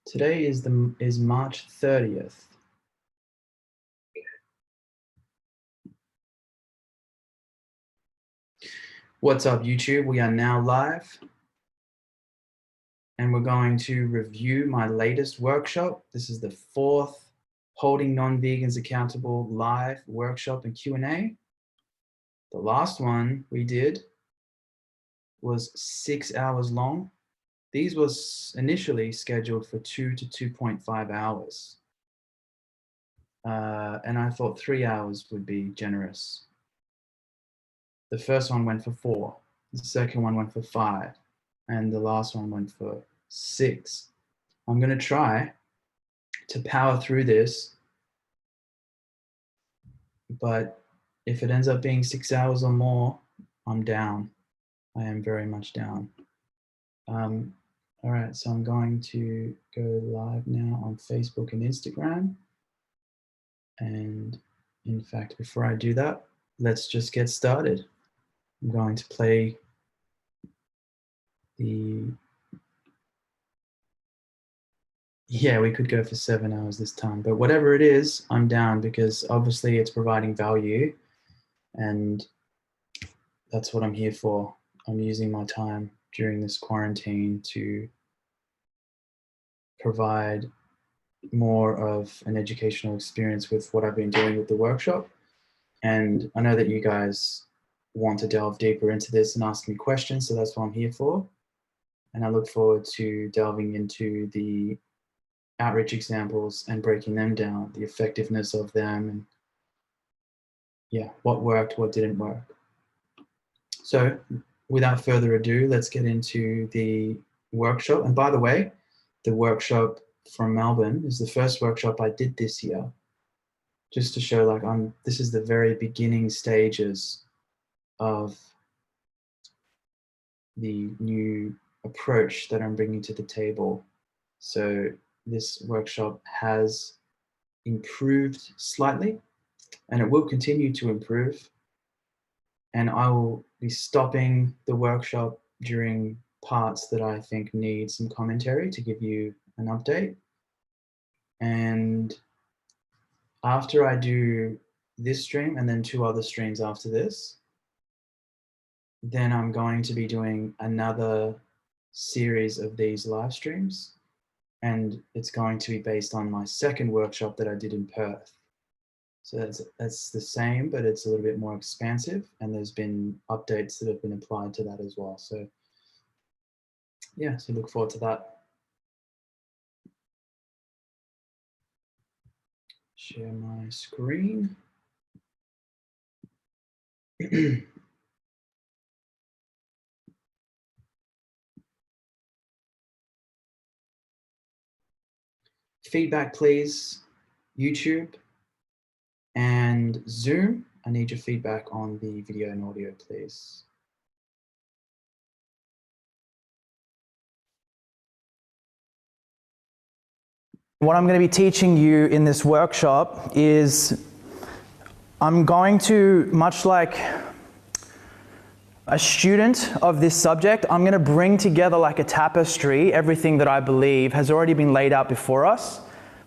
Today is March 30th. What's up, YouTube? We are now live, and we're going to review my latest workshop. This is the fourth Holding Non-Vegans Accountable live workshop and Q&A. The last one we did was 6 hours long. These was initially scheduled for 2 to 2.5 hours. And I thought 3 hours would be generous. The first one went for 4, the second one went for 5, and the last one went for 6. I'm going to try to power through this, but if it ends up being 6 hours or more, I'm down. I am very much down. All right, so I'm going to go live now on Facebook and Instagram. And in fact, before I do that, let's just get started. I'm going to play we could go for 7 hours this time, but whatever it is, I'm down because obviously it's providing value and that's what I'm here for. I'm using my time during this quarantine to provide more of an educational experience with what I've been doing with the workshop. And I know that you guys want to delve deeper into this and ask me questions, so that's what I'm here for. And I look forward to delving into the outreach examples and breaking them down, the effectiveness of them, and yeah, what worked, what didn't work. So without further ado, let's get into the workshop. And by the way, the workshop from Melbourne is the first workshop I did this year, just to show like this is the very beginning stages of the new approach that I'm bringing to the table. So this workshop has improved slightly, and it will continue to improve. And I will be stopping the workshop during parts that I think need some commentary to give you an update. And after I do this stream and then 2 other streams after this, then I'm going to be doing another series of these live streams, and it's going to be based on my second workshop that I did in Perth. So that's the same, but it's a little bit more expansive, and there's been updates that have been applied to that as well. So yeah, so look forward to that. Share my screen. Feedback, please. YouTube and Zoom. I need your feedback on the video and audio, please. What I'm going to be teaching you in this workshop is I'm going to, much like a student of this subject, I'm going to bring together like a tapestry everything that I believe has already been laid out before us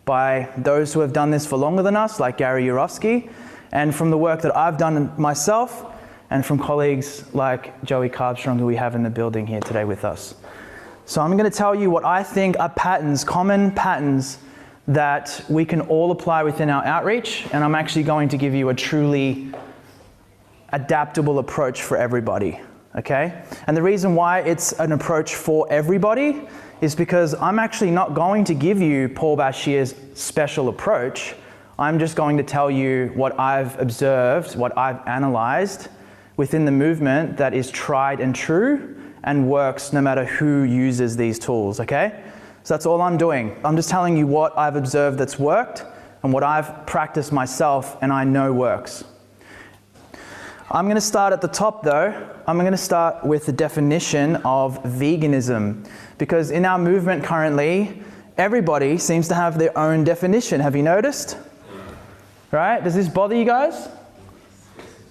by those who have done this for longer than us, like Gary Yourofsky, and from the work that I've done myself, and from colleagues like Joey Carbstrong, who we have in the building here today with us. So I'm going to tell you what I think are patterns, common patterns that we can all apply within our outreach, and I'm actually going to give you a truly adaptable approach for everybody, okay? And the reason why it's an approach for everybody is because I'm actually not going to give you Paul Bashir's special approach. I'm just going to tell you what I've observed, what I've analyzed within the movement that is tried and true and works no matter who uses these tools, okay? So that's all I'm doing. I'm just telling you what I've observed that's worked and what I've practiced myself and I know works. I'm going to start at the top though. I'm going to start with the definition of veganism, because in our movement currently, everybody seems to have their own definition. Have you noticed? Right? Does this bother you guys?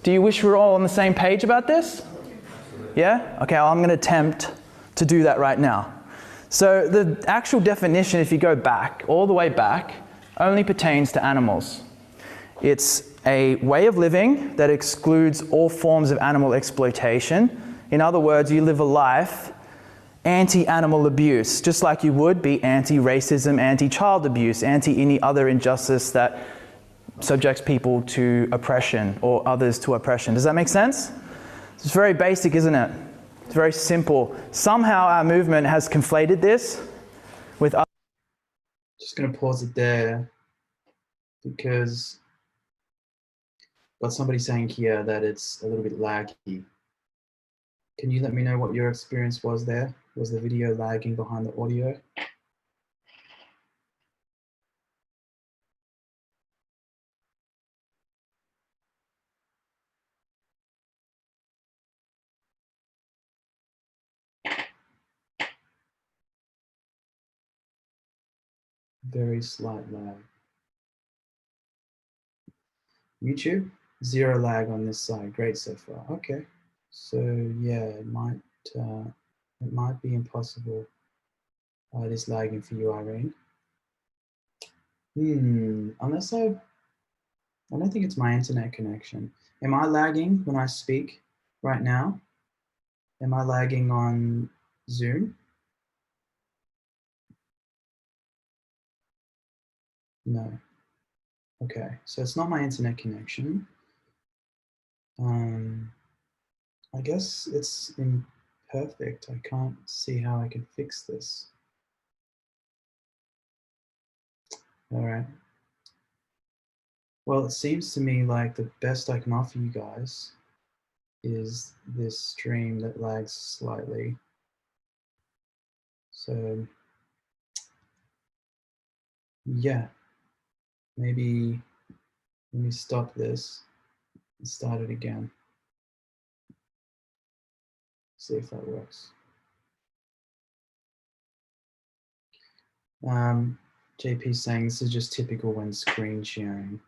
Do you wish we were all on the same page about this? Yeah? Okay, well, I'm going to attempt to do that right now. So the actual definition, if you go back, all the way back, only pertains to animals. It's a way of living that excludes all forms of animal exploitation. In other words, you live a life anti-animal abuse, just like you would be anti-racism, anti-child abuse, anti-any other injustice that subjects people to oppression or others to oppression. Does that make sense? It's very basic, isn't it? It's very simple. Somehow our movement has conflated this with other. Just going to pause it there because got somebody saying here that it's a little bit laggy. Can you let me know what your experience was there? Was the video lagging behind the audio? Very slight lag. YouTube, 0 lag on this side. Great so far. Okay, so yeah, it might be impossible. It is lagging for you, Irene. Unless I don't think it's my internet connection. Am I lagging when I speak right now? Am I lagging on Zoom? No. Okay, so it's not my internet connection. I guess it's imperfect. I can't see how I can fix this. All right. Well, it seems to me like the best I can offer you guys is this stream that lags slightly. So yeah, maybe let me stop this and start it again. See if that works. JP's saying this is just typical when screen sharing.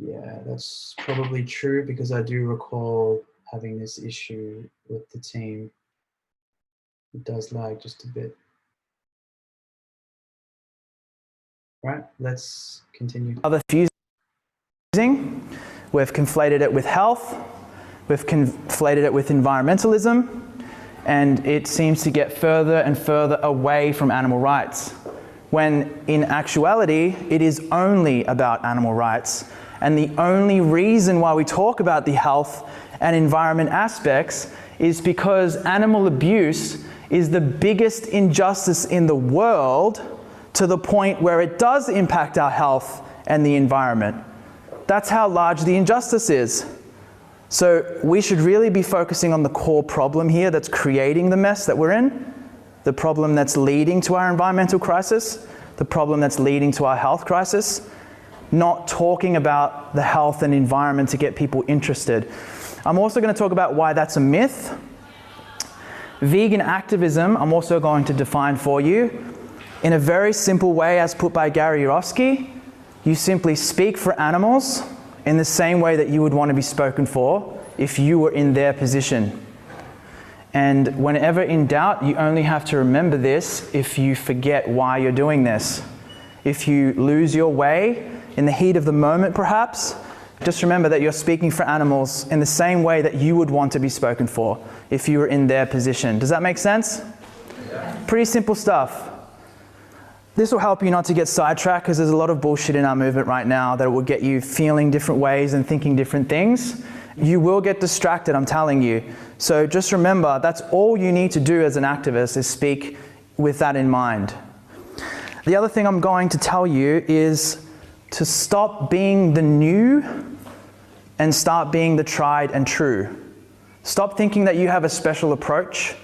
Yeah, that's probably true because I do recall having this issue with the team. It does lag just a bit. Right, let's continue. Other fusing, we've conflated it with health, we've conflated it with environmentalism, and it seems to get further and further away from animal rights, when in actuality, it is only about animal rights. And the only reason why we talk about the health and environment aspects is because animal abuse is the biggest injustice in the world, to the point where it does impact our health and the environment. That's how large the injustice is. So we should really be focusing on the core problem here that's creating the mess that we're in, the problem that's leading to our environmental crisis, the problem that's leading to our health crisis, not talking about the health and environment to get people interested. I'm also going to talk about why that's a myth. Vegan activism, I'm also going to define for you. In a very simple way, as put by Gary Yourofsky, you simply speak for animals in the same way that you would want to be spoken for if you were in their position. And whenever in doubt, you only have to remember this if you forget why you're doing this. If you lose your way in the heat of the moment, perhaps, just remember that you're speaking for animals in the same way that you would want to be spoken for if you were in their position. Does that make sense? Yeah. Pretty simple stuff. This will help you not to get sidetracked, because there's a lot of bullshit in our movement right now that will get you feeling different ways and thinking different things. You will get distracted, I'm telling you. So just remember, that's all you need to do as an activist, is speak with that in mind. The other thing I'm going to tell you is to stop being the new and start being the tried and true. Stop thinking that you have a special approach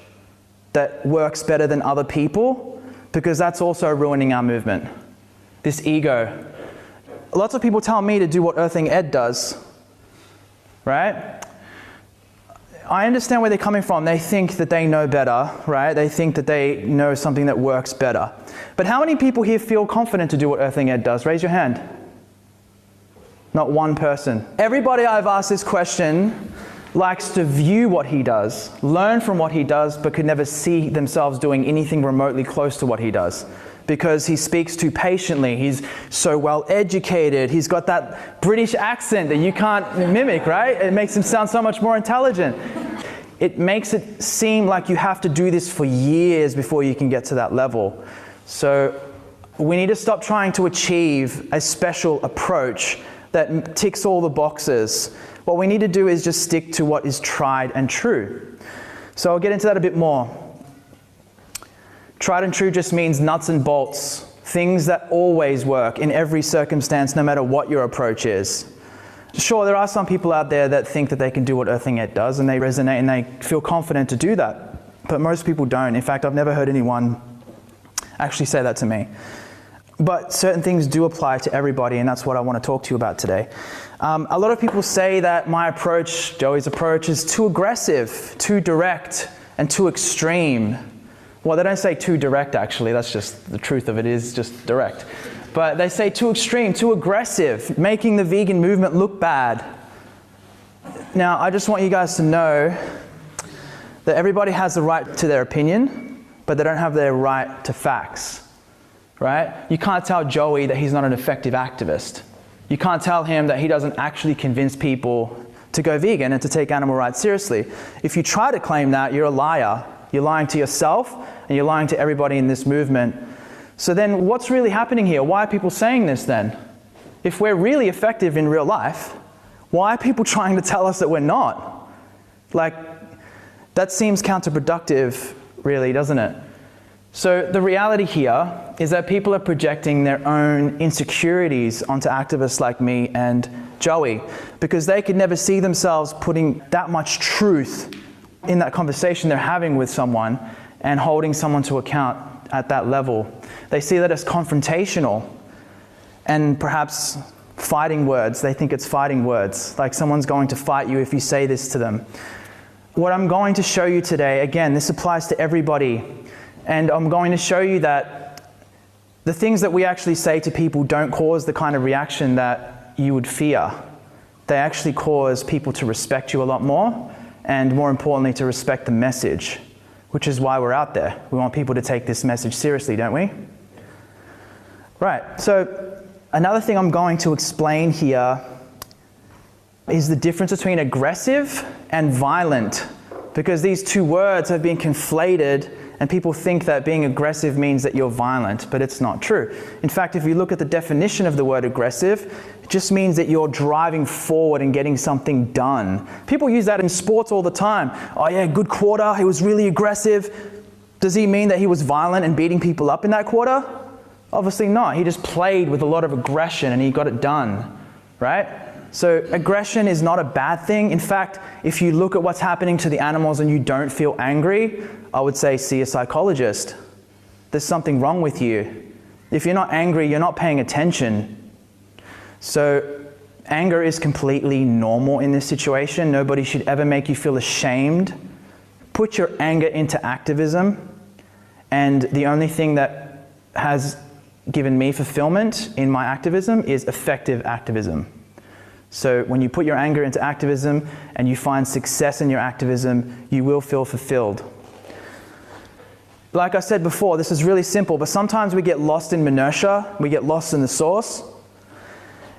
that works better than other people, because that's also ruining our movement. This ego. Lots of people tell me to do what Earthing Ed does, right? I understand where they're coming from. They think that they know better, right? They think that they know something that works better. But how many people here feel confident to do what Earthing Ed does? Raise your hand. Not one person. Everybody I've asked this question likes to view what he does, learn from what he does, but could never see themselves doing anything remotely close to what he does. Because he speaks too patiently, he's so well educated, he's got that British accent that you can't mimic, right? It makes him sound so much more intelligent. It makes it seem like you have to do this for years before you can get to that level. So we need to stop trying to achieve a special approach that ticks all the boxes. What we need to do is just stick to what is tried and true. So I'll get into that a bit more. Tried and true just means nuts and bolts, things that always work in every circumstance, no matter what your approach is. Sure, there are some people out there that think that they can do what Earthing It does, and they resonate and they feel confident to do that. But most people don't. In fact, I've never heard anyone actually say that to me. But certain things do apply to everybody, and that's what I want to talk to you about today. A lot of people say that my approach, Joey's approach, is too aggressive, too direct, and too extreme. Well, they don't say too direct, actually. That's just the truth of it, is just direct. But they say too extreme, too aggressive, making the vegan movement look bad. Now, I just want you guys to know that everybody has the right to their opinion, but they don't have their right to facts, right? You can't tell Joey that he's not an effective activist. You can't tell him that he doesn't actually convince people to go vegan and to take animal rights seriously. If you try to claim that, you're a liar. You're lying to yourself, and you're lying to everybody in this movement. So then what's really happening here? Why are people saying this then? If we're really effective in real life, why are people trying to tell us that we're not? Like, that seems counterproductive, really, doesn't it? So the reality here is that people are projecting their own insecurities onto activists like me and Joey, because they could never see themselves putting that much truth in that conversation they're having with someone and holding someone to account at that level. They see that as confrontational and perhaps fighting words. They think it's fighting words, like someone's going to fight you if you say this to them. What I'm going to show you today, again, this applies to everybody, and I'm going to show you that the things that we actually say to people don't cause the kind of reaction that you would fear. They actually cause people to respect you a lot more, and more importantly, to respect the message, which is why we're out there. We want people to take this message seriously, don't we? Right, so another thing I'm going to explain here is the difference between aggressive and violent, because these two words have been conflated and people think that being aggressive means that you're violent, but it's not true. In fact, if you look at the definition of the word aggressive, it just means that you're driving forward and getting something done. People use that in sports all the time. Oh yeah, good quarter, he was really aggressive. Does he mean that he was violent and beating people up in that quarter? Obviously not. He just played with a lot of aggression and he got it done, right? So aggression is not a bad thing. In fact, if you look at what's happening to the animals and you don't feel angry, I would say see a psychologist. There's something wrong with you. If you're not angry, you're not paying attention. So anger is completely normal in this situation. Nobody should ever make you feel ashamed. Put your anger into activism. And the only thing that has given me fulfillment in my activism is effective activism. So when you put your anger into activism and you find success in your activism, you will feel fulfilled. Like I said before, this is really simple, but sometimes we get lost in minutia, we get lost in the source,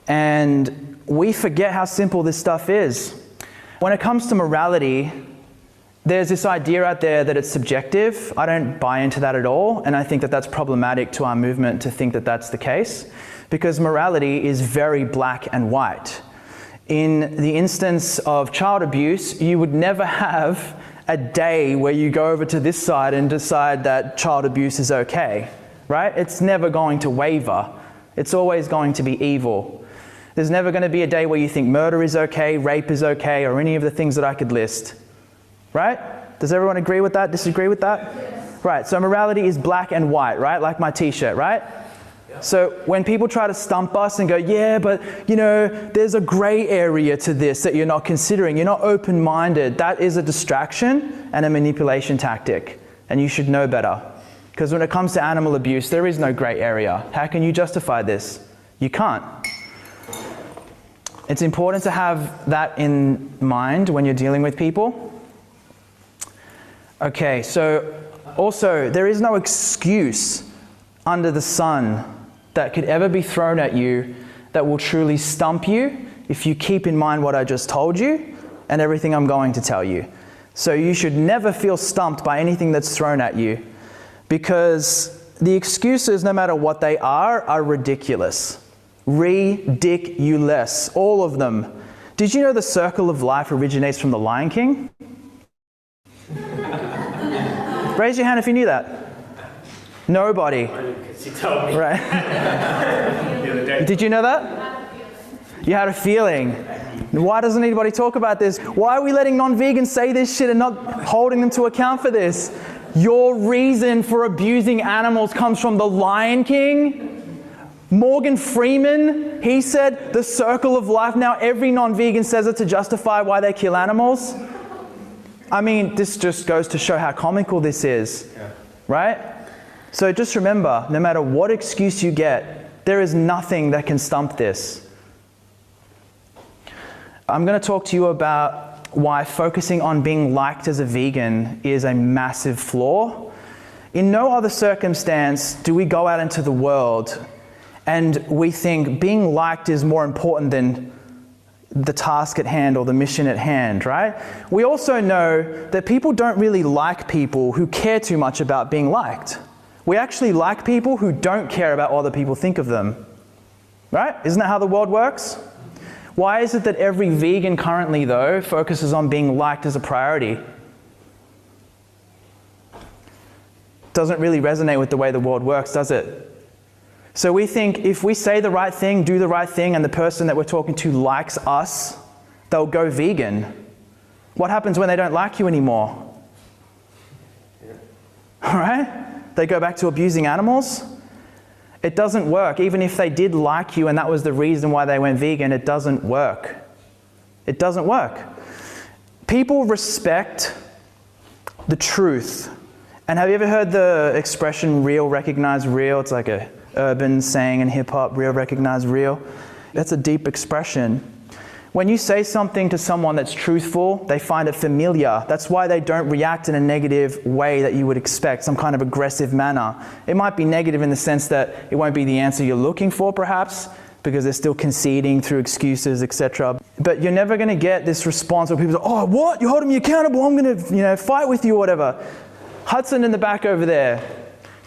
and we forget how simple this stuff is. When it comes to morality, there's this idea out there that it's subjective. I don't buy into that at all, and I think that that's problematic to our movement to think that that's the case, because morality is very black and white. In the instance of child abuse, you would never have a day where you go over to this side and decide that child abuse is okay, right? It's never going to waver. It's always going to be evil. There's never going to be a day where you think murder is okay, rape is okay, or any of the things that I could list, right? Does everyone agree with that, disagree with that? Yes. Right, so morality is black and white, right? Like my t-shirt, right? So when people try to stump us and go, yeah, but you know, there's a gray area to this that you're not considering, you're not open-minded, that is a distraction and a manipulation tactic, and you should know better. Because when it comes to animal abuse, there is no gray area. How can you justify this? You can't. It's important to have that in mind when you're dealing with people. Okay, so also, there is no excuse under the sun that could ever be thrown at you that will truly stump you if you keep in mind what I just told you and everything I'm going to tell you. So you should never feel stumped by anything that's thrown at you, because the excuses, no matter what they are ridiculous. Ridiculous. All of them. Did you know the circle of life originates from the Lion King? Raise your hand if you knew that. Nobody. Because he told me. Right. The other day. Did you know that? You had a feeling. Why doesn't anybody talk about this? Why are we letting non-vegans say this shit and not holding them to account for this? Your reason for abusing animals comes from the Lion King? Morgan Freeman, he said the circle of life. Now every non-vegan says it to justify why they kill animals. I mean, this just goes to show how comical this is, right? So just remember, no matter what excuse you get, there is nothing that can stump this. I'm going to talk to you about why focusing on being liked as a vegan is a massive flaw. In no other circumstance do we go out into the world and we think being liked is more important than the task at hand or the mission at hand, right? We also know that people don't really like people who care too much about being liked. We actually like people who don't care about what other people think of them, right? Isn't that how the world works? Why is it that every vegan currently, though, focuses on being liked as a priority? Doesn't really resonate with the way the world works, does it? So we think if we say the right thing, do the right thing, and the person that we're talking to likes us, they'll go vegan. What happens when they don't like you anymore? All right? They go back to abusing animals? It doesn't work. Even if they did like you and that was the reason why they went vegan, it doesn't work. It doesn't work. People respect the truth. And have you ever heard the expression real, recognize real? It's like a urban saying in hip hop, real, recognize real. That's a deep expression. When you say something to someone that's truthful, they find it familiar. That's why they don't react in a negative way that you would expect, some kind of aggressive manner. It might be negative in the sense that it won't be the answer you're looking for, perhaps, because they're still conceding through excuses, etc. But you're never going to get this response where people say, oh, what? You're holding me accountable. I'm going to, fight with you or whatever. Hudson in the back over there.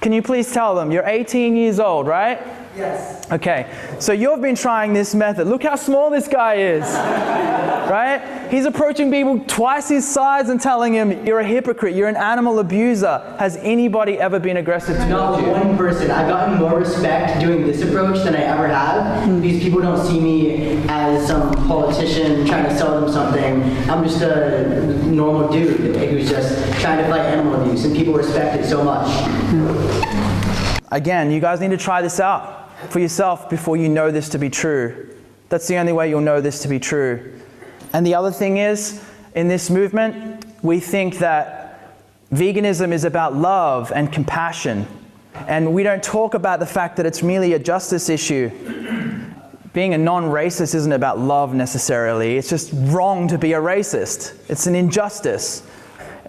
Can you please tell them, you're 18 years old, right? Yes. Okay, so you've been trying this method. Look how small this guy is, right? He's approaching people twice his size and telling him, you're a hypocrite, you're an animal abuser. Has anybody ever been aggressive towards Not you? one person. I've gotten more respect doing this approach than I ever have. These people don't see me as some politician trying to sell them something. I'm just a normal dude who's just trying to fight animal abuse, and people respect it so much. Again, you guys need to try this out for yourself before you know this to be true. That's the only way you'll know this to be true. And the other thing is, in this movement, we think that veganism is about love and compassion. And we don't talk about the fact that it's merely a justice issue. Being a non-racist isn't about love necessarily. It's just wrong to be a racist. It's an injustice.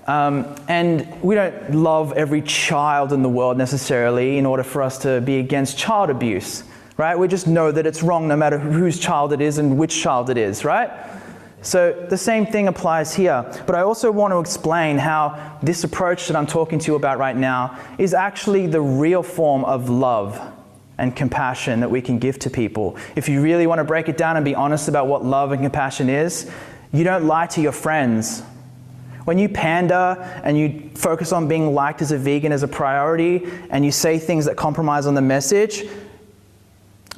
And we don't love every child in the world necessarily in order for us to be against child abuse, right? We just know that it's wrong no matter whose child it is and which child it is, right? So the same thing applies here. But I also want to explain how this approach that I'm talking to you about right now is actually the real form of love and compassion that we can give to people. If you really want to break it down and be honest about what love and compassion is, you don't lie to your friends. When you pander and you focus on being liked as a vegan as a priority and you say things that compromise on the message,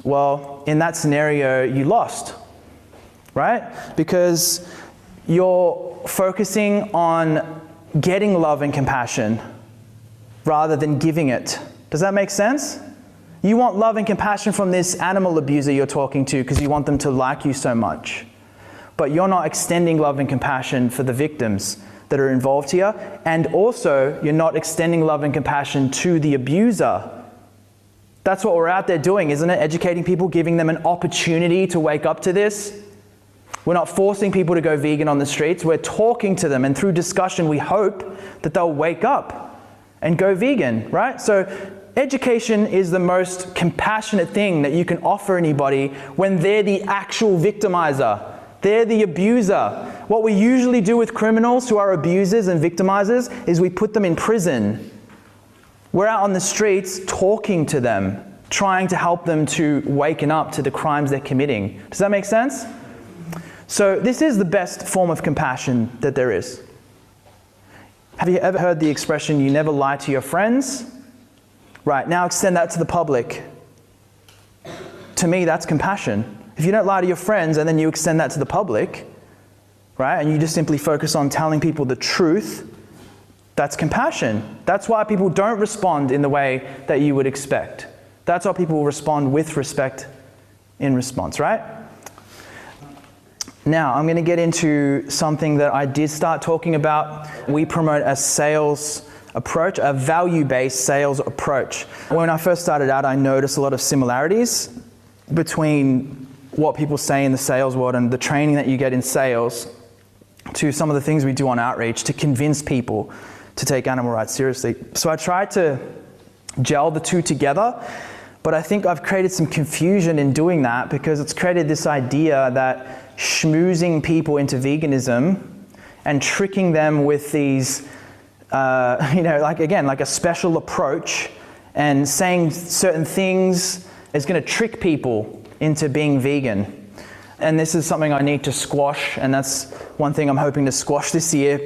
well, in that scenario, you lost, right? Because you're focusing on getting love and compassion rather than giving it. Does that make sense? You want love and compassion from this animal abuser you're talking to because you want them to like you so much. But you're not extending love and compassion for the victims that are involved here, and also you're not extending love and compassion to the abuser. That's what we're out there doing, isn't it? Educating people, giving them an opportunity to wake up to this. We're not forcing people to go vegan on the streets. We're talking to them, and through discussion, we hope that they'll wake up and go vegan, right? So education is the most compassionate thing that you can offer anybody when they're the actual victimizer. They're the abuser. What we usually do with criminals who are abusers and victimizers is we put them in prison. We're out on the streets talking to them, trying to help them to waken up to the crimes they're committing. Does that make sense? So this is the best form of compassion that there is. Have you ever heard the expression, you never lie to your friends? Right, now extend that to the public. To me, that's compassion. If you don't lie to your friends and then you extend that to the public, right, and you just simply focus on telling people the truth, that's compassion. That's why people don't respond in the way that you would expect. That's why people will respond with respect in response, right? Now, I'm going to get into something that I did start talking about. We promote a sales approach, a value-based sales approach. When I first started out, I noticed a lot of similarities between what people say in the sales world and the training that you get in sales to some of the things we do on outreach to convince people to take animal rights seriously. So I tried to gel the two together, but I think I've created some confusion in doing that because it's created this idea that schmoozing people into veganism and tricking them with these, like a special approach and saying certain things is going to trick people into being vegan. And this is something I need to squash, and that's one thing I'm hoping to squash this year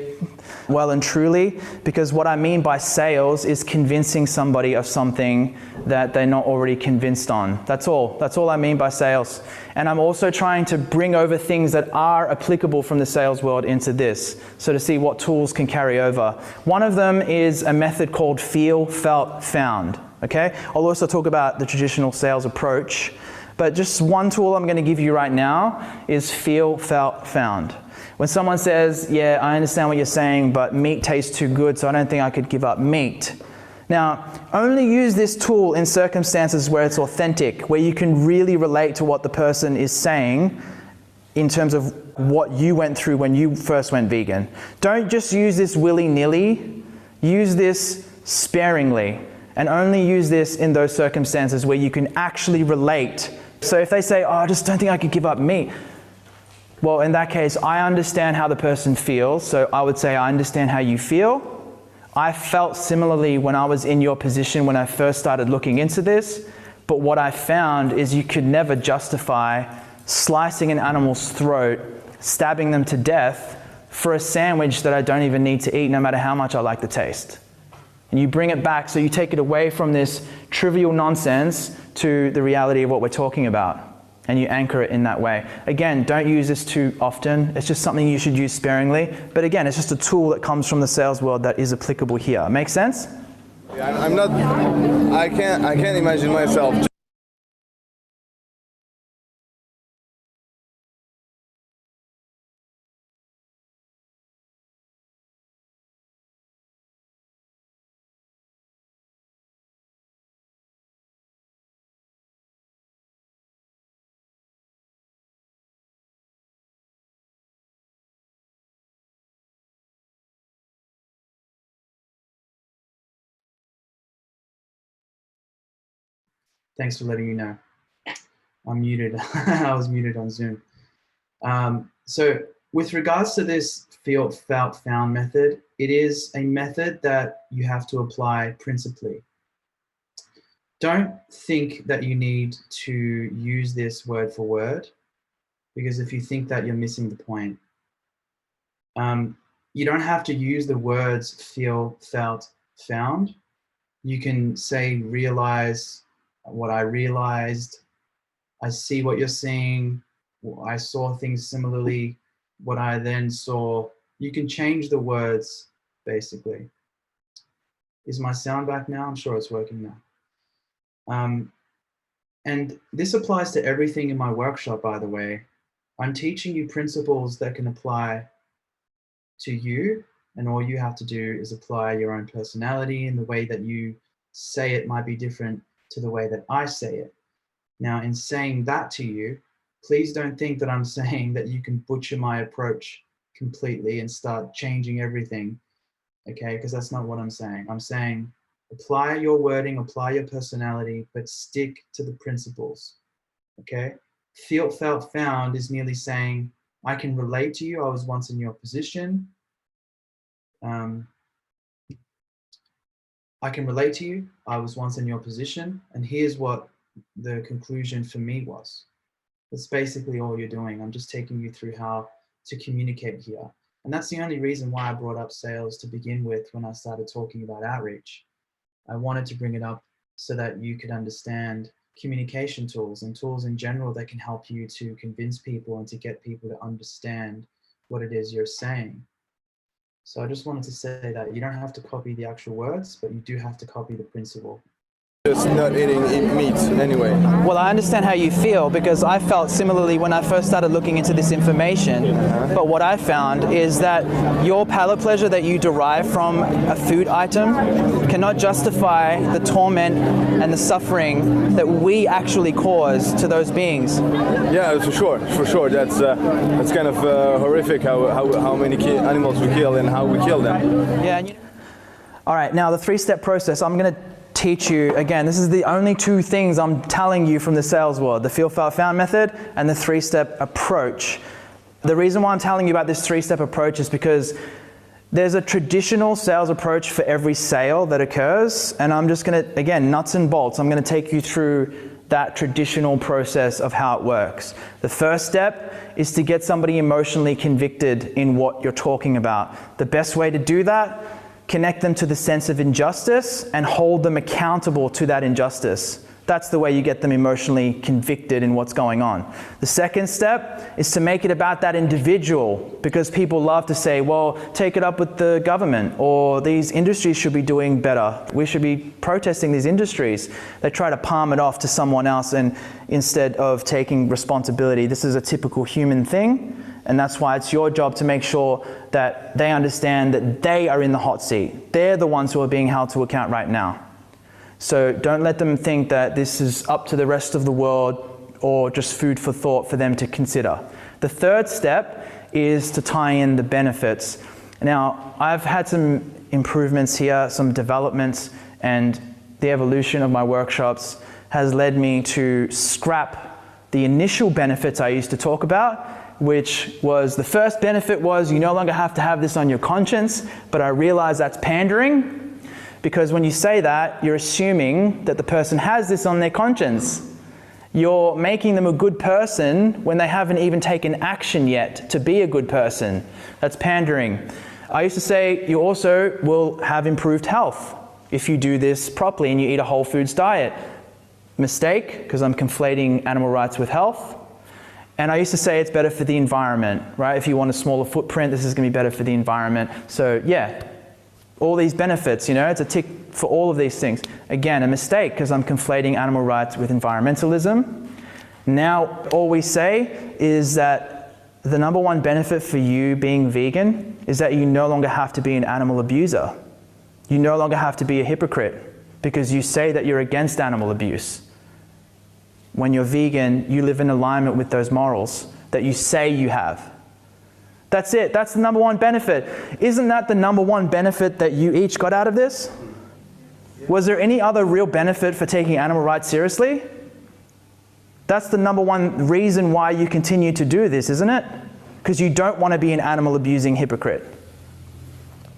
well and truly, because what I mean by sales is convincing somebody of something that they're not already convinced on. That's all I mean by sales. And I'm also trying to bring over things that are applicable from the sales world into this, so to see what tools can carry over. One of them is a method called feel, felt, found. Okay? I'll also talk about the traditional sales approach, but just one tool I'm going to give you right now is feel, felt, found. When someone says, yeah, I understand what you're saying, but meat tastes too good, so I don't think I could give up meat. Now, only use this tool in circumstances where it's authentic, where you can really relate to what the person is saying in terms of what you went through when you first went vegan. Don't just use this willy-nilly. Use this sparingly, and only use this in those circumstances where you can actually relate. So if they say, oh, I just don't think I could give up meat. Well, in that case, I understand how the person feels, so I would say I understand how you feel. I felt similarly when I was in your position when I first started looking into this, but what I found is you could never justify slicing an animal's throat, stabbing them to death for a sandwich that I don't even need to eat no matter how much I like the taste. And you bring it back, so you take it away from this trivial nonsense to the reality of what we're talking about. And you anchor it in that way. Again, don't use this too often. It's just something you should use sparingly. But again, it's just a tool that comes from the sales world that is applicable here. Make sense? I can't imagine myself. Thanks for letting me know. I'm muted. I was muted on Zoom. So with regards to this feel, felt, found method, it is a method that you have to apply principally. Don't think that you need to use this word for word, because if you think that, you're missing the point. You don't have to use the words feel, felt, found. You can say realize, what I realized, I see what you're seeing, I saw things similarly, what I then saw. You can change the words, basically. Is my sound back now? I'm sure it's working now. And this applies to everything in my workshop, by the way. I'm teaching you principles that can apply to you, and all you have to do is apply your own personality, and the way that you say it might be different to the way that I say it. Now, in saying that to you, please don't think that I'm saying that you can butcher my approach completely and start changing everything, okay? Because that's not what I'm saying. I'm saying apply your wording, apply your personality, but stick to the principles, okay? Feel, felt, found is merely saying, I can relate to you. I was once in your position. I can relate to you. I was once in your position. And here's what the conclusion for me was. That's basically all you're doing. I'm just taking you through how to communicate here. And that's the only reason why I brought up sales to begin with when I started talking about outreach. I wanted to bring it up so that you could understand communication tools and tools in general that can help you to convince people and to get people to understand what it is you're saying. So I just wanted to say that you don't have to copy the actual words, but you do have to copy the principle. Just not eating meat anyway. Well, I understand how you feel because I felt similarly when I first started looking into this information. But what I found is that your palate pleasure that you derive from a food item cannot justify the torment and the suffering that we actually cause to those beings. Yeah, for sure. That's kind of horrific how many animals we kill and how we kill them. Yeah. And all right, now the 3-step process, I'm going to teach you, again, this is the only 2 things I'm telling you from the sales world, the feel, felt, found method and the 3-step approach. The reason why I'm telling you about this 3-step approach is because there's a traditional sales approach for every sale that occurs, and I'm just going to, again, nuts and bolts, I'm going to take you through that traditional process of how it works. The first step is to get somebody emotionally convicted in what you're talking about. The best way to do that, connect them to the sense of injustice and hold them accountable to that injustice. That's the way you get them emotionally convicted in what's going on. The second step is to make it about that individual, because people love to say, well, take it up with the government, or these industries should be doing better. We should be protesting these industries. They try to palm it off to someone else and instead of taking responsibility. This is a typical human thing. And that's why it's your job to make sure that they understand that they are in the hot seat. They're the ones who are being held to account right now. So don't let them think that this is up to the rest of the world or just food for thought for them to consider. The third step is to tie in the benefits. Now, I've had some improvements here, some developments, and the evolution of my workshops has led me to scrap the initial benefits I used to talk about, which was, the first benefit was you no longer have to have this on your conscience, but I realize that's pandering, because when you say that, you're assuming that the person has this on their conscience. You're making them a good person when they haven't even taken action yet to be a good person. That's pandering. I used to say you also will have improved health if you do this properly and you eat a whole foods diet. Mistake, because I'm conflating animal rights with health. And I used to say it's better for the environment, right? If you want a smaller footprint, this is going to be better for the environment. So yeah, all these benefits, you know, it's a tick for all of these things. Again, a mistake, because I'm conflating animal rights with environmentalism. Now, all we say is that the number one benefit for you being vegan is that you no longer have to be an animal abuser. You no longer have to be a hypocrite, because you say that you're against animal abuse. When you're vegan, you live in alignment with those morals that you say you have. That's it. That's the number one benefit. Isn't that the number one benefit that you each got out of this? Was there any other real benefit for taking animal rights seriously? That's the number one reason why you continue to do this, isn't it? Because you don't want to be an animal abusing hypocrite.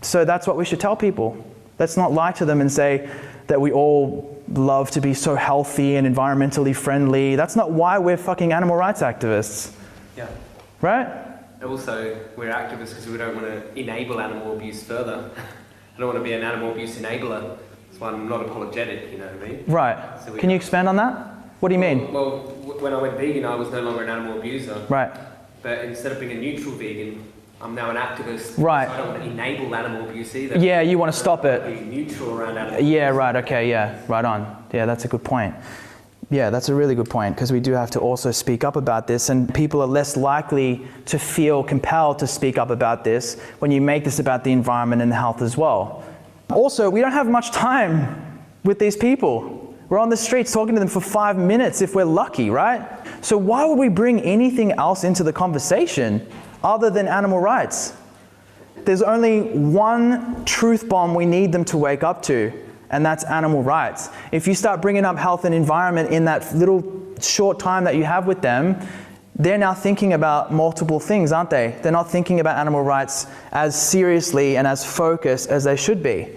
So that's what we should tell people. Let's not lie to them and say that we all love to be so healthy and environmentally friendly. That's not why we're fucking animal rights activists. Yeah. Right? Also, we're activists because we don't want to enable animal abuse further. I don't want to be an animal abuse enabler. That's why I'm not apologetic, you know what I mean? Right. So Can you expand on that? What do you mean? Well, when I went vegan, I was no longer an animal abuser. Right. But instead of being a neutral vegan, I'm now an activist. Right. So I don't want to enable animal abuse either. Yeah, you want to stop it. Be neutral around animal abuse. Yeah, right, okay, yeah, right on. Yeah, that's a good point. Yeah, that's a really good point, because we do have to also speak up about this, and people are less likely to feel compelled to speak up about this when you make this about the environment and the health as well. Also, we don't have much time with these people. We're on the streets talking to them for 5 minutes if we're lucky, right? So why would we bring anything else into the conversation other than animal rights? There's only one truth bomb we need them to wake up to, and that's animal rights. If you start bringing up health and environment in that little short time that you have with them, they're now thinking about multiple things, aren't they? They're not thinking about animal rights as seriously and as focused as they should be.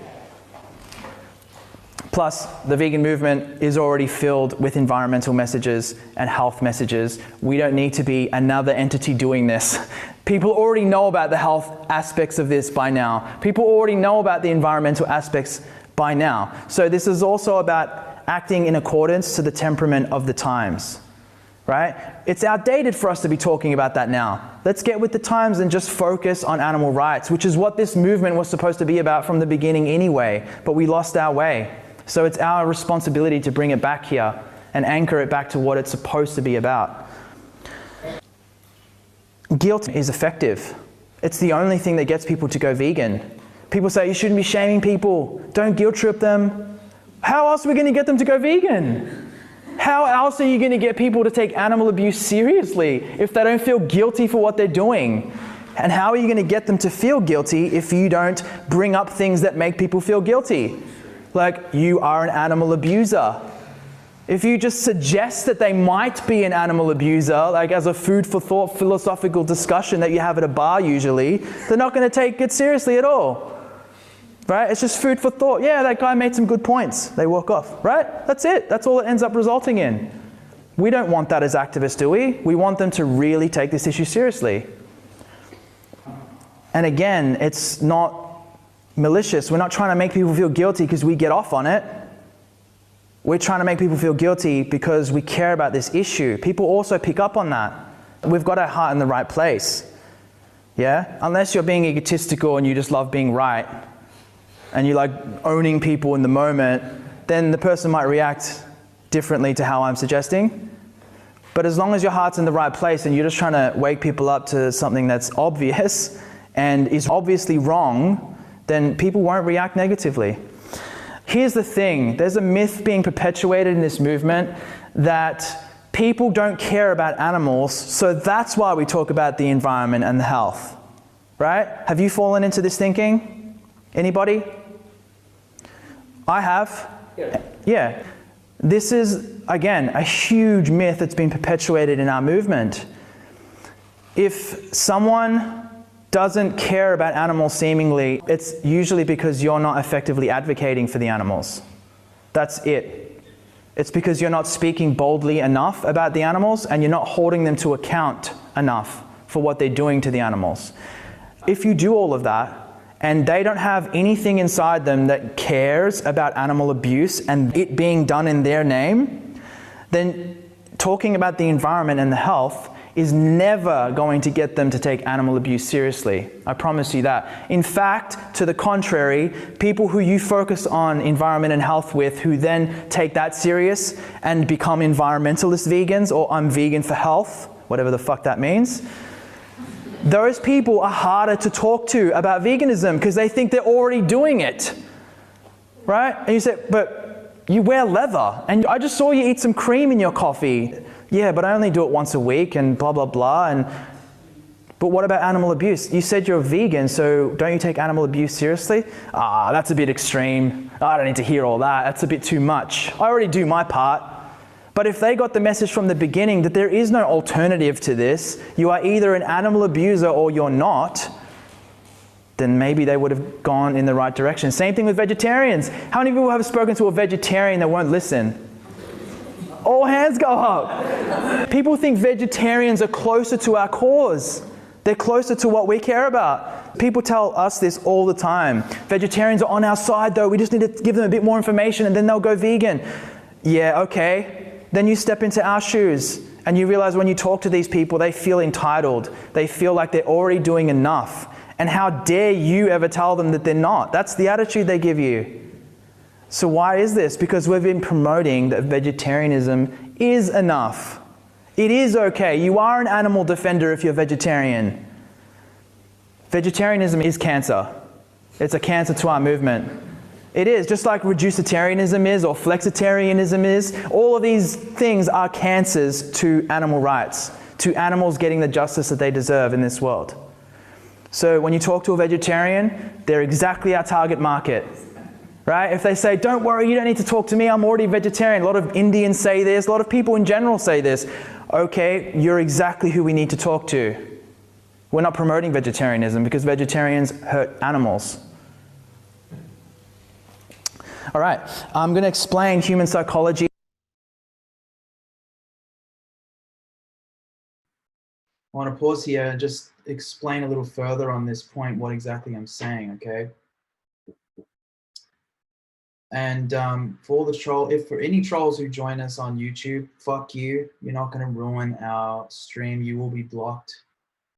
Plus, the vegan movement is already filled with environmental messages and health messages. We don't need to be another entity doing this. People already know about the health aspects of this by now. People already know about the environmental aspects by now. So this is also about acting in accordance to the temperament of the times, right? It's outdated for us to be talking about that now. Let's get with the times and just focus on animal rights, which is what this movement was supposed to be about from the beginning anyway, but we lost our way. So it's our responsibility to bring it back here and anchor it back to what it's supposed to be about. Guilt is effective. It's the only thing that gets people to go vegan. People say you shouldn't be shaming people. Don't guilt trip them. How else are we going to get them to go vegan? How else are you going to get people to take animal abuse seriously if they don't feel guilty for what they're doing? And how are you going to get them to feel guilty if you don't bring up things that make people feel guilty? Like, you are an animal abuser. If you just suggest that they might be an animal abuser, like as a food for thought philosophical discussion that you have at a bar usually, they're not going to take it seriously at all. Right? It's just food for thought. Yeah, that guy made some good points. They walk off. Right? That's it. That's all it ends up resulting in. We don't want that as activists, do we? We want them to really take this issue seriously. And again, it's not malicious. We're not trying to make people feel guilty because we get off on it. We're trying to make people feel guilty because we care about this issue. People also pick up on that. We've got our heart in the right place. Yeah? Unless you're being egotistical and you just love being right and you like owning people in the moment, then the person might react differently to how I'm suggesting. But as long as your heart's in the right place and you're just trying to wake people up to something that's obvious and is obviously wrong, then people won't react negatively. Here's the thing, there's a myth being perpetuated in this movement that people don't care about animals, so that's why we talk about the environment and the health, right? Have you fallen into this thinking? Anybody? I have. Yeah. This is, again, a huge myth that's been perpetuated in our movement. If someone doesn't care about animals seemingly, it's usually because you're not effectively advocating for the animals. That's it. It's because you're not speaking boldly enough about the animals and you're not holding them to account enough for what they're doing to the animals. If you do all of that and they don't have anything inside them that cares about animal abuse and it being done in their name, then talking about the environment and the health is never going to get them to take animal abuse seriously. I promise you that. In fact, to the contrary, people who you focus on environment and health with who then take that serious and become environmentalist vegans, or I'm vegan for health, whatever the fuck that means, those people are harder to talk to about veganism because they think they're already doing it. Right? And you say, but you wear leather and I just saw you eat some cream in your coffee. Yeah, but I only do it once a week and blah, blah, blah. But what about animal abuse? You said you're a vegan, so don't you take animal abuse seriously? Ah, that's a bit extreme. I don't need to hear all that. That's a bit too much. I already do my part. But if they got the message from the beginning that there is no alternative to this, you are either an animal abuser or you're not, then maybe they would have gone in the right direction. Same thing with vegetarians. How many people have spoken to a vegetarian that won't listen? All hands go up. People think vegetarians are closer to our cause. They're closer to what we care about. People tell us this all the time. Vegetarians are on our side though. We just need to give them a bit more information and then they'll go vegan. Yeah, okay. Then you step into our shoes and you realize when you talk to these people, they feel entitled. They feel like they're already doing enough. And how dare you ever tell them that they're not? That's the attitude they give you. So why is this? Because we've been promoting that vegetarianism is enough. It is okay. You are an animal defender if you're vegetarian. Vegetarianism is cancer. It's a cancer to our movement. It is, just like reducitarianism is or flexitarianism is. All of these things are cancers to animal rights, to animals getting the justice that they deserve in this world. So when you talk to a vegetarian, they're exactly our target market, right? If they say, don't worry, you don't need to talk to me, I'm already vegetarian. A lot of Indians say this, a lot of people in general say this. Okay, you're exactly who we need to talk to. We're not promoting vegetarianism because vegetarians hurt animals. All right, I'm going to explain human psychology. I want to pause here and just explain a little further on this point what exactly I'm saying, okay? And for all the for any trolls who join us on YouTube, fuck you. You're not going to ruin our stream. You will be blocked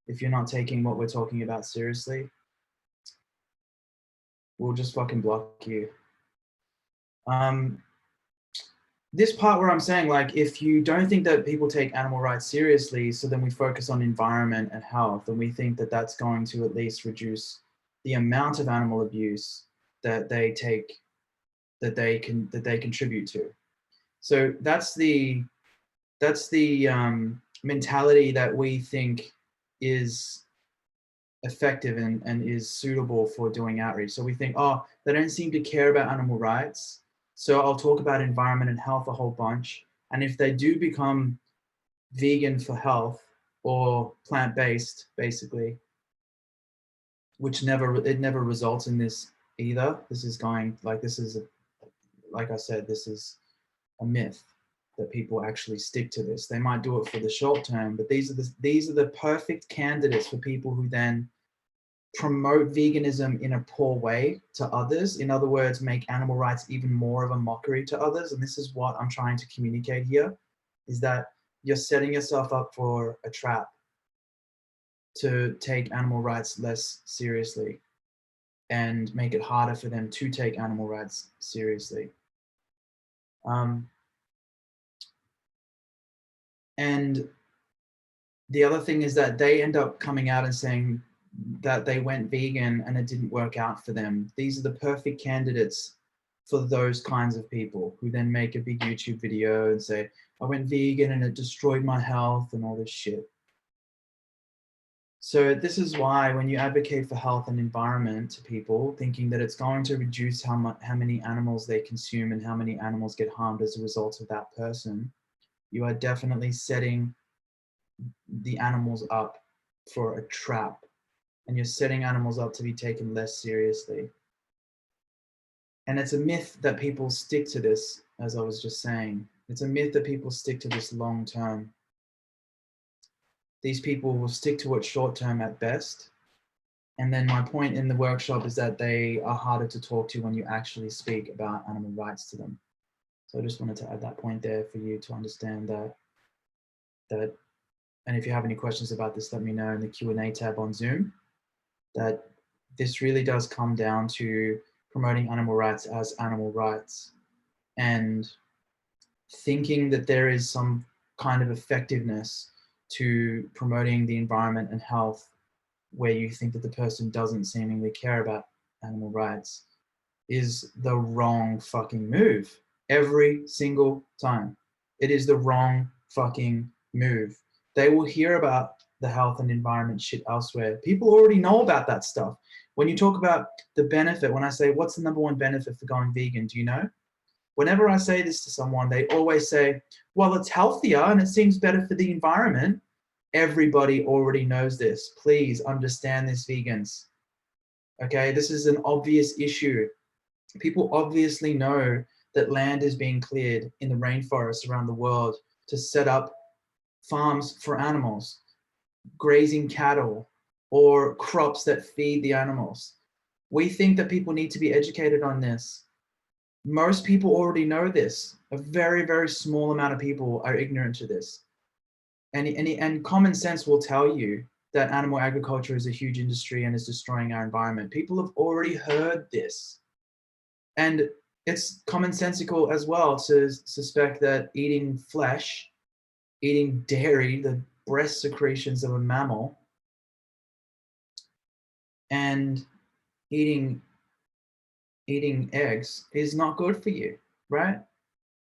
if you're not taking what we're talking about seriously. We'll just fucking block you. This part where I'm saying, like, if you don't think that people take animal rights seriously, so then we focus on environment and health, and we think that that's going to at least reduce the amount of animal abuse that they take, that they contribute to. So that's the mentality that we think is effective and is suitable for doing outreach. So we think, oh, they don't seem to care about animal rights, so I'll talk about environment and health a whole bunch. And if they do become vegan for health or plant-based, basically, which never results in this either. This is going, like, this is, like I said, this is a myth that people actually stick to this. They might do it for the short term, but these are the perfect candidates for people who then promote veganism in a poor way to others. In other words, make animal rights even more of a mockery to others. And this is what I'm trying to communicate here, is that you're setting yourself up for a trap to take animal rights less seriously and make it harder for them to take animal rights seriously. And the other thing is that they end up coming out and saying that they went vegan and it didn't work out for them. These are the perfect candidates for those kinds of people who then make a big YouTube video and say, I went vegan and it destroyed my health and all this shit. So this is why when you advocate for health and environment to people, thinking that it's going to reduce how many animals they consume and how many animals get harmed as a result of that person, you are definitely setting the animals up for a trap. And you're setting animals up to be taken less seriously. And it's a myth that people stick to this, as I was just saying. It's a myth that people stick to this long term. These people will stick to it short term at best. And then my point in the workshop is that they are harder to talk to when you actually speak about animal rights to them. So I just wanted to add that point there for you to understand that. And if you have any questions about this, let me know in the Q&A tab on Zoom. That this really does come down to promoting animal rights as animal rights and thinking that there is some kind of effectiveness to promoting the environment and health where you think that the person doesn't seemingly care about animal rights is the wrong fucking move every single time. It is the wrong fucking move. They will hear about the health and environment shit elsewhere. People already know about that stuff. When you talk about the benefit, when I say, what's the number one benefit for going vegan? Do you know? Whenever I say this to someone, they always say, well, it's healthier and it seems better for the environment. Everybody already knows this. Please understand this, vegans. Okay, this is an obvious issue. People obviously know that land is being cleared in the rainforests around the world to set up farms for animals, grazing cattle, or crops that feed the animals. We think that people need to be educated on this. Most people already know this. A very, very small amount of people are ignorant to this. And common sense will tell you that animal agriculture is a huge industry and is destroying our environment. People have already heard this. And it's commonsensical as well to suspect that eating flesh, eating dairy, the breast secretions of a mammal, and eating eating eggs is not good for you, right?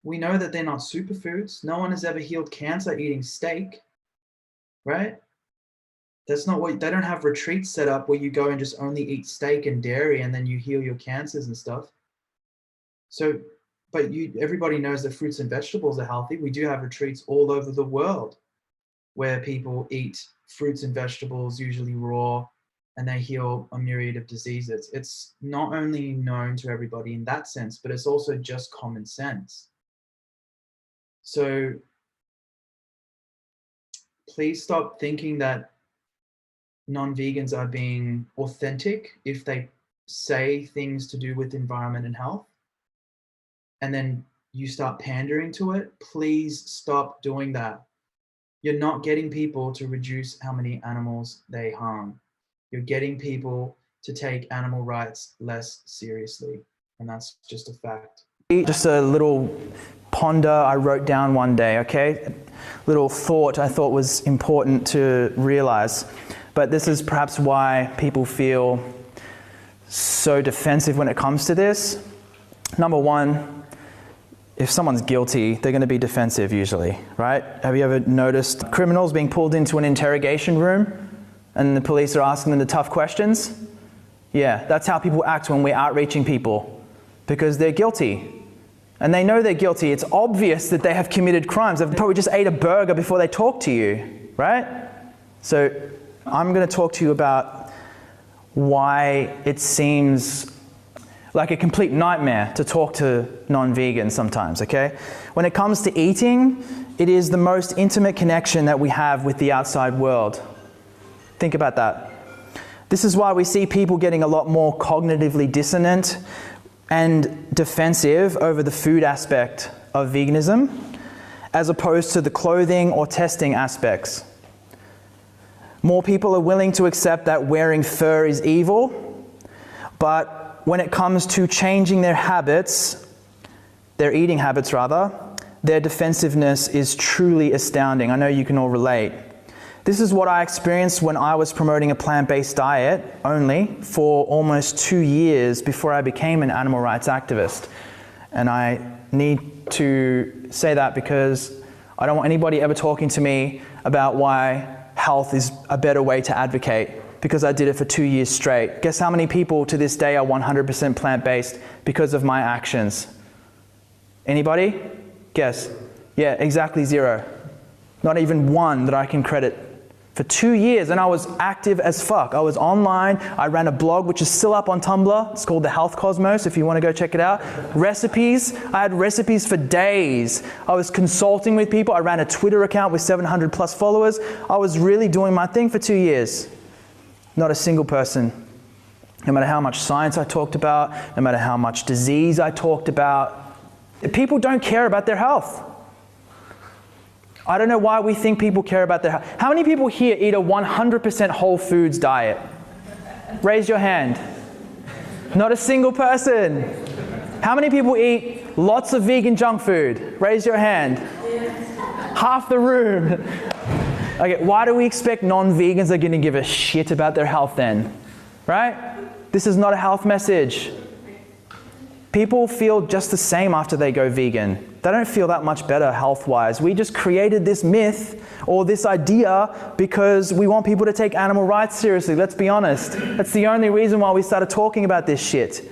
We know that they're not superfoods. No one has ever healed cancer eating steak, right? That's not what, they don't have retreats set up where you go and just only eat steak and dairy and then you heal your cancers and stuff. So, but everybody knows that fruits and vegetables are healthy. We do have retreats all over the world where people eat fruits and vegetables, usually raw, and they heal a myriad of diseases. It's not only known to everybody in that sense, but it's also just common sense. So please stop thinking that non-vegans are being authentic if they say things to do with environment and health, and then you start pandering to it. Please stop doing that. You're not getting people to reduce how many animals they harm. You're getting people to take animal rights less seriously, and that's just a fact. Just a little ponder I wrote down one day, okay? Little thought I thought was important to realize. But this is perhaps why people feel so defensive when it comes to this. Number one, if someone's guilty, they're going to be defensive usually, right? Have you ever noticed criminals being pulled into an interrogation room and the police are asking them the tough questions? Yeah, that's how people act when we're outreaching people, because they're guilty. And they know they're guilty. It's obvious that they have committed crimes. They've probably just ate a burger before they talk to you, right? So I'm going to talk to you about why it seems like a complete nightmare to talk to non-vegans sometimes, okay? When it comes to eating, it is the most intimate connection that we have with the outside world. Think about that. This is why we see people getting a lot more cognitively dissonant and defensive over the food aspect of veganism, as opposed to the clothing or testing aspects. More people are willing to accept that wearing fur is evil, but when it comes to changing their habits, their eating habits rather, their defensiveness is truly astounding. I know you can all relate. This is what I experienced when I was promoting a plant-based diet only for almost 2 years before I became an animal rights activist. And I need to say that because I don't want anybody ever talking to me about why health is a better way to advocate, because I did it for 2 years straight. Guess how many people to this day are 100% plant-based because of my actions? Anybody? Guess. Yeah, exactly 0. Not even one that I can credit. For 2 years, and I was active as fuck. I was online. I ran a blog, which is still up on Tumblr. It's called The Health Cosmos, if you want to go check it out. Recipes. I had recipes for days. I was consulting with people. I ran a Twitter account with 700 plus followers. I was really doing my thing for 2 years. Not a single person. No matter how much science I talked about, no matter how much disease I talked about, people don't care about their health. I don't know why we think people care about their health. How many people here eat a 100% whole foods diet? Raise your hand. Not a single person. How many people eat lots of vegan junk food? Raise your hand. Half the room. Okay, why do we expect non-vegans are going to give a shit about their health then? Right? This is not a health message. People feel just the same after they go vegan. They don't feel that much better health-wise. We just created this myth or this idea because we want people to take animal rights seriously. Let's be honest. That's the only reason why we started talking about this shit.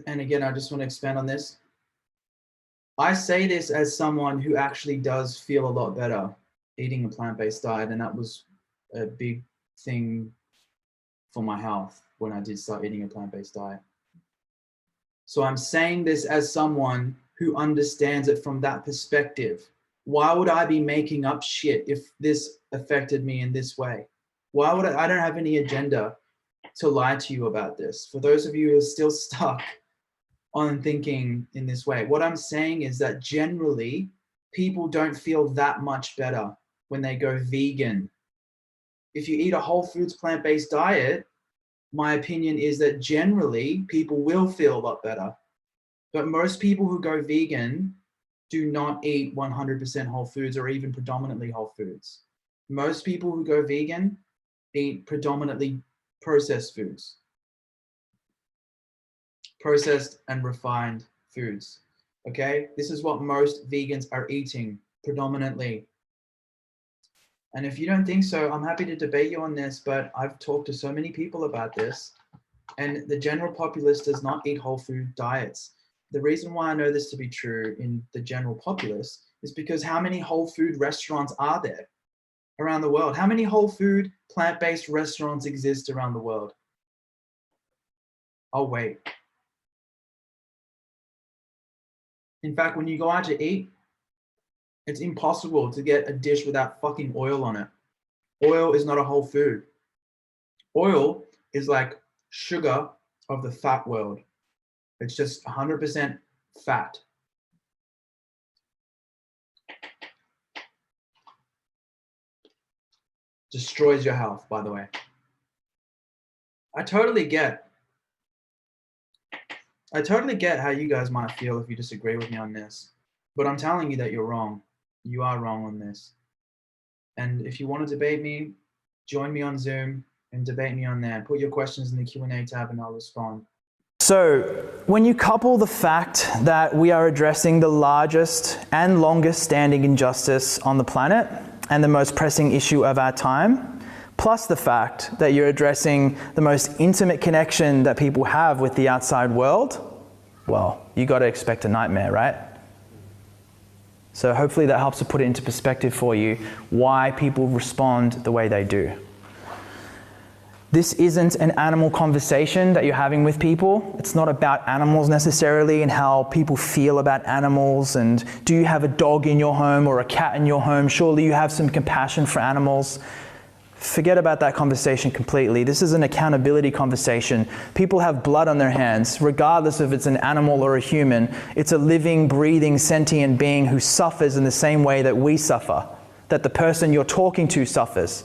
And again, I just want to expand on this. I say this as someone who actually does feel a lot better eating a plant-based diet, and that was a big thing for my health when I did start eating a plant-based diet. So I'm saying this as someone who understands it from that perspective. Why would I be making up shit if this affected me in this way? Why would I don't have any agenda to lie to you about this. For those of you who are still stuck on thinking in this way, what I'm saying is that generally people don't feel that much better when they go vegan. If you eat a whole foods plant-based diet, my opinion is that generally people will feel a lot better. But most people who go vegan do not eat 100% whole foods or even predominantly whole foods. Most people who go vegan eat predominantly processed foods. Processed and refined foods. Okay, this is what most vegans are eating predominantly. And if you don't think so, I'm happy to debate you on this, but I've talked to so many people about this, and the general populace does not eat whole food diets. The reason why I know this to be true in the general populace is because how many whole food restaurants are there around the world? How many whole food plant-based restaurants exist around the world? I'll wait. In fact, when you go out to eat, it's impossible to get a dish without fucking oil on it. Oil is not a whole food. Oil is like sugar of the fat world. It's just 100% fat. Destroys your health, by the way. I totally get how you guys might feel if you disagree with me on this, but I'm telling you that you're wrong. You are wrong on this. And if you want to debate me, join me on Zoom and debate me on there. Put your questions in the Q&A tab and I'll respond. So when you couple the fact that we are addressing the largest and longest standing injustice on the planet and the most pressing issue of our time, plus the fact that you're addressing the most intimate connection that people have with the outside world, well, you got to expect a nightmare, right? So hopefully that helps to put it into perspective for you why people respond the way they do. This isn't an animal conversation that you're having with people. It's not about animals necessarily and how people feel about animals and do you have a dog in your home or a cat in your home? Surely you have some compassion for animals. Forget about that conversation completely. This is an accountability conversation. People have blood on their hands, regardless if it's an animal or a human. It's a living, breathing, sentient being who suffers in the same way that we suffer, that the person you're talking to suffers.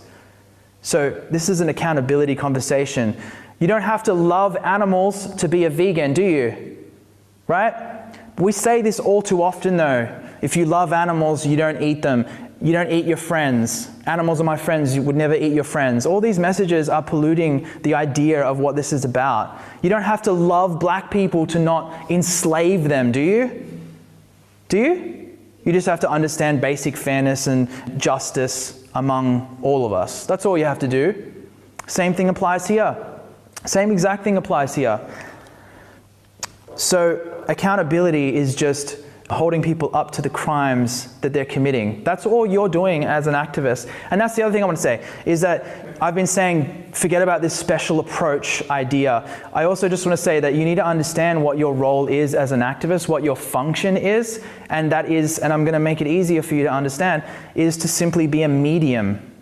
So this is an accountability conversation. You don't have to love animals to be a vegan, do you? Right? We say this all too often though. If you love animals, you don't eat them. You don't eat your friends. Animals are my friends. You would never eat your friends. All these messages are polluting the idea of what this is about. You don't have to love black people to not enslave them, do you? Do you? You just have to understand basic fairness and justice among all of us. That's all you have to do. Same thing applies here. Same exact thing applies here. So accountability is just holding people up to the crimes that they're committing. That's all you're doing as an activist. And that's the other thing I want to say, is that I've been saying, forget about this special approach idea. I also just want to say that you need to understand what your role is as an activist, what your function is, and that is, and I'm going to make it easier for you to understand, is to simply be a medium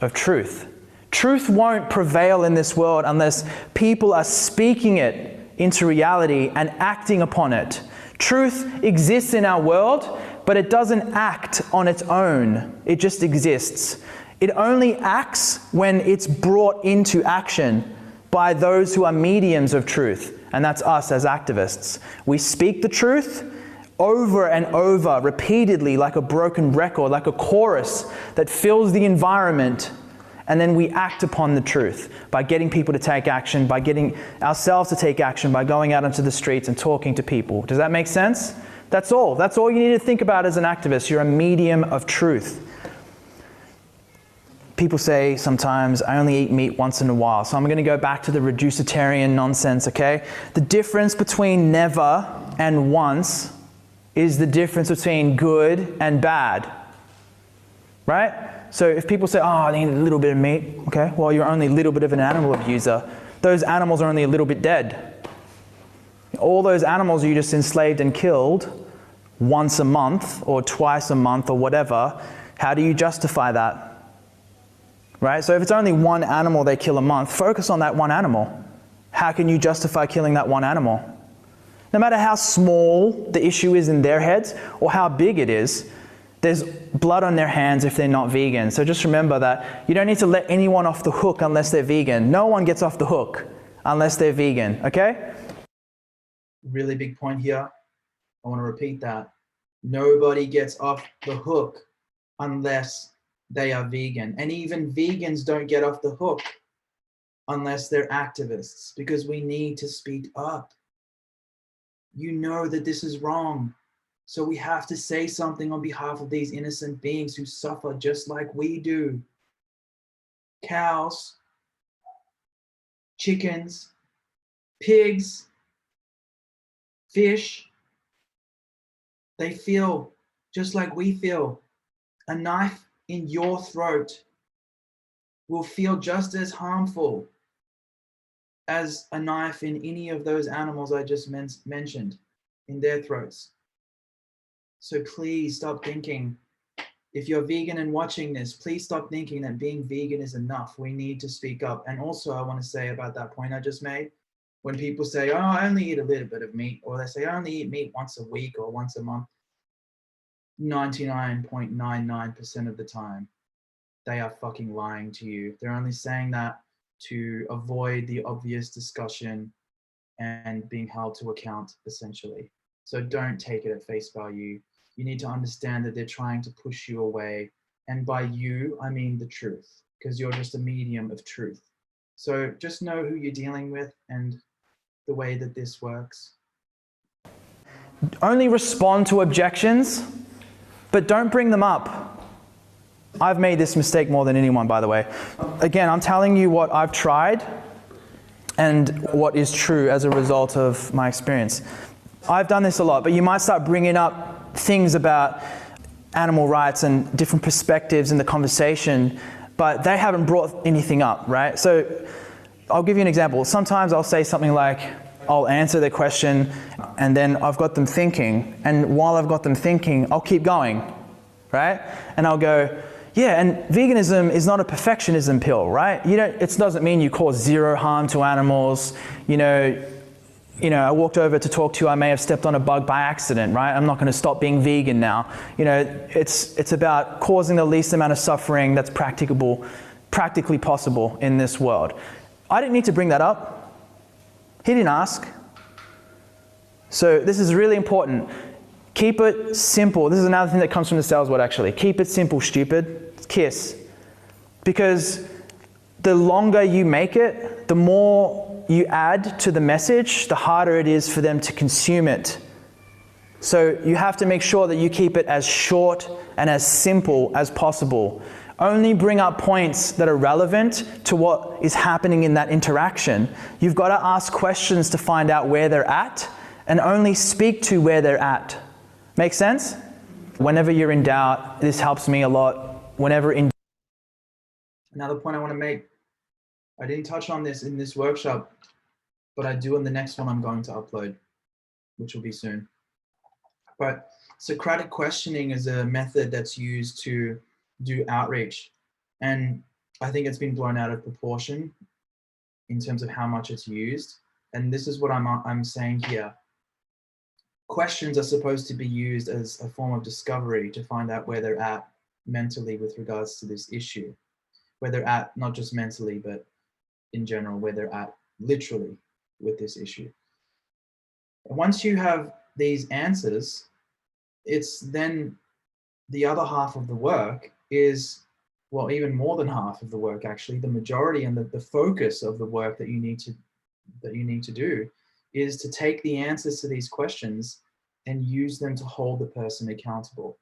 of truth. Truth won't prevail in this world unless people are speaking it into reality and acting upon it. Truth exists in our world, but it doesn't act on its own. It just exists. It only acts when it's brought into action by those who are mediums of truth, and that's us as activists. We speak the truth over and over, repeatedly, like a broken record, like a chorus that fills the environment, and then we act upon the truth by getting people to take action, by getting ourselves to take action, by going out into the streets and talking to people. Does that make sense? That's all. That's all you need to think about as an activist. You're a medium of truth. People say sometimes, I only eat meat once in a while. So I'm going to go back to the reducitarian nonsense, okay? The difference between never and once is the difference between good and bad, right? So if people say, oh, I need a little bit of meat, okay, well, you're only a little bit of an animal abuser. Those animals are only a little bit dead. All those animals you just enslaved and killed once a month or twice a month or whatever, how do you justify that? Right? So if it's only one animal they kill a month, focus on that one animal. How can you justify killing that one animal? No matter how small the issue is in their heads or how big it is, there's blood on their hands if they're not vegan. So just remember that you don't need to let anyone off the hook unless they're vegan. No one gets off the hook unless they're vegan, okay? Really big point here. I want to repeat that. Nobody gets off the hook unless they are vegan. And even vegans don't get off the hook unless they're activists, because we need to speak up. You know that this is wrong. So we have to say something on behalf of these innocent beings who suffer just like we do. Cows, chickens, pigs, fish, they feel just like we feel. A knife in your throat will feel just as harmful as a knife in any of those animals I just mentioned in their throats. So please stop thinking, if you're vegan and watching this, please stop thinking that being vegan is enough. We need to speak up. And also I want to say about that point I just made, when people say, oh, I only eat a little bit of meat, or they say, I only eat meat once a week or once a month, 99.99% of the time, they are fucking lying to you. They're only saying that to avoid the obvious discussion and being held to account, essentially. So don't take it at face value. You need to understand that they're trying to push you away. And by you, I mean the truth, because you're just a medium of truth. So just know who you're dealing with and the way that this works. Only respond to objections, but don't bring them up. I've made this mistake more than anyone, by the way. Again, I'm telling you what I've tried and what is true as a result of my experience. I've done this a lot, but you might start bringing up things about animal rights and different perspectives in the conversation, but they haven't brought anything up, right? So I'll give you an example. Sometimes I'll say something like, I'll answer their question, and then I've got them thinking, and while I've got them thinking, I'll keep going, right? And I'll go, yeah, and veganism is not a perfectionism pill, right? It doesn't mean you cause zero harm to animals. You know, I walked over to talk to you, I may have stepped on a bug by accident, right? I'm not going to stop being vegan now. It's about causing the least amount of suffering that's practically possible in this world. I didn't need to bring that up. He didn't ask. So this is really important. Keep it simple. This is another thing that comes from the sales word, actually. Keep it simple, stupid. KISS. Because the longer you make it, the more you add to the message, the harder it is for them to consume it. So you have to make sure that you keep it as short and as simple as possible. Only bring up points that are relevant to what is happening in that interaction. You've got to ask questions to find out where they're at, and only speak to where they're at. Make sense? Whenever you're in doubt, this helps me a lot. Another point I want to make, I didn't touch on this in this workshop, but I do in the next one I'm going to upload, which will be soon. But Socratic questioning is a method that's used to do outreach. And I think it's been blown out of proportion in terms of how much it's used. And this is what I'm saying here. Questions are supposed to be used as a form of discovery to find out where they're at mentally with regards to this issue. Where they're at, not just mentally, but in general, where they're at literally with this issue. And once you have these answers, it's then the other half of the work is, well, even more than half of the work, actually, the majority and the focus of the work that you need to do is to take the answers to these questions and use them to hold the person accountable.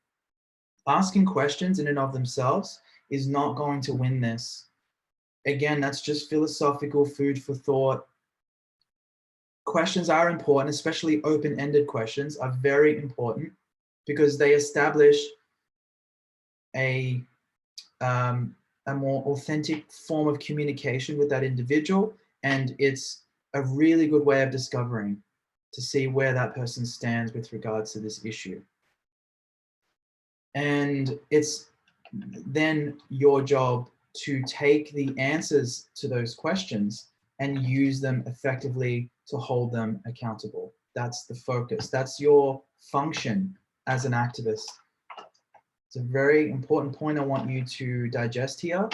Asking questions in and of themselves is not going to win this. Again, that's just philosophical food for thought. Questions are important, especially open-ended questions are very important because they establish a more authentic form of communication with that individual, and it's a really good way of discovering to see where that person stands with regards to this issue. And it's then your job to take the answers to those questions and use them effectively to hold them accountable. That's the focus. That's your function as an activist. It's a very important point I want you to digest here,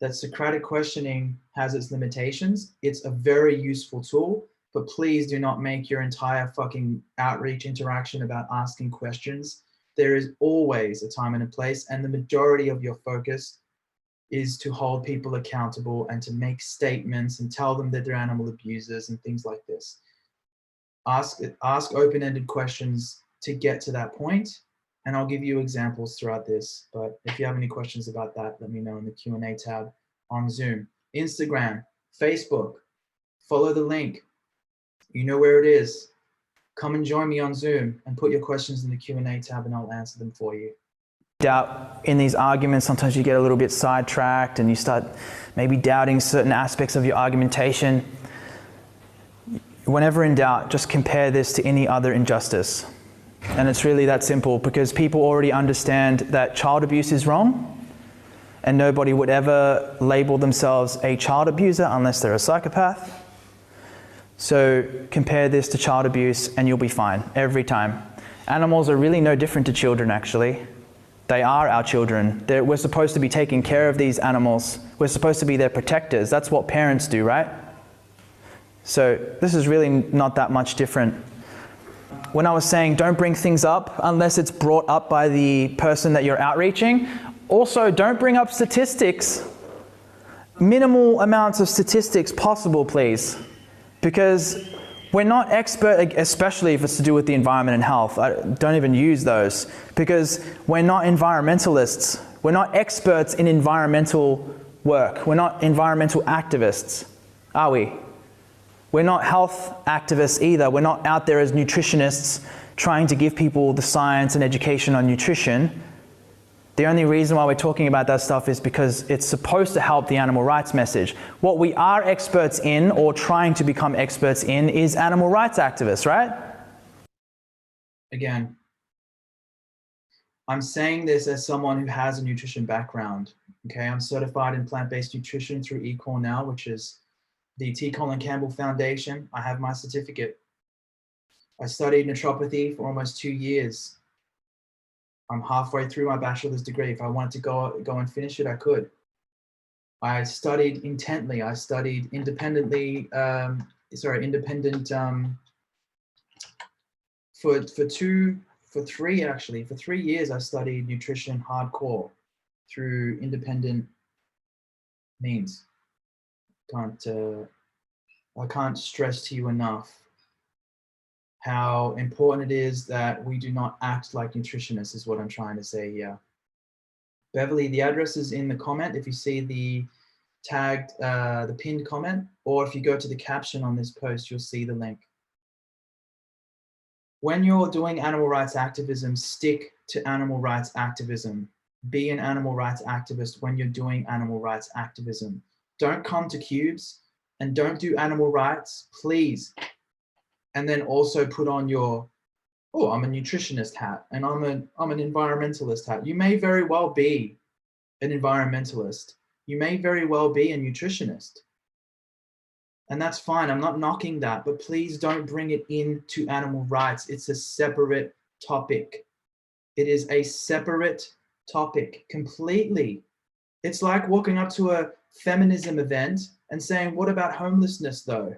that Socratic questioning has its limitations. It's a very useful tool, but please do not make your entire fucking outreach interaction about asking questions. There is always a time and a place, and the majority of your focus is to hold people accountable and to make statements and tell them that they're animal abusers and things like this. Ask open-ended questions to get to that point, and I'll give you examples throughout this. But if you have any questions about that, let me know in the Q&A tab on Zoom. Instagram, Facebook, follow the link. You know where it is. Come and join me on Zoom and put your questions in the Q&A tab and I'll answer them for you. Doubt in these arguments, sometimes you get a little bit sidetracked and you start maybe doubting certain aspects of your argumentation. Whenever in doubt, just compare this to any other injustice. And it's really that simple, because people already understand that child abuse is wrong, and nobody would ever label themselves a child abuser unless they're a psychopath. So compare this to child abuse and you'll be fine every time. Animals are really no different to children, actually. They are our children. We're supposed to be taking care of these animals. We're supposed to be their protectors. That's what parents do, right? So this is really not that much different. When I was saying don't bring things up unless it's brought up by the person that you're outreaching, also don't bring up statistics. Minimal amounts of statistics possible, please. Because we're not expert, especially if it's to do with the environment and health. Don't even use those, because we're not environmentalists. We're not experts in environmental work. We're not environmental activists, are we? We're not health activists either. We're not out there as nutritionists trying to give people the science and education on nutrition. The only reason why we're talking about that stuff is because it's supposed to help the animal rights message. What we are experts in, or trying to become experts in, is animal rights activists, right? Again, I'm saying this as someone who has a nutrition background. Okay, I'm certified in plant-based nutrition through eCornell, which is the T. Colin Campbell Foundation. I have my certificate. I studied naturopathy for almost 2 years. I'm halfway through my bachelor's degree. If I wanted to go and finish it, I could. I studied intently. I studied independently. For 3 years, I studied nutrition hardcore through independent means. I can't stress to you enough how important it is that we do not act like nutritionists, is what I'm trying to say here. Beverly, the address is in the comment if you see the tagged, the pinned comment, or if you go to the caption on this post, you'll see the link. When you're doing animal rights activism, stick to animal rights activism. Be an animal rights activist when you're doing animal rights activism. Don't come to Cubes and don't do animal rights, please. And then also put on your, oh, I'm a nutritionist hat and I'm an environmentalist hat. You may very well be an environmentalist. You may very well be a nutritionist. And that's fine, I'm not knocking that, but please don't bring it into animal rights. It's a separate topic. It is a separate topic completely. It's like walking up to a feminism event and saying, what about homelessness though?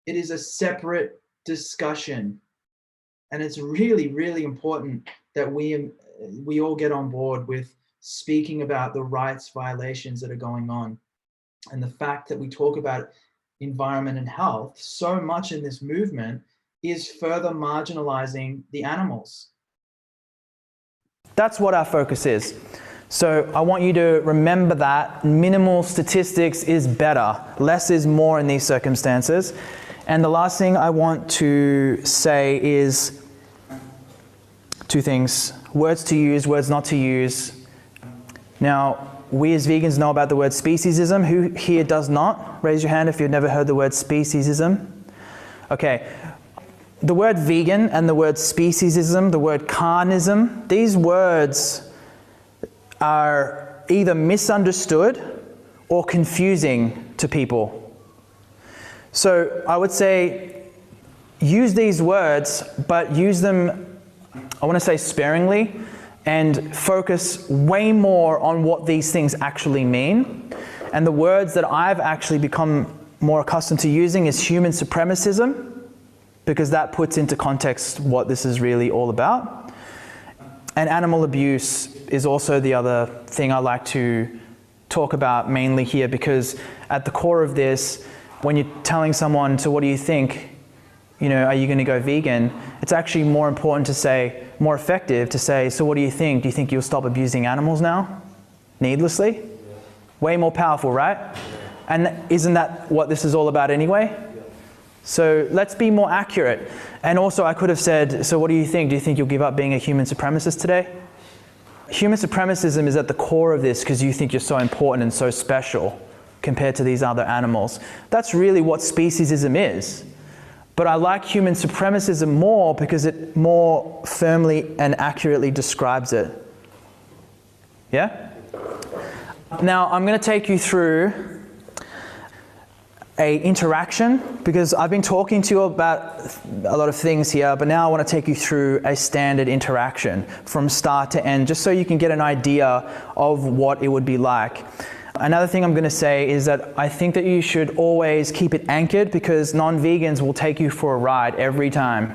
It is a separate discussion. And it's really, really important that we all get on board with speaking about the rights violations that are going on. And the fact that we talk about environment and health so much in this movement is further marginalizing the animals. That's what our focus is. So I want you to remember that minimal statistics is better. Less is more in these circumstances. And the last thing I want to say is two things. Words to use, words not to use. Now, we as vegans know about the word speciesism. Who here does not? Raise your hand if you've never heard the word speciesism. Okay. The word vegan and the word speciesism, the word carnism, these words are either misunderstood or confusing to people. So I would say use these words, but use them, I want to say sparingly, and focus way more on what these things actually mean. And the words that I've actually become more accustomed to using is human supremacism, because that puts into context what this is really all about. And animal abuse is also the other thing I like to talk about mainly here, because at the core of this, when you're telling someone, so what do you think? You know, are you going to go vegan? It's actually more important to say, more effective to say, so what do you think? Do you think you'll stop abusing animals now? Needlessly? Way more powerful, right? And isn't that what this is all about anyway? So let's be more accurate. And also I could have said, so what do you think? Do you think you'll give up being a human supremacist today? Human supremacism is at the core of this because you think you're so important and so special compared to these other animals. That's really what speciesism is. But I like human supremacism more because it more firmly and accurately describes it. Yeah? Now I'm going to take you through a interaction, because I've been talking to you about a lot of things here, but now I want to take you through a standard interaction from start to end, just so you can get an idea of what it would be like. Another thing I'm going to say is that I think that you should always keep it anchored, because non-vegans will take you for a ride every time.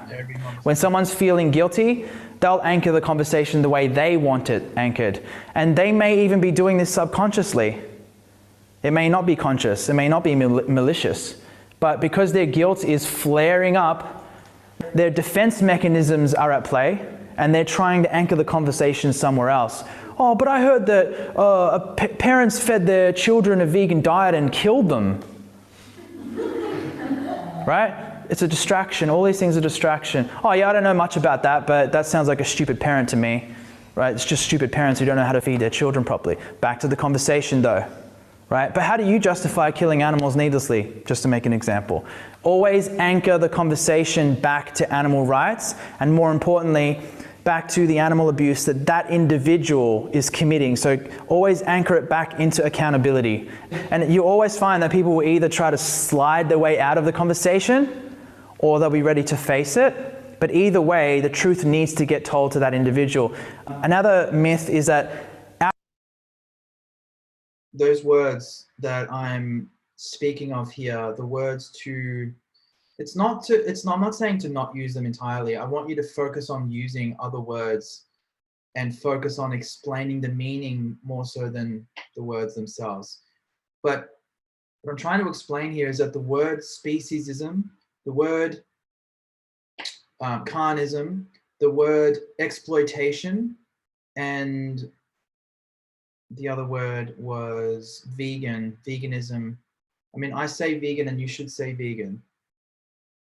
When someone's feeling guilty, they'll anchor the conversation the way they want it anchored. And they may even be doing this subconsciously. It may not be conscious, it may not be malicious, but because their guilt is flaring up, their defense mechanisms are at play, and they're trying to anchor the conversation somewhere else. Oh, but I heard that parents fed their children a vegan diet and killed them. Right? It's a distraction. All these things are distraction. Oh yeah, I don't know much about that, but that sounds like a stupid parent to me. Right? It's just stupid parents who don't know how to feed their children properly. Back to the conversation though. Right? But how do you justify killing animals needlessly? Just to make an example. Always anchor the conversation back to animal rights, and more importantly, back to the animal abuse that that individual is committing. So always anchor it back into accountability. And you always find that people will either try to slide their way out of the conversation, or they'll be ready to face it. But either way, the truth needs to get told to that individual. Another myth is that those words that I'm speaking of here, the words to, I'm not saying to not use them entirely. I want you to focus on using other words and focus on explaining the meaning more so than the words themselves. But what I'm trying to explain here is that the word speciesism, the word carnism, the word exploitation, and the other word was veganism. I mean, I say vegan and you should say vegan.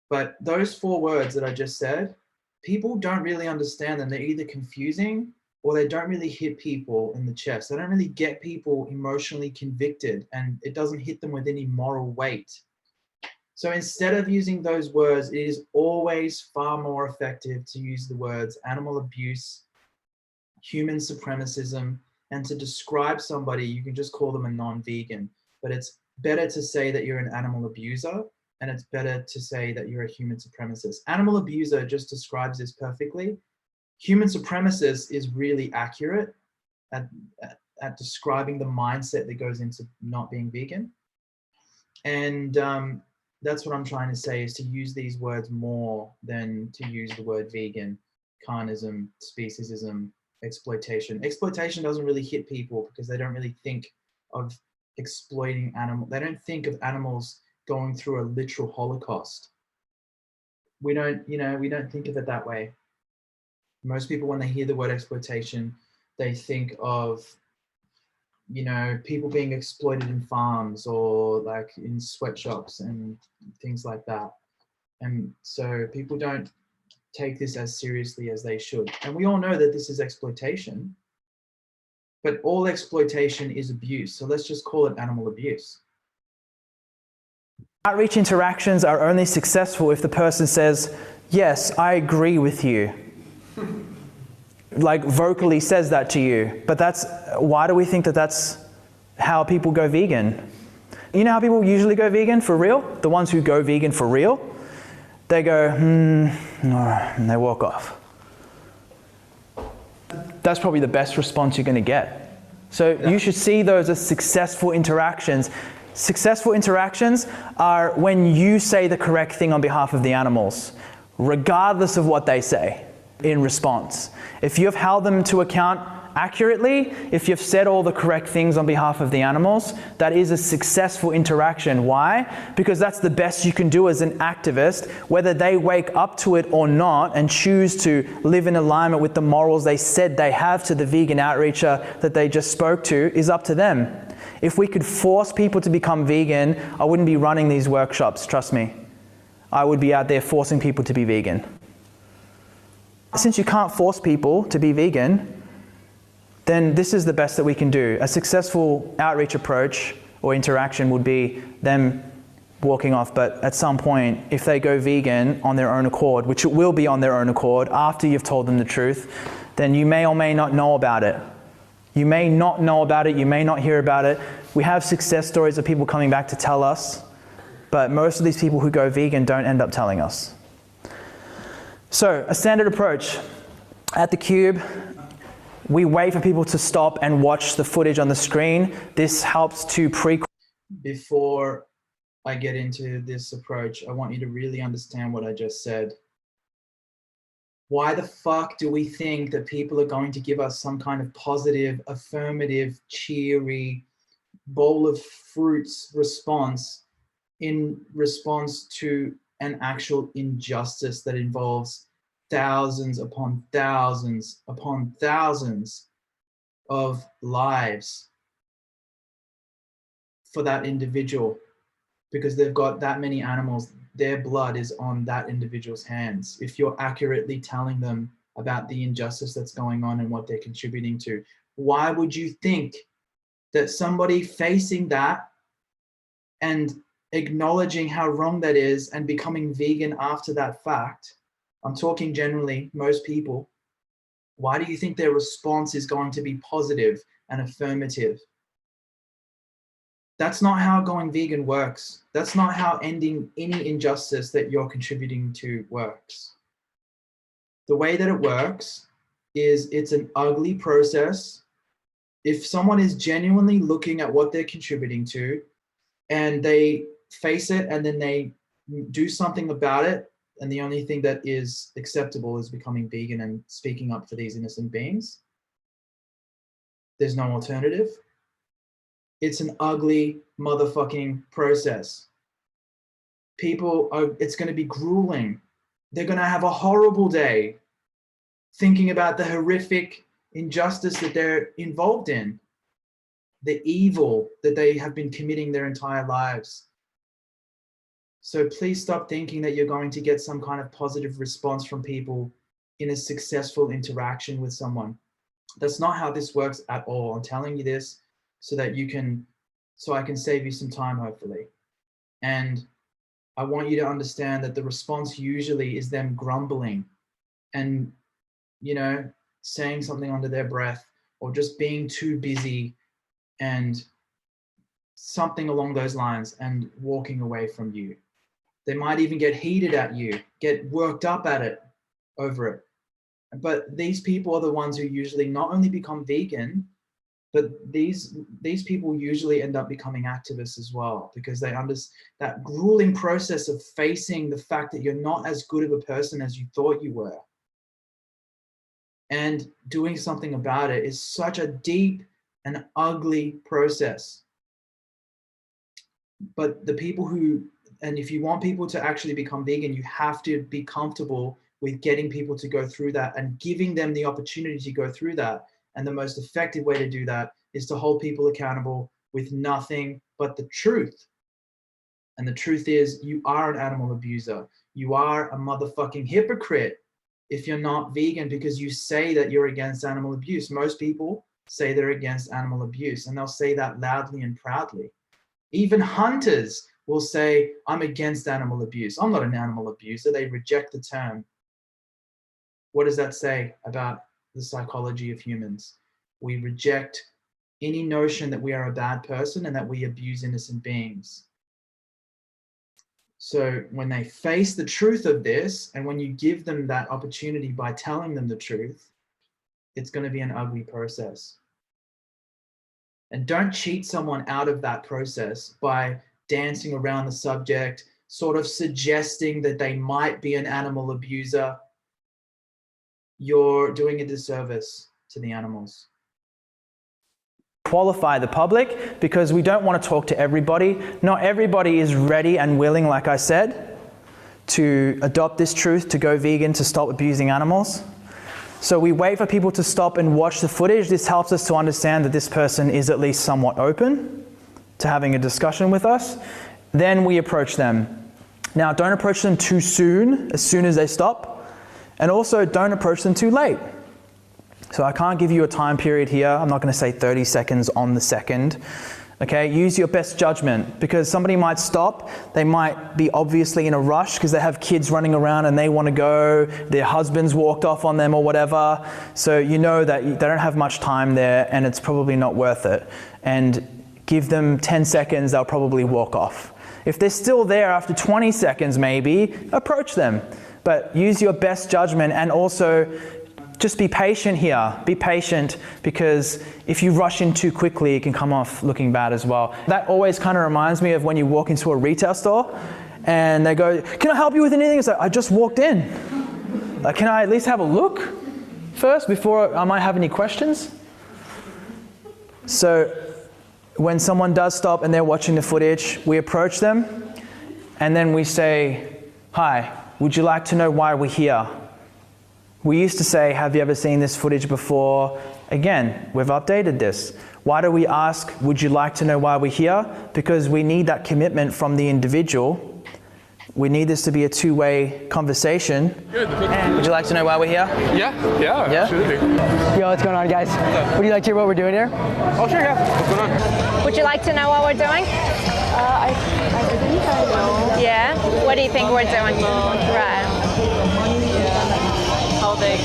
But those four words that I just said, people don't really understand them. They're either confusing or they don't really hit people in the chest. They don't really get people emotionally convicted, and it doesn't hit them with any moral weight. So instead of using those words, it is always far more effective to use the words animal abuse, human supremacism, and to describe somebody, you can just call them a non-vegan. But it's better to say that you're an animal abuser, and it's better to say that you're a human supremacist. Animal abuser just describes this perfectly. Human supremacist is really accurate at describing the mindset that goes into not being vegan. And that's what I'm trying to say, is to use these words more than to use the word vegan, carnism, speciesism, exploitation. Exploitation doesn't really hit people because they don't really think of exploiting animals. They don't think of animals going through a literal Holocaust. We don't think of it that way. Most people, when they hear the word exploitation, they think of, people being exploited in farms or like in sweatshops and things like that. And so people don't take this as seriously as they should. And we all know that this is exploitation, but all exploitation is abuse. So let's just call it animal abuse. Outreach interactions are only successful if the person says, yes, I agree with you. Like vocally says that to you. But why do we think that that's how people go vegan? You know how people usually go vegan for real? The ones who go vegan for real? They go, no, and they walk off. That's probably the best response you're going to get. So you should see those as successful interactions. Successful interactions are when you say the correct thing on behalf of the animals, regardless of what they say in response. If you have held them to account accurately, if you've said all the correct things on behalf of the animals, that is a successful interaction. Why? Because that's the best you can do as an activist. Whether they wake up to it or not and choose to live in alignment with the morals they said they have to the vegan outreacher that they just spoke to is up to them. If we could force people to become vegan, I wouldn't be running these workshops, trust me. I would be out there forcing people to be vegan. Since you can't force people to be vegan, then this is the best that we can do. A successful outreach approach or interaction would be them walking off, but at some point, if they go vegan on their own accord, which it will be on their own accord after you've told them the truth, then you may or may not know about it. You may not know about it, you may not hear about it. We have success stories of people coming back to tell us, but most of these people who go vegan don't end up telling us. So, a standard approach. At the Cube, we wait for people to stop and watch the footage on the screen. This helps to Before I get into this approach, I want you to really understand what I just said. Why the fuck do we think that people are going to give us some kind of positive, affirmative, cheery, bowl of fruits response in response to an actual injustice that involves thousands upon thousands upon thousands of lives for that individual? Because they've got that many animals, their blood is on that individual's hands. If you're accurately telling them about the injustice that's going on and what they're contributing to, why would you think that somebody facing that and acknowledging how wrong that is and becoming vegan after that fact, I'm talking generally, most people, why do you think their response is going to be positive and affirmative? That's not how going vegan works. That's not how ending any injustice that you're contributing to works. The way that it works is it's an ugly process. If someone is genuinely looking at what they're contributing to and they face it and then they do something about it, and the only thing that is acceptable is becoming vegan and speaking up for these innocent beings, there's no alternative. It's an ugly motherfucking process. It's going to be grueling. They're going to have a horrible day thinking about the horrific injustice that they're involved in, the evil that they have been committing their entire lives. So please stop thinking that you're going to get some kind of positive response from people in a successful interaction with someone. That's not how this works at all. I'm telling you this so that I can save you some time, hopefully. And I want you to understand that the response usually is them grumbling and, saying something under their breath or just being too busy and something along those lines and walking away from you. They might even get heated at you, get worked up at it, over it. But these people are the ones who usually not only become vegan, but these people usually end up becoming activists as well, because they understand that grueling process of facing the fact that you're not as good of a person as you thought you were. And doing something about it is such a deep and ugly process. But and if you want people to actually become vegan, you have to be comfortable with getting people to go through that and giving them the opportunity to go through that. And the most effective way to do that is to hold people accountable with nothing but the truth. And the truth is, you are an animal abuser. You are a motherfucking hypocrite if you're not vegan because you say that you're against animal abuse. Most people say they're against animal abuse, and they'll say that loudly and proudly. Even hunters will say, I'm against animal abuse. I'm not an animal abuser. They reject the term. What does that say about the psychology of humans? We reject any notion that we are a bad person and that we abuse innocent beings. So when they face the truth of this, and when you give them that opportunity by telling them the truth, it's going to be an ugly process. And don't cheat someone out of that process by dancing around the subject, sort of suggesting that they might be an animal abuser. You're doing a disservice to the animals. qualify the public because we don't want to talk to everybody. Not everybody is ready and willing, like I said, to adopt this truth, to go vegan, to stop abusing animals. So we wait for people to stop and watch the footage. This helps us to understand that this person is at least somewhat open to having a discussion with us. Then we approach them. Now, don't approach them too soon as they stop. And also don't approach them too late. So I can't give you a time period here. I'm not going to say 30 seconds on the second. Okay, use your best judgment because somebody might stop. They might be obviously in a rush because they have kids running around and they want to go. Their husband's walked off on them or whatever. So you know that they don't have much time there and it's probably not worth it. And give them 10 seconds, they'll probably walk off. If they're still there after 20 seconds maybe, approach them. But use your best judgment and also just be patient here. Be patient because if you rush in too quickly, it can come off looking bad as well. That always kind of reminds me of when you walk into a retail store and they go, "Can I help you with anything?" It's like, "I just walked in. Like, can I at least have a look first before I might have any questions?" So when someone does stop and they're watching the footage, we approach them and then we say, "Hi, would you like to know why we're here?" We used to say, "Have you ever seen this footage before?" Again, we've updated this. Why do we ask, "Would you like to know why we're here?" Because we need that commitment from the individual. We need this to be a two-way conversation. Good. Would you like to know why we're here? Yeah, absolutely. Yo, what's going on, guys? Would you like to hear what we're doing here? Oh, sure, yeah. What's going on? Would you like to know what we're doing? I think I know. Yeah? What do you think we're doing? Right. How they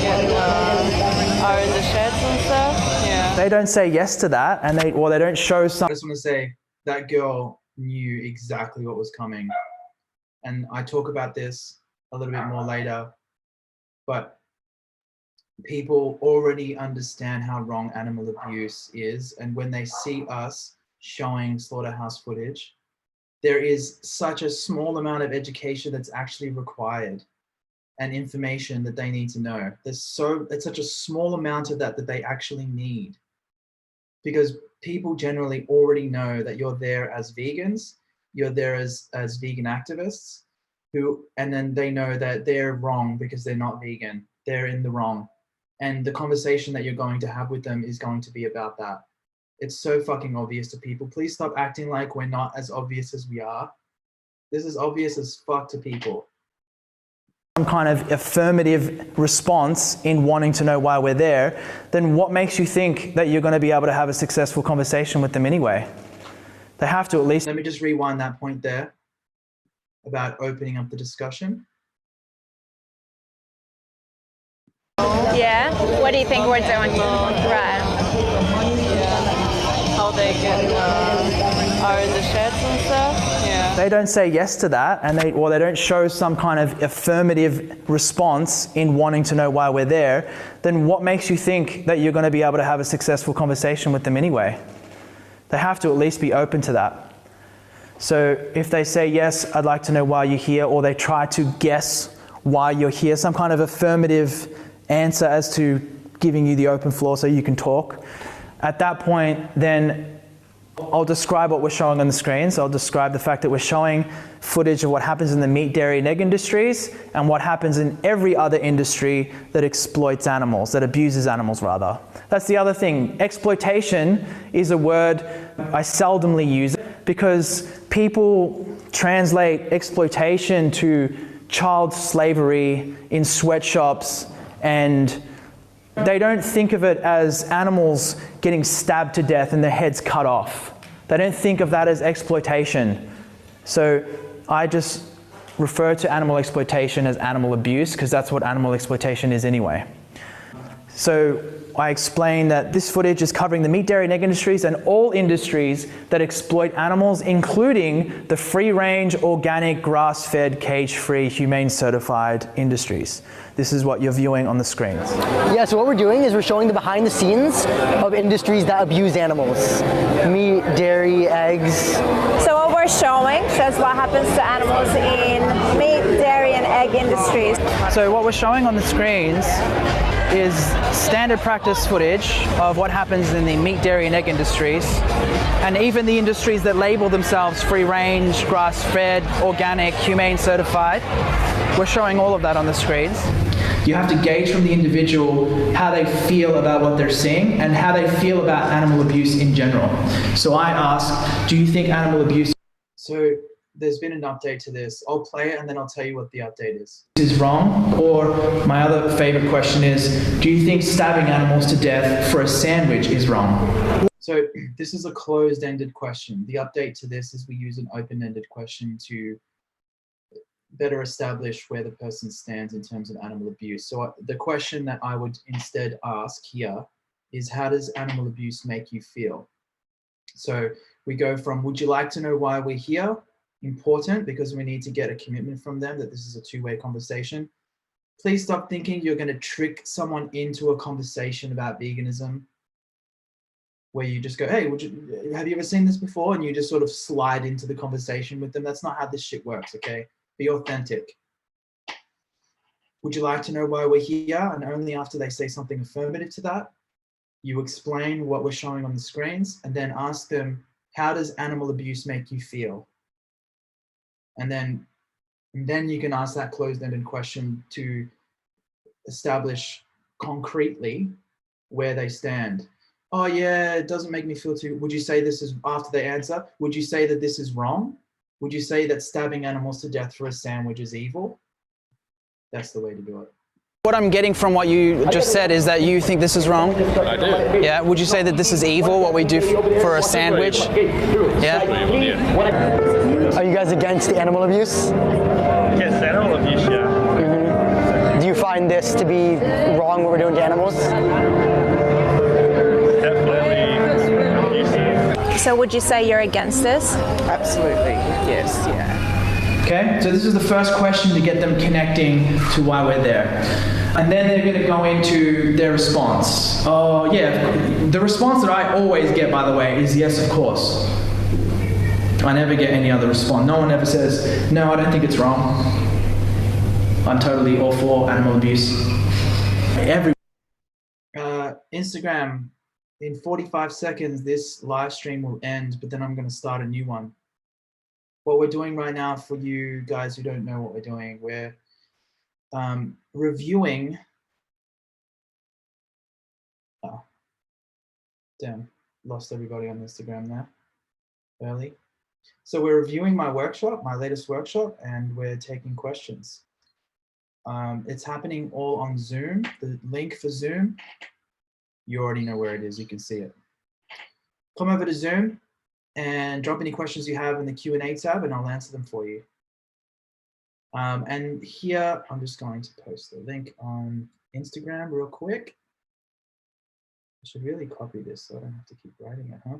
are in the sheds and stuff. Yeah. They don't say yes to that, and they don't show some. I just want to say that girl knew exactly what was coming. And I talk about this a little bit more later, but people already understand how wrong animal abuse is. And when they see us showing slaughterhouse footage, there is such a small amount of education that's actually required and information that they need to know. It's such a small amount of that they actually need, because people generally already know that you're there as vegans, you're there as vegan activists, and then they know that they're wrong because they're not vegan. They're in the wrong. And the conversation that you're going to have with them is going to be about that. It's so fucking obvious to people. Please stop acting like we're not as obvious as we are. This is obvious as fuck to people. Some kind of affirmative response in wanting to know why we're there, then what makes you think that you're going to be able to have a successful conversation with them anyway? They have to at least. Let me just rewind that point there about opening up the discussion. Yeah? What do you think we're doing? Right. How they are in the sheds and stuff. Yeah. They don't say yes to that, and they don't show some kind of affirmative response in wanting to know why we're there, then what makes you think that you're going to be able to have a successful conversation with them anyway? They have to at least be open to that. So if they say, "Yes, I'd like to know why you're here," or they try to guess why you're here, some kind of affirmative answer as to giving you the open floor so you can talk, at that point, then I'll describe what we're showing on the screen. So I'll describe the fact that we're showing footage of what happens in the meat, dairy, and egg industries and what happens in every other industry that exploits animals, that abuses animals rather. That's the other thing. Exploitation is a word I seldomly use because people translate exploitation to child slavery in sweatshops, and they don't think of it as animals getting stabbed to death and their heads cut off. They don't think of that as exploitation. So I just refer to animal exploitation as animal abuse because that's what animal exploitation is anyway. So I explain that this footage is covering the meat, dairy, and egg industries and all industries that exploit animals, including the free-range, organic, grass-fed, cage-free, humane certified industries. This is what you're viewing on the screens. Yeah, so what we're doing is we're showing the behind the scenes of industries that abuse animals. Meat, dairy, eggs. So what we're showing shows what happens to animals in meat, dairy, and egg industries. So what we're showing on the screens is standard practice footage of what happens in the meat, dairy and egg industries, and even the industries that label themselves free range, grass-fed, organic, humane certified. We're showing all of that on the screens. You have to gauge from the individual how they feel about what they're seeing and how they feel about animal abuse in general. So I ask, do you think animal abuse... So there's been an update to this. I'll play it and then I'll tell you what the update is. ...is wrong? Or my other favorite question is, do you think stabbing animals to death for a sandwich is wrong? So this is a closed-ended question. The update to this is we use an open-ended question to better establish where the person stands in terms of animal abuse. So the question that I would instead ask here is, how does animal abuse make you feel? So we go from, would you like to know why we're here? Important, because we need to get a commitment from them that this is a two-way conversation. Please stop thinking you're going to trick someone into a conversation about veganism where you just go, hey, have you ever seen this before? And you just sort of slide into the conversation with them. That's not how this shit works, okay? Be authentic. Would you like to know why we're here? And only after they say something affirmative to that, you explain what we're showing on the screens and then ask them, how does animal abuse make you feel? And then you can ask that closed-ended question to establish concretely where they stand. Oh yeah, it doesn't make me feel too, would you say this is, after they answer, would you say that this is wrong? Would you say that stabbing animals to death for a sandwich is evil? That's the way to do it. What I'm getting from what you just said is that you think this is wrong? I do. Yeah, would you say that this is evil, what we do for a sandwich? Yeah? Are you guys against the animal abuse? Against animal abuse, yeah. Do you find this to be wrong, what we're doing to animals? Definitely abusive. So would you say you're against this? Absolutely, yes, yeah. Okay, so this is the first question to get them connecting to why we're there. And then they're going to go into their response. Oh yeah, the response that I always get, by the way, is yes, of course. I never get any other response. No one ever says, no, I don't think it's wrong. I'm totally all for animal abuse. Instagram, in 45 seconds, this live stream will end, but then I'm going to start a new one. What we're doing right now, for you guys who don't know what we're doing, we're reviewing. Oh, damn, lost everybody on Instagram now, early. So we're reviewing my workshop, my latest workshop, and we're taking questions. It's happening all on Zoom. The link for Zoom, you already know where it is, you can see it. Come over to Zoom and drop any questions you have in the Q&A tab and I'll answer them for you. And here, I'm just going to post the link on Instagram real quick. I should really copy this so I don't have to keep writing it, huh?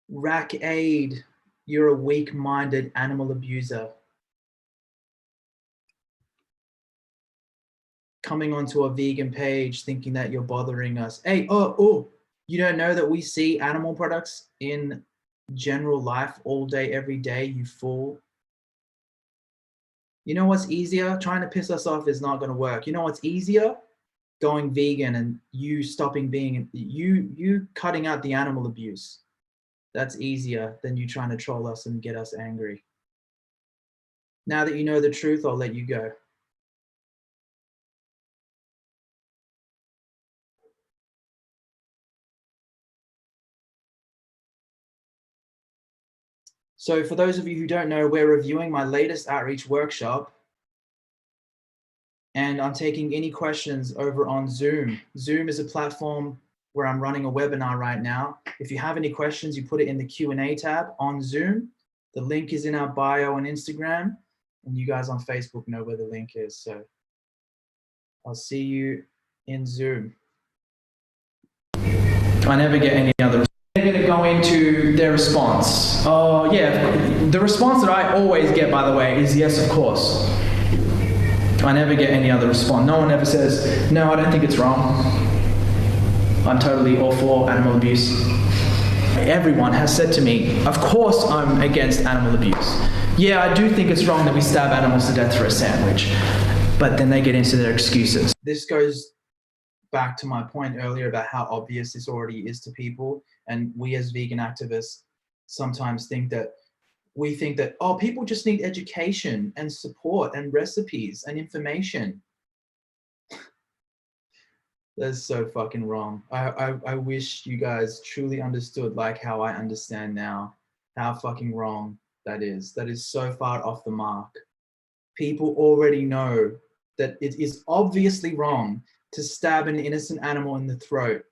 Rack Aid, you're a weak-minded animal abuser. Coming onto a vegan page thinking that you're bothering us. Hey, oh, you don't know that we see animal products in general life all day, every day, you fool. You know what's easier? Trying to piss us off is not going to work. You know what's easier? Going vegan and you stopping being, you cutting out the animal abuse. That's easier than you trying to troll us and get us angry. Now that you know the truth, I'll let you go. So for those of you who don't know, we're reviewing my latest outreach workshop. And I'm taking any questions over on Zoom. Zoom is a platform where I'm running a webinar right now. If you have any questions, you put it in the Q&A tab on Zoom. The link is in our bio on Instagram, and you guys on Facebook know where the link is. So I'll see you in Zoom. I never get any other. They're going to go into their response. Oh, yeah. The response that I always get, by the way, is yes, of course. I never get any other response. No one ever says, no, I don't think it's wrong. I'm totally all for animal abuse. Everyone has said to me, of course I'm against animal abuse. Yeah, I do think it's wrong that we stab animals to death for a sandwich. But then they get into their excuses. This goes back to my point earlier about how obvious this already is to people. And we as vegan activists sometimes think that oh, people just need education and support and recipes and information. That's so fucking wrong. I wish you guys truly understood like how I understand now, how fucking wrong that is. That is so far off the mark. People already know that it is obviously wrong to stab an innocent animal in the throat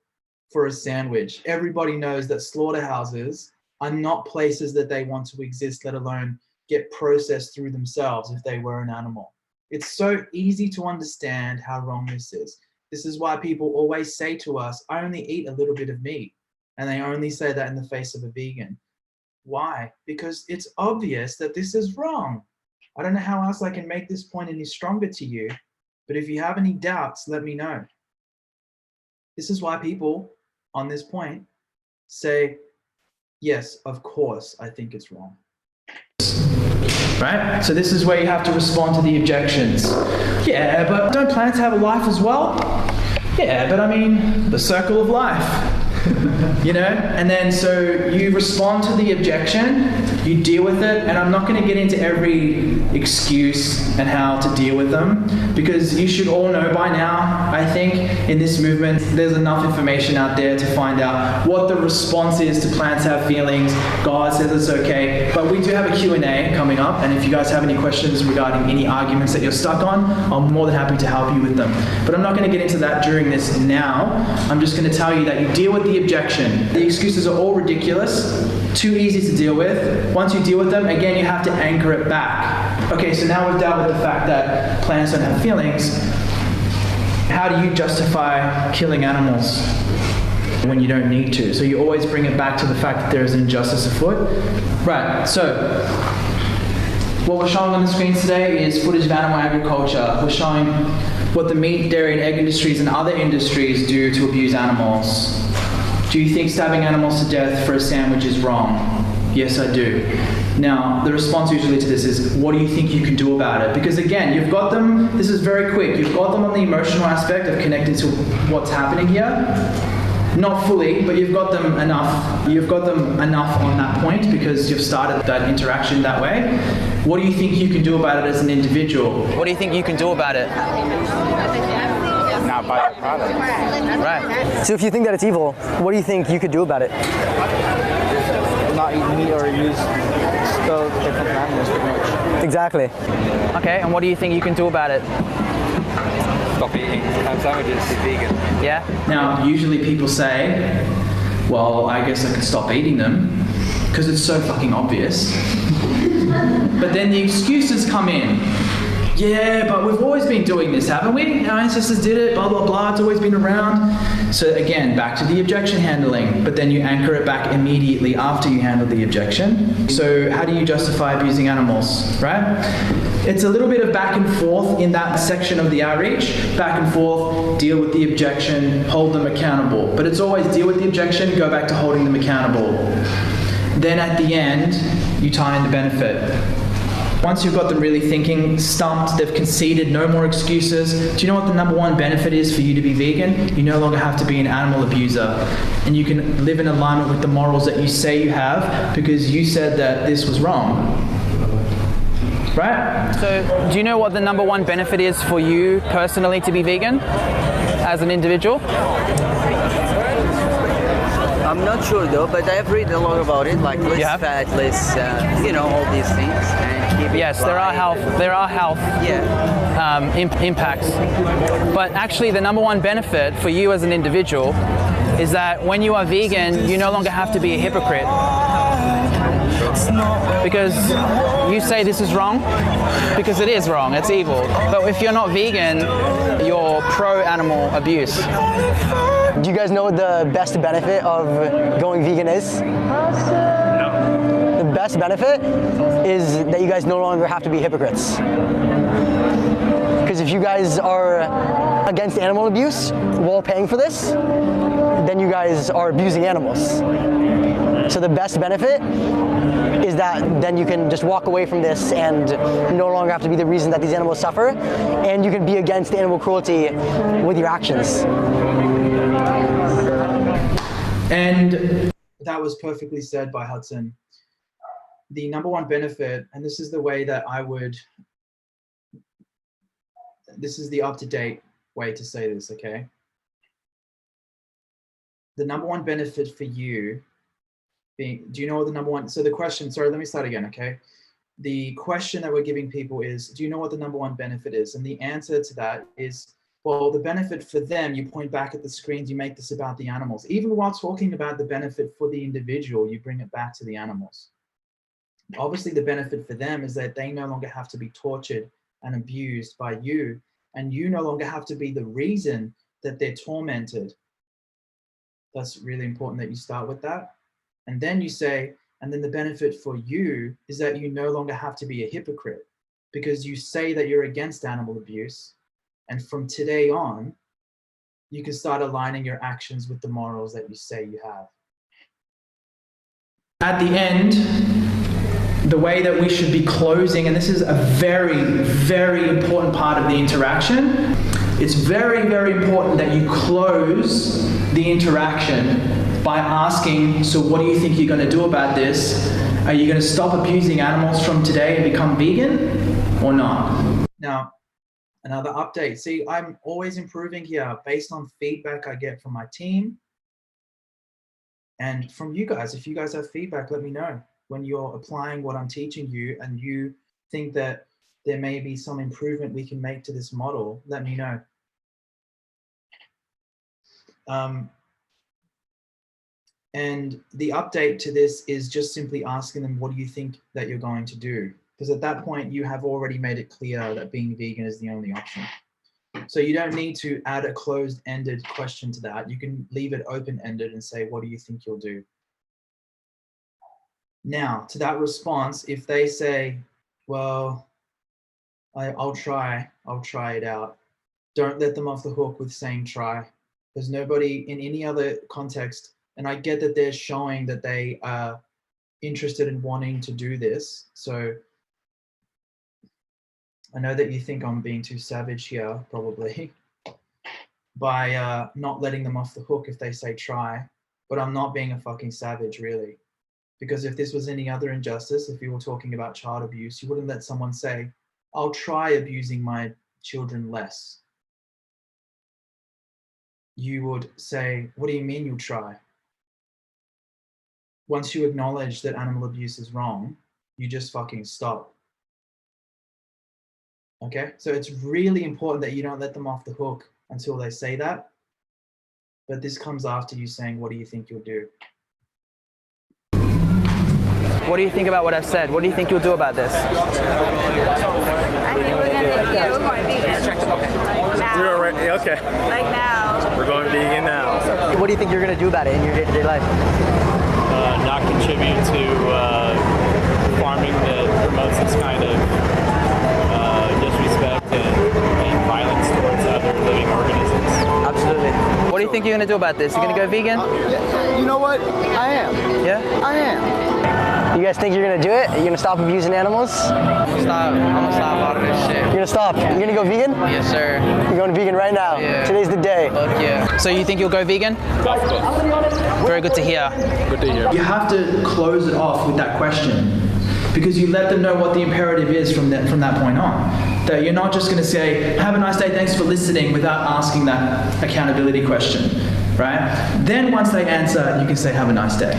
for a sandwich. Everybody knows that slaughterhouses are not places that they want to exist, let alone get processed through themselves if they were an animal. It's so easy to understand how wrong this is. This is why people always say to us, I only eat a little bit of meat. And they only say that in the face of a vegan. Why? Because it's obvious that this is wrong. I don't know how else I can make this point any stronger to you, but if you have any doubts, let me know. This is why people on this point say, yes, of course, I think it's wrong. Right? So this is where you have to respond to the objections. Yeah, but don't plants have a life as well? Yeah, but I mean, the circle of life. You know? And then so you respond to the objection, you deal with it, and I'm not going to get into every excuse and how to deal with them, because you should all know by now, I think, in this movement, there's enough information out there to find out what the response is to plants have feelings. God says it's okay. But we do have a Q&A coming up, and if you guys have any questions regarding any arguments that you're stuck on, I'm more than happy to help you with them. But I'm not going to get into that during this now. I'm just going to tell you that you deal with the objection. The excuses are all ridiculous, too easy to deal with. Once you deal with them, again, you have to anchor it back. Okay, so now we've dealt with the fact that plants don't have feelings. How do you justify killing animals when you don't need to? So you always bring it back to the fact that there is injustice afoot. Right, so what we're showing on the screen today is footage of animal agriculture. We're showing what the meat, dairy, and egg industries and other industries do to abuse animals. Do you think stabbing animals to death for a sandwich is wrong? Yes, I do. Now, the response usually to this is, what do you think you can do about it? Because again, you've got them, this is very quick, you've got them on the emotional aspect of connecting to what's happening here. Not fully, but you've got them enough. You've got them enough on that point because you've started that interaction that way. What do you think you can do about it as an individual? What do you think you can do about it? Not buy a product. Right. So if you think that it's evil, what do you think you could do about it? Not eat meat or use still different animals pretty much. Exactly. Okay, and what do you think you can do about it? Stop eating ham sandwiches, be vegan. Yeah? Now, usually people say, well, I guess I can stop eating them because it's so fucking obvious. But then the excuses come in. Yeah, but we've always been doing this, haven't we? Our ancestors did it, blah, blah, blah, it's always been around. So again, back to the objection handling, but then you anchor it back immediately after you handle the objection. So how do you justify abusing animals, right? It's a little bit of back and forth in that section of the outreach. Back and forth, deal with the objection, hold them accountable. But it's always deal with the objection, go back to holding them accountable. Then at the end, you tie in the benefit. Once you've got them really thinking, stumped, they've conceded, no more excuses. Do you know what the number one benefit is for you to be vegan? You no longer have to be an animal abuser. And you can live in alignment with the morals that you say you have because you said that this was wrong. Right? So, do you know what the number one benefit is for you personally to be vegan as an individual? I'm not sure though, but I've read a lot about it, like less fat, less, all these things. And Yes, there are health impacts. But actually the number one benefit for you as an individual is that when you are vegan, you no longer have to be a hypocrite. Because you say this is wrong, because it is wrong, it's evil. But if you're not vegan, you're pro-animal abuse. Do you guys know what the best benefit of going vegan is? The best benefit is that you guys no longer have to be hypocrites. Because if you guys are against animal abuse while paying for this, then you guys are abusing animals. So the best benefit is that then you can just walk away from this and no longer have to be the reason that these animals suffer, and you can be against animal cruelty with your actions. And that was perfectly said by Hudson. The number one benefit, and this is the way that this is the up-to-date way to say this, okay? The number one benefit for you being, do you know what the number one, so the question, sorry, let me start again, okay? The question that we're giving people is, do you know what the number one benefit is? And the answer to that is, well, the benefit for them, you point back at the screens, you make this about the animals. Even while talking about the benefit for the individual, you bring it back to the animals. Obviously, the benefit for them is that they no longer have to be tortured and abused by you, and you no longer have to be the reason that they're tormented. That's really important that you start with that. And then you say, and then the benefit for you is that you no longer have to be a hypocrite, because you say that you're against animal abuse. And from today on, you can start aligning your actions with the morals that you say you have. At the end, the way that we should be closing, and this is a very, very important part of the interaction, it's very, very important that you close the interaction by asking, so what do you think you're going to do about this? Are you going to stop abusing animals from today and become vegan or not? Now, another update. See, I'm always improving here based on feedback I get from my team and from you guys. If you guys have feedback, let me know. When you're applying what I'm teaching you and you think that there may be some improvement we can make to this model, let me know. And the update to this is just simply asking them, what do you think that you're going to do? Because at that point, you have already made it clear that being vegan is the only option. So you don't need to add a closed-ended question to that. You can leave it open-ended and say, what do you think you'll do? Now, to that response, if they say, well, I'll try it out. Don't let them off the hook with saying try. There's nobody in any other context, and I get that they're showing that they are interested in wanting to do this. So I know that you think I'm being too savage here, probably, by not letting them off the hook if they say try, but I'm not being a fucking savage, really. Because if this was any other injustice, if you were talking about child abuse, you wouldn't let someone say, I'll try abusing my children less. You would say, what do you mean you'll try? Once you acknowledge that animal abuse is wrong, you just fucking stop. Okay, so it's really important that you don't let them off the hook until they say that. But this comes after you saying, what do you think you'll do? What do you think about what I've said? What do you think you'll do about this? I think we're going to go vegan. Now. Okay. Like now. We're going vegan now. What do you think you're going to do about it in your day-to-day life? Not contribute to farming that promotes this kind of disrespect and violence towards other living organisms. Absolutely. What do you think you're going to do about this? You're going to go vegan? You know what? I am. Yeah? I am. You guys think you're going to do it? Are you going to stop abusing animals? I'm going to stop all of this shit. You're going to stop? You're going to go vegan? Yes, sir. You're going vegan right now? Yeah. Today's the day. Fuck yeah. So you think you'll go vegan? Very good to hear. Good to hear. You have to close it off with that question, because you let them know what the imperative is from that point on. That you're not just going to say, have a nice day, thanks for listening, without asking that accountability question, right? Then once they answer, you can say, have a nice day.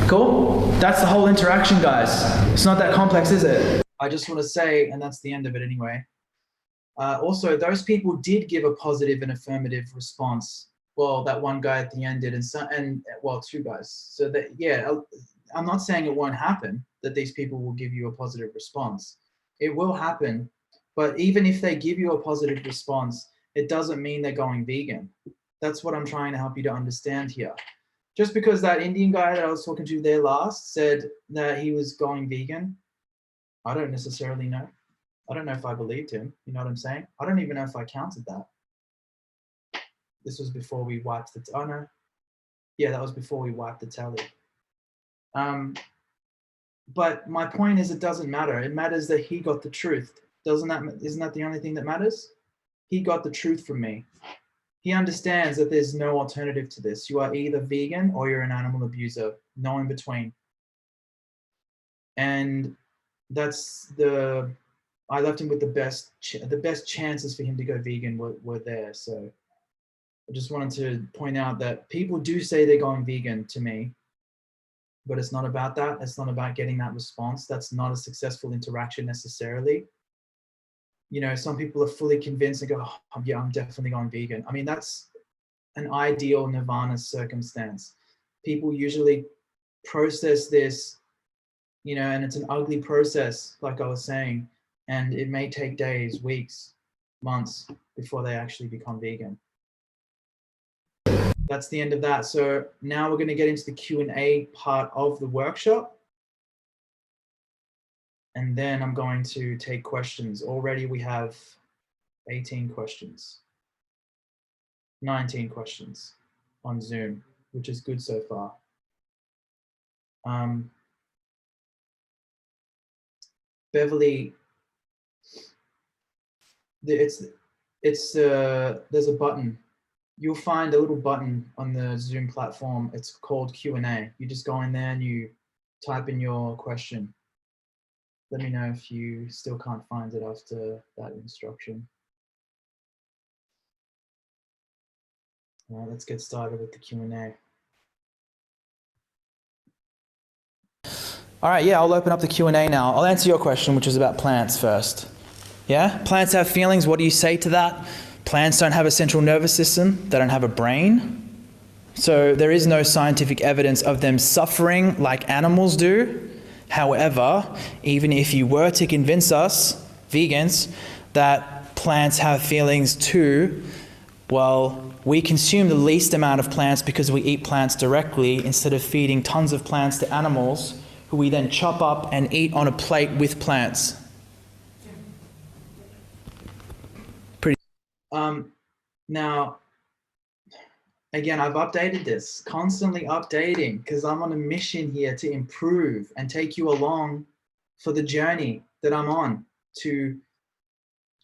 Cool? That's the whole interaction, guys. It's not that complex, is it? I just want to say, and that's the end of it anyway. Also, those people did give a positive and affirmative response. Well, that one guy at the end did, and well, two guys. So that, yeah, I'm not saying it won't happen, that these people will give you a positive response. It will happen, but even if they give you a positive response, it doesn't mean they're going vegan. That's what I'm trying to help you to understand here. Just because that Indian guy that I was talking to there last said that he was going vegan, I don't necessarily know. I don't know if I believed him. You know what I'm saying? I don't even know if I counted that. This was before we wiped the, oh no. Yeah, that was before we wiped the tally. But my point is, it doesn't matter. It matters that he got the truth. Isn't that the only thing that matters? He got the truth from me. He understands that there's no alternative to this. You are either vegan or you're an animal abuser, no in between. And that's I left him with the best chances for him to go vegan were there. So I just wanted to point out that people do say they're going vegan to me, but it's not about that. It's not about getting that response. That's not a successful interaction necessarily. You know, some people are fully convinced and go, oh, yeah, I'm definitely going vegan. I mean, that's an ideal nirvana circumstance. People usually process this, you know, and it's an ugly process, like I was saying, and it may take days, weeks, months before they actually become vegan. That's the end of that. So now we're going to get into the Q&A part of the workshop. And then I'm going to take questions. Already we have 18 questions, 19 questions on Zoom, which is good so far. Beverly, there's a button. You'll find a little button on the Zoom platform. It's called Q&A. You just go in there and you type in your question. Let me know if you still can't find it after that instruction. All right, let's get started with the Q&A. All right, yeah, I'll open up the Q&A now. I'll answer your question, which is about plants first. Yeah, plants have feelings. What do you say to that? Plants don't have a central nervous system. They don't have a brain. So there is no scientific evidence of them suffering like animals do. However, even if you were to convince us, vegans, that plants have feelings too, well, we consume the least amount of plants because we eat plants directly instead of feeding tons of plants to animals who we then chop up and eat on a plate with plants. Now, again, I've updated this, constantly updating, because I'm on a mission here to improve and take you along for the journey that I'm on to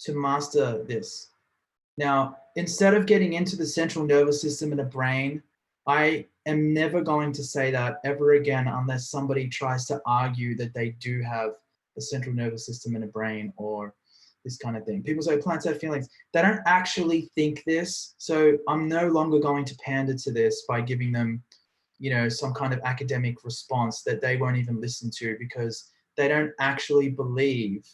master this. Now, instead of getting into the central nervous system and the brain, I am never going to say that ever again unless somebody tries to argue that they do have a central nervous system and a brain or this kind of thing. People say plants have feelings. They don't actually think this. So I'm no longer going to pander to this by giving them, you know, some kind of academic response that they won't even listen to because they don't actually believe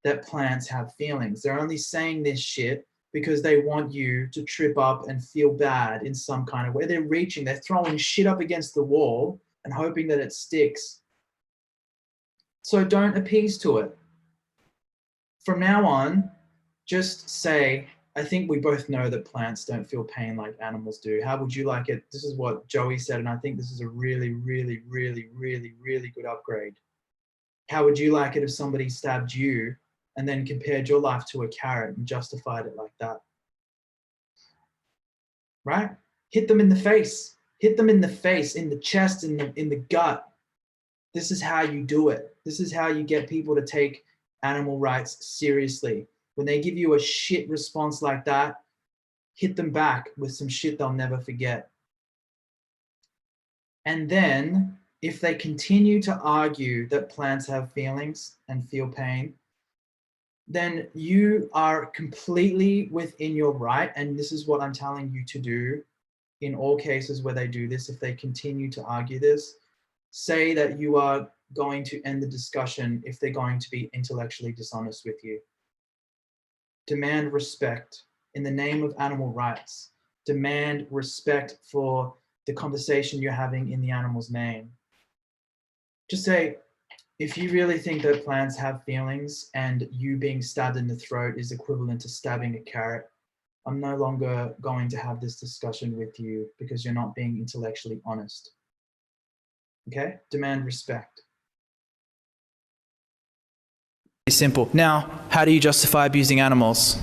that plants have feelings. They're only saying this shit because they want you to trip up and feel bad in some kind of way. They're reaching, they're throwing shit up against the wall and hoping that it sticks. So don't appease to it. From now on, just say, I think we both know that plants don't feel pain like animals do. How would you like it? This is what Joey said, and I think this is a really, really, really, really, really good upgrade. How would you like it if somebody stabbed you and then compared your life to a carrot and justified it like that? Right? Hit them in the face. Hit them in the face, in the chest, in the gut. This is how you do it. This is how you get people to take animal rights seriously. When they give you a shit response like that, hit them back with some shit they'll never forget. And then if they continue to argue that plants have feelings and feel pain, then you are completely within your right. And this is what I'm telling you to do in all cases where they do this. If they continue to argue this, say that you are going to end the discussion if they're going to be intellectually dishonest with you. Demand respect in the name of animal rights. Demand respect for the conversation you're having in the animal's name. Just say, if you really think that plants have feelings and you being stabbed in the throat is equivalent to stabbing a carrot, I'm no longer going to have this discussion with you because you're not being intellectually honest. Okay? Demand respect. Simple. Now, how do you justify abusing animals?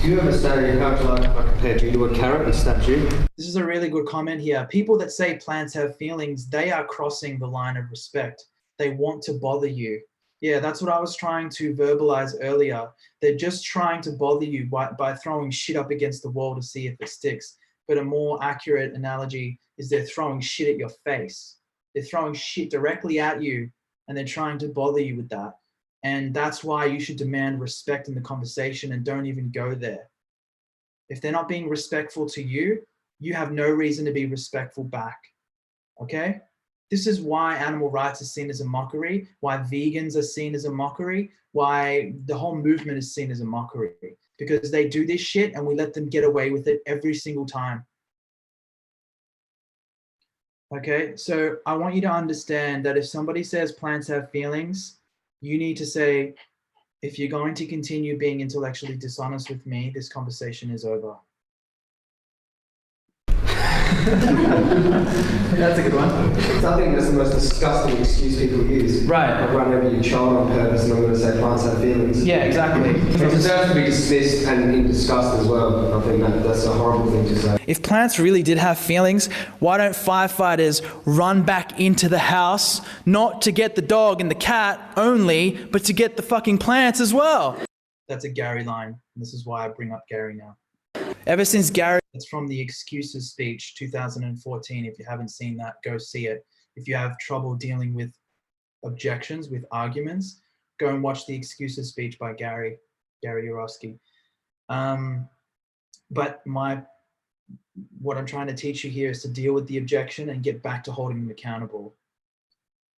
Do you ever say, how would you like if I compared you to a carrot and stabbed you? This is a really good comment here. People that say plants have feelings, they are crossing the line of respect. They want to bother you. Yeah, that's what I was trying to verbalize earlier. They're just trying to bother you by throwing shit up against the wall to see if it sticks. But a more accurate analogy is they're throwing shit at your face. They're throwing shit directly at you and they're trying to bother you with that. And that's why you should demand respect in the conversation and don't even go there. If they're not being respectful to you, you have no reason to be respectful back, okay? This is why animal rights is seen as a mockery, why vegans are seen as a mockery, why the whole movement is seen as a mockery, because they do this shit and we let them get away with it every single time. Okay, so I want you to understand that if somebody says plants have feelings, you need to say, if you're going to continue being intellectually dishonest with me, this conversation is over. That's a good one. I think that's the most disgusting excuse people use. Right. I'll run over your child on purpose and I'm going to say plants have feelings. Yeah, exactly. It deserves to be dismissed and in disgust as well. I think that's a horrible thing to say. If plants really did have feelings, why don't firefighters run back into the house, not to get the dog and the cat only, but to get the fucking plants as well? That's a Gary line. And this is why I bring up Gary now. Ever since Gary... It's from the Excuses speech, 2014. If you haven't seen that, go see it. If you have trouble dealing with objections, with arguments, go and watch the Excuses speech by Gary Yourofsky. But what I'm trying to teach you here is to deal with the objection and get back to holding them accountable.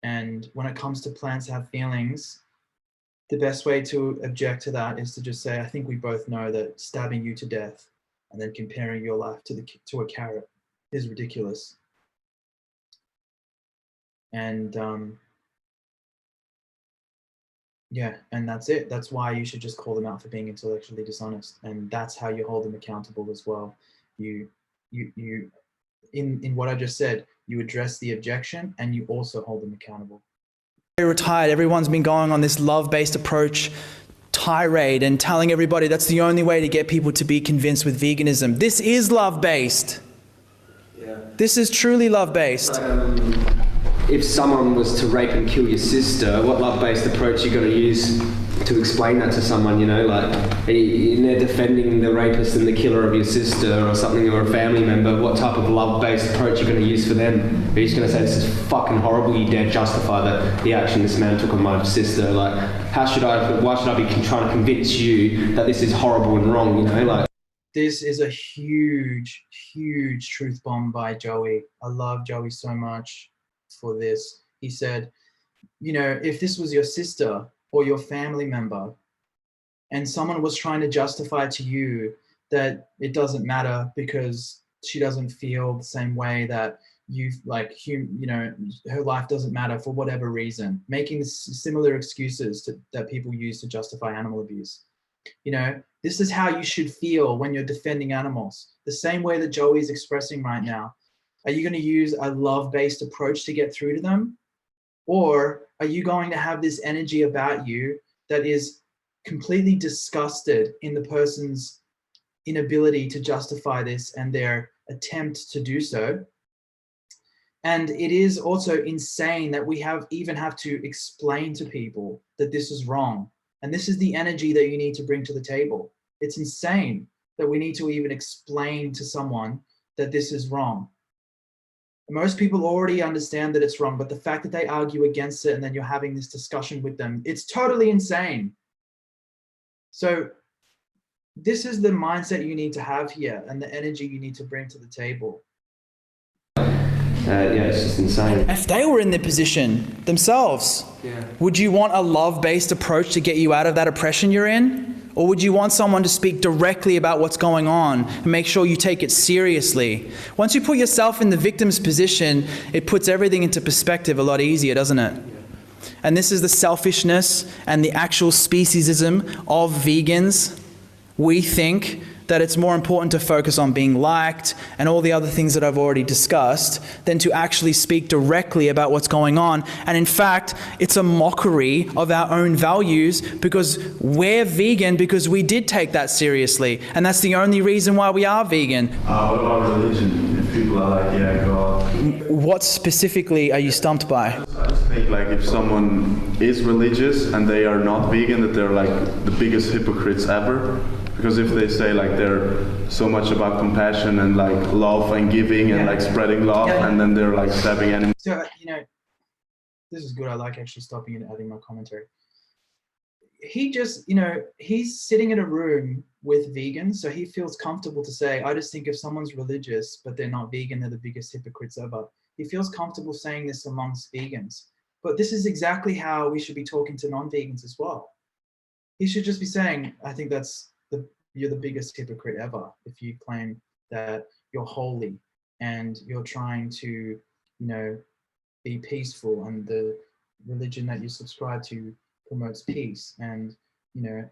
And when it comes to plants have feelings, the best way to object to that is to just say, I think we both know that stabbing you to death and then comparing your life to a carrot is ridiculous. And yeah, and that's it. That's why you should just call them out for being intellectually dishonest. And that's how you hold them accountable as well. In what I just said, you address the objection and you also hold them accountable. Retired, everyone's been going on this love-based approach tirade and telling everybody that's the only way to get people to be convinced with veganism. This is love-based. Yeah. This is truly love-based. If someone was to rape and kill your sister, what love-based approach are you going to use to explain that to someone, you know? Like, they're defending the rapist and the killer of your sister or something, or a family member. What type of love-based approach are you going to use for them? Are you just going to say, this is fucking horrible, you dare justify the action this man took on my sister? Like, why should I be trying to convince you that this is horrible and wrong, you know? Like, this is a huge, huge truth bomb by Joey. I love Joey so much for this. He said, you know, if this was your sister or your family member and someone was trying to justify to you that it doesn't matter because she doesn't feel the same way that you know, her life doesn't matter for whatever reason, making similar excuses that people use to justify animal abuse. You know, this is how you should feel when you're defending animals, the same way that Joey's expressing right now. Are you going to use a love-based approach to get through to them? Or are you going to have this energy about you that is completely disgusted in the person's inability to justify this and their attempt to do so? And it is also insane that we even have to explain to people that this is wrong. And this is the energy that you need to bring to the table. It's insane that we need to even explain to someone that this is wrong. Most people already understand that it's wrong, but the fact that they argue against it and then you're having this discussion with them, it's totally insane. So this is the mindset you need to have here and the energy you need to bring to the table. it's just insane. If they were in their position themselves, would you want a love-based approach to get you out of that oppression you're in? Or would you want someone to speak directly about what's going on and make sure you take it seriously? Once you put yourself in the victim's position, it puts everything into perspective a lot easier, doesn't it? And this is the selfishness and the actual speciesism of vegans. We think that it's more important to focus on being liked and all the other things that I've already discussed than to actually speak directly about what's going on. And in fact, it's a mockery of our own values because we're vegan because we did take that seriously. And that's the only reason why we are vegan. What about religion? If people are like, yeah, God. What specifically are you stumped by? I just think like if someone is religious and they are not vegan, that they're like the biggest hypocrites ever. Because if they say like they're so much about compassion and like love and giving and like spreading love, and then they're like stabbing animals. So, this is good. I like actually stopping and adding my commentary. He just, he's sitting in a room with vegans, so he feels comfortable to say, I just think if someone's religious, but they're not vegan, they're the biggest hypocrites ever. He feels comfortable saying this amongst vegans. But this is exactly how we should be talking to non-vegans as well. He should just be saying, I think you're the biggest hypocrite ever if you claim that you're holy and you're trying to, be peaceful, and the religion that you subscribe to promotes peace. And,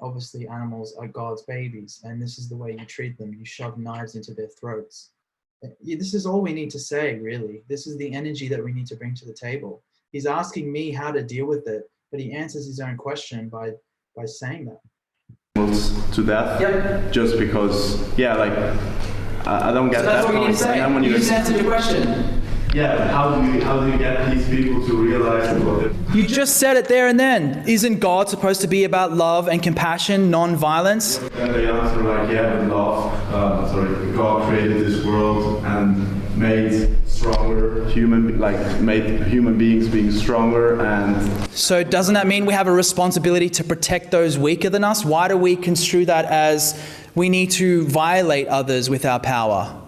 obviously animals are God's babies, and this is the way you treat them. You shove knives into their throats. This is all we need to say, really. This is the energy that we need to bring to the table. He's asking me how to deal with it, but he answers his own question by saying that. To death, just because, I don't get that. That's what you need to say. You just answered your question. Yeah, how do you get these people to realize what You just said it there and then. Isn't God supposed to be about love and compassion, non-violence? And they answer like, but love, God created this world and made made human beings being stronger. And so doesn't that mean we have a responsibility to protect those weaker than us? Why do we construe that as we need to violate others with our power?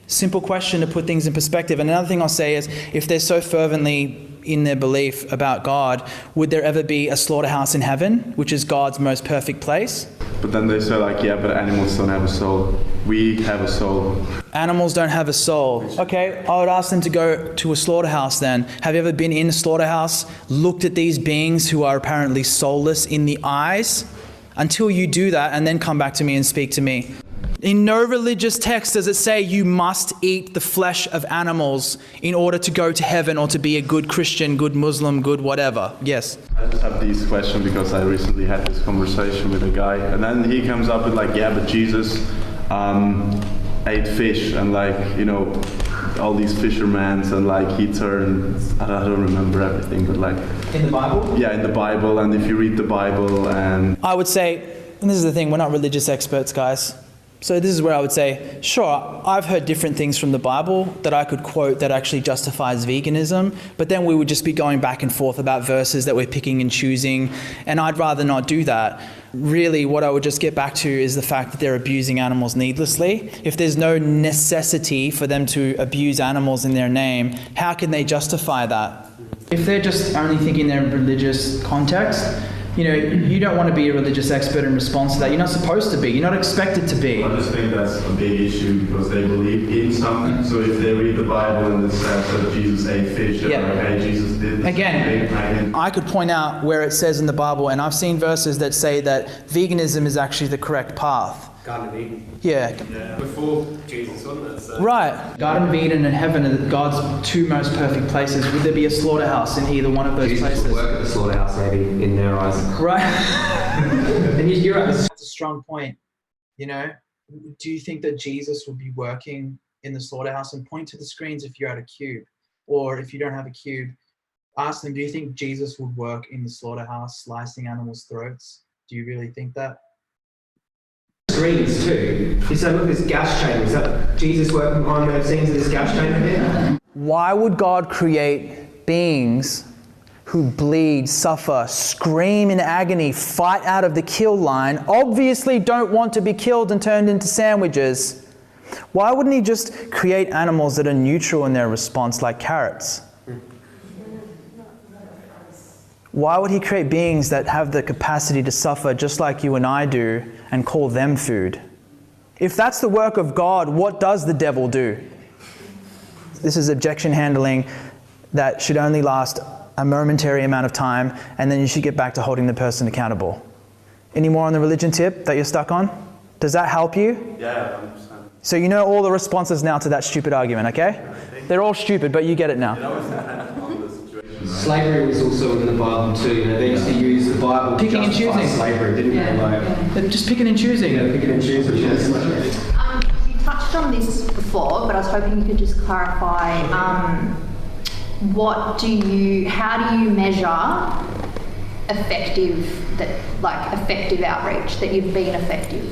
Simple question to put things in perspective. And another thing I'll say is, if they're so fervently in their belief about God, would there ever be a slaughterhouse in heaven, which is God's most perfect place? But then they say like, but animals don't have a soul. We have a soul. Animals don't have a soul. Okay, I would ask them to go to a slaughterhouse then. Have you ever been in a slaughterhouse, looked at these beings who are apparently soulless in the eyes? Until you do that, and then come back to me and speak to me. In no religious text does it say you must eat the flesh of animals in order to go to heaven or to be a good Christian, good Muslim, good whatever. Yes? I just have these questions because I recently had this conversation with a guy, and then he comes up with like, but Jesus ate fish, and all these fishermen, and he turned, I don't remember everything, but in the Bible? Yeah, in the Bible, and if you read the Bible, and I would say, and this is the thing, we're not religious experts, guys. So this is where I would say, sure, I've heard different things from the Bible that I could quote that actually justifies veganism, but then we would just be going back and forth about verses that we're picking and choosing, and I'd rather not do that. Really, what I would just get back to is the fact that they're abusing animals needlessly. If there's no necessity for them to abuse animals in their name, how can they justify that? If they're just only thinking they're in religious context, you don't want to be a religious expert in response to that. You're not supposed to be. You're not expected to be. I just think that's a big issue because they believe in something. So if they read the Bible and it says that Jesus ate fish, they're like, hey, Jesus did this. Again, I could point out where it says in the Bible, and I've seen verses that say that veganism is actually the correct path. Garden of Eden. Yeah. Before Jesus, wasn't it? So. Right. Garden of Eden and heaven are God's two most perfect places. Would there be a slaughterhouse in either one of those places? Jesus would work at the slaughterhouse, maybe, in their eyes. Right. And you're right. That's a strong point. Do you think that Jesus would be working in the slaughterhouse? And point to the screens if you're at a cube. Or if you don't have a cube, ask them, do you think Jesus would work in the slaughterhouse slicing animals' throats? Do you really think that? Screens too. You say, look, this gas chamber. Is that Jesus working behind those scenes of this gas chamber here? Why would God create beings who bleed, suffer, scream in agony, fight out of the kill line, obviously don't want to be killed and turned into sandwiches, Why wouldn't he just create animals that are neutral in their response, like carrots? Why would he create beings that have the capacity to suffer just like you and I do and call them food? If that's the work of God, what does the devil do? This is objection handling that should only last a momentary amount of time, and then you should get back to holding the person accountable. Any more on the religion tip that you're stuck on? Does that help you? Yeah, 100%. So you know all the responses now to that stupid argument, okay? They're all stupid, but you get it now. Slavery was also in the Bible too. You know, they used to use the Bible to Picking and justify choosing. slavery, didn't they? They're just picking and choosing. Yeah, picking and choosing. Yes. You touched on this before, but I was hoping you could just clarify. How do you measure effective outreach, that you've been effective?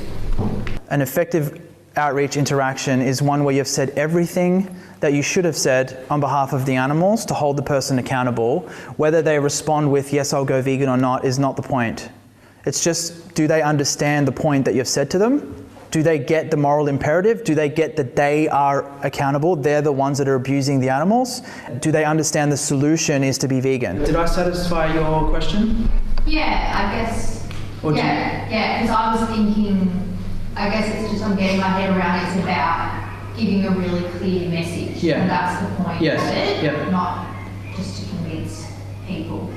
An effective outreach interaction is one where you've said everything that you should have said on behalf of the animals to hold the person accountable. Whether they respond with, yes, I'll go vegan or not, is not the point. It's just, do they understand the point that you've said to them? Do they get the moral imperative? Do they get that they are accountable? They're the ones that are abusing the animals? Do they understand the solution is to be vegan? Did I satisfy your question? Yeah, I guess. Yeah, because I was thinking, I guess it's just I'm getting my head around it's about giving a really clear message. Yeah. And that's the point Yes. of it, Yep. not just to convince people.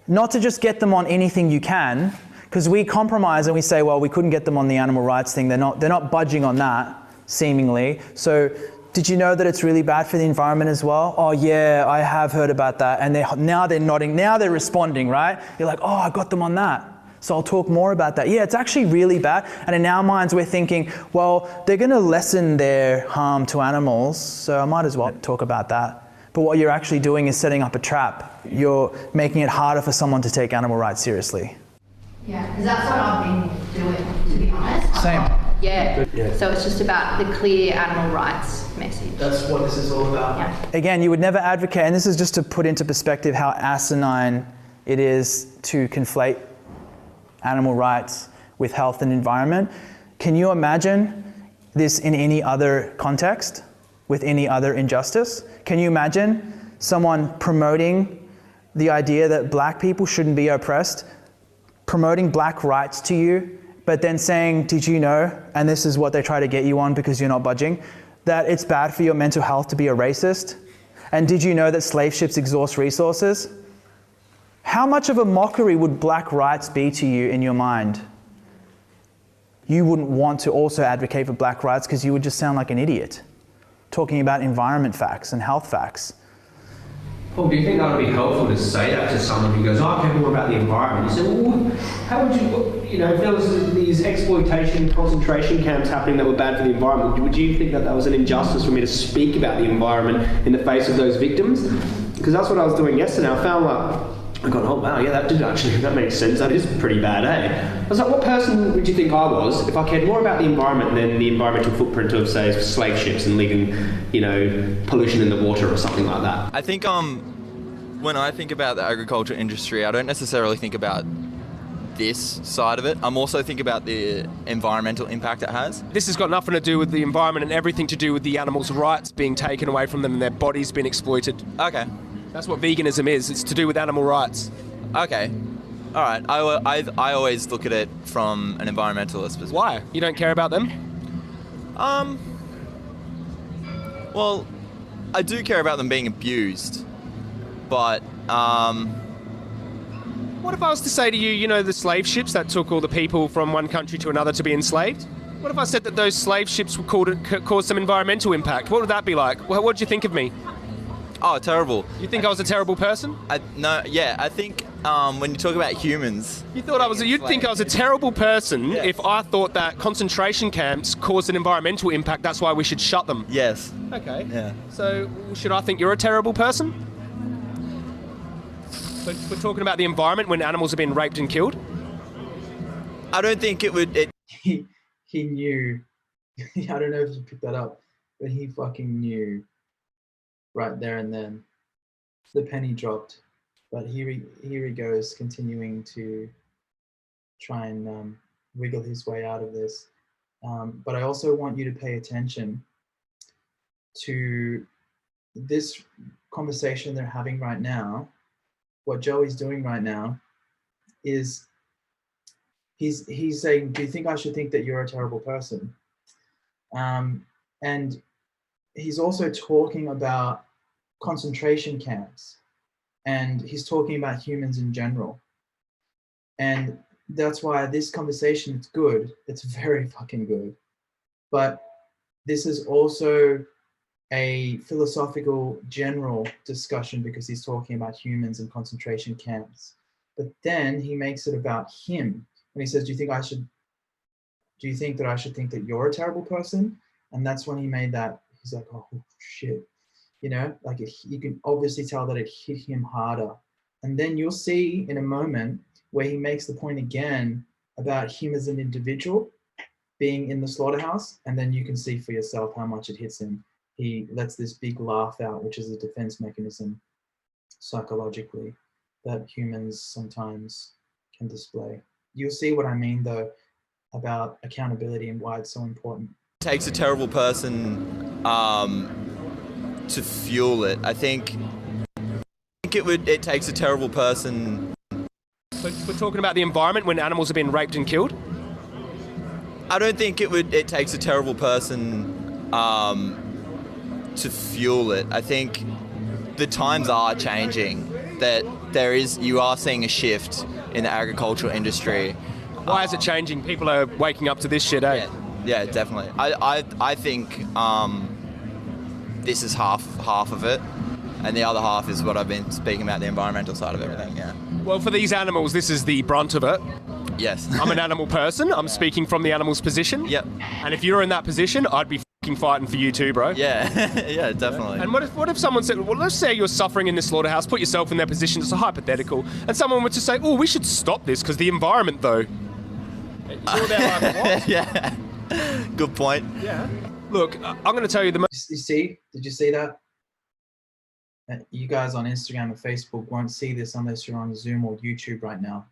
Not to just get them on anything you can, because we compromise and we say, well, we couldn't get them on the animal rights thing. They're not budging on that, seemingly. So did you know that it's really bad for the environment as well? Oh yeah, I have heard about that. And now they're nodding, now they're responding, right? You're like, oh, I got them on that. So I'll talk more about that. Yeah, it's actually really bad. And in our minds, we're thinking, well, they're going to lessen their harm to animals, so I might as well talk about that. But what you're actually doing is setting up a trap. You're making it harder for someone to take animal rights seriously. Yeah, because that's what I've been doing, to be honest. Same. Yeah. So it's just about the clear animal rights message. That's what this is all about. Yeah. Again, you would never advocate, and this is just to put into perspective how asinine it is to conflate animal rights with health and environment. Can you imagine this in any other context, with any other injustice? Can you imagine someone promoting the idea that black people shouldn't be oppressed, promoting black rights to you, but then saying, did you know, and this is what they try to get you on because you're not budging, that it's bad for your mental health to be a racist? And did you know that slave ships exhaust resources? How much of a mockery would black rights be to you in your mind? You wouldn't want to also advocate for black rights because you would just sound like an idiot, talking about environment facts and health facts. Paul, do you think that would be helpful to say that to someone who goes, I care more about the environment? You say, well, how would you, if there was these exploitation concentration camps happening that were bad for the environment, would you think that that was an injustice for me to speak about the environment in the face of those victims? Because that's what I was doing yesterday. I found I got, oh wow, yeah, that makes sense. That is pretty bad, eh? I was like, what person would you think I was if I cared more about the environment than the environmental footprint of, say, slave ships and leaving, pollution in the water or something like that? I think when I think about the agriculture industry, I don't necessarily think about this side of it. I'm also thinking about the environmental impact it has. This has got nothing to do with the environment and everything to do with the animals' rights being taken away from them and their bodies being exploited. Okay. That's what veganism is. It's to do with animal rights. Okay. All right. I always look at it from an environmentalist perspective. Why? You don't care about them? Well, I do care about them being abused, but what if I was to say to you, the slave ships that took all the people from one country to another to be enslaved? What if I said that those slave ships caused some environmental impact? What would that be like? What would you think of me? Oh, terrible. You think I was a terrible person? I think when you talk about humans... You'd think I was a terrible person if I thought that concentration camps caused an environmental impact, that's why we should shut them? Yes. Okay. Yeah. So, should I think you're a terrible person? But we're talking about the environment when animals are being raped and killed? I don't think it would... He knew. I don't know if you picked that up, but he fucking knew. Right there and then, the penny dropped, but here he goes, continuing to try and wiggle his way out of this. But I also want you to pay attention to this conversation they're having right now. What Joey's doing right now is he's saying, do you think I should think that you're a terrible person? And he's also talking about concentration camps, and he's talking about humans in general. And that's why this conversation is good. It's very fucking good. But this is also a philosophical general discussion because he's talking about humans and concentration camps. But then he makes it about him. And he says, do you think that I should think that you're a terrible person? And that's when he made that, he's like, oh shit. You know, like you can obviously tell that it hit him harder. And then you'll see in a moment where he makes the point again about him as an individual being in the slaughterhouse. And then you can see for yourself how much it hits him. He lets this big laugh out, which is a defense mechanism psychologically that humans sometimes can display. You'll see what I mean though about accountability and why it's so important. It takes a terrible person to fuel it. I think it takes a terrible person. So we're talking about the environment when animals have been raped and killed? I don't think it takes a terrible person to fuel it. I think the times are changing, that you are seeing a shift in the agricultural industry. Why is it changing? People are waking up to this shit, eh? Yeah, definitely. I think this is half of it, and the other half is what I've been speaking about, the environmental side of everything, yeah. Well, for these animals, this is the brunt of it. Yes. I'm an animal person. I'm speaking from the animal's position. Yep. And if you're in that position, I'd be fucking fighting for you too, bro. Yeah, yeah, definitely. And what if someone said, well, let's say you're suffering in this slaughterhouse, put yourself in their position, it's a hypothetical, and someone were to say, oh, we should stop this because the environment, though. You're there like, what? Yeah. Good point. Yeah. Look, I'm going to tell you the most. You see? Did you see that? You guys on Instagram and Facebook won't see this unless you're on Zoom or YouTube right now.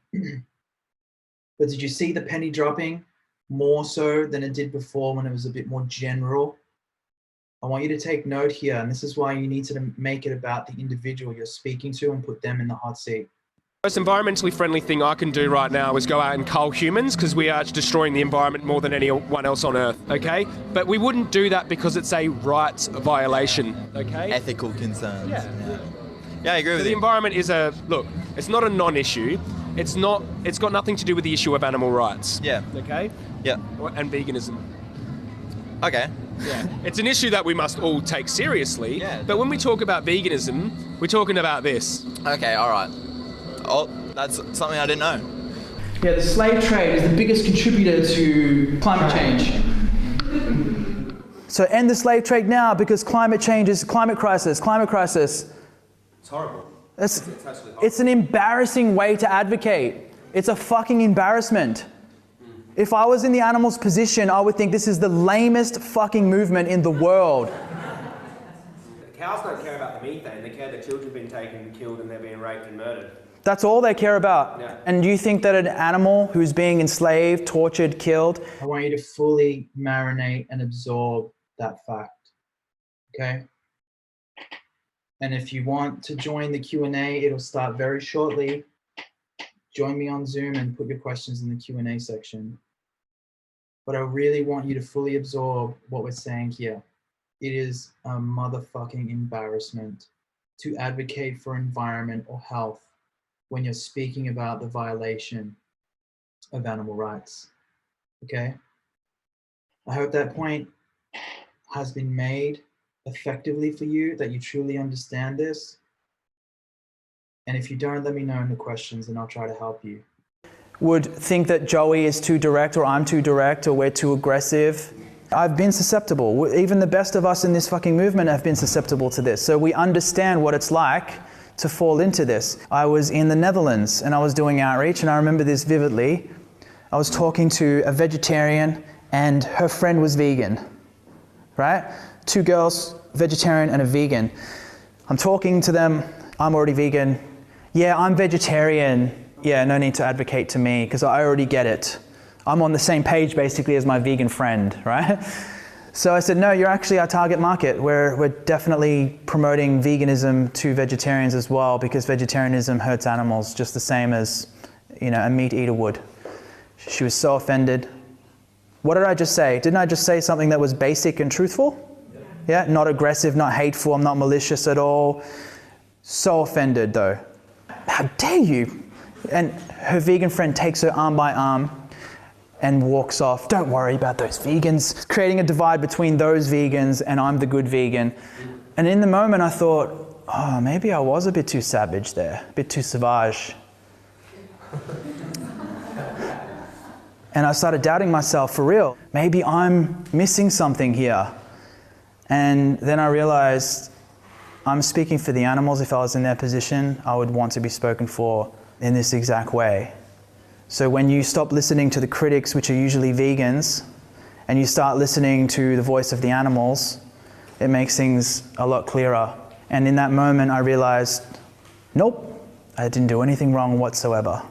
But did you see the penny dropping more so than it did before when it was a bit more general? I want you to take note here, and this is why you need to make it about the individual you're speaking to and put them in the hot seat. The most environmentally friendly thing I can do right now is go out and cull humans because we are destroying the environment more than anyone else on Earth, okay? But we wouldn't do that because it's a rights violation, okay? Ethical concerns. Yeah, I agree with you. The environment is look, it's not a non-issue. It's got nothing to do with the issue of animal rights. Yeah. Okay? Yeah. And veganism. Okay. Yeah. It's an issue that we must all take seriously. Yeah. But when we talk about veganism, we're talking about this. Okay, all right. Oh, that's something I didn't know. Yeah, the slave trade is the biggest contributor to climate change. So end the slave trade now because climate change is climate crisis. It's horrible. It's an embarrassing way to advocate. It's a fucking embarrassment. If I was in the animal's position, I would think this is the lamest fucking movement in the world. The cows don't care about the methane. They care that children have been taken and killed and they're being raped and murdered. That's all they care about. Yeah. And do you think that an animal who's being enslaved, tortured, killed? I want you to fully marinate and absorb that fact, okay? And if you want to join the Q&A, it'll start very shortly. Join me on Zoom and put your questions in the Q&A section. But I really want you to fully absorb what we're saying here. It is a motherfucking embarrassment to advocate for environment or health when you're speaking about the violation of animal rights, okay? I hope that point has been made effectively for you, that you truly understand this. And if you don't, let me know in the questions and I'll try to help you. Would think that Joey is too direct or I'm too direct or we're too aggressive. I've been susceptible. Even the best of us in this fucking movement have been susceptible to this. So we understand what it's like to fall into this. I was in the Netherlands and I was doing outreach, and I remember this vividly. I was talking to a vegetarian and her friend was vegan, right? Two girls, vegetarian and a vegan. I'm talking to them, I'm already vegan. Yeah, I'm vegetarian. Yeah, no need to advocate to me because I already get it. I'm on the same page basically as my vegan friend, right? So I said, no, you're actually our target market. We're definitely promoting veganism to vegetarians as well, because vegetarianism hurts animals just the same as, you know, a meat eater would. She was so offended. What did I just say? Didn't I just say something that was basic and truthful? Yeah, not aggressive, not hateful, I'm not malicious at all. So offended though. How dare you? And her vegan friend takes her arm by arm and walks off. Don't worry about those vegans. Creating a divide between those vegans and I'm the good vegan. And in the moment I thought, oh, maybe I was a bit too savage there, a bit too savage. And I started doubting myself for real. Maybe I'm missing something here. And then I realized I'm speaking for the animals. If I was in their position, I would want to be spoken for in this exact way. So when you stop listening to the critics, which are usually vegans, and you start listening to the voice of the animals, it makes things a lot clearer. And in that moment, I realized, nope, I didn't do anything wrong whatsoever.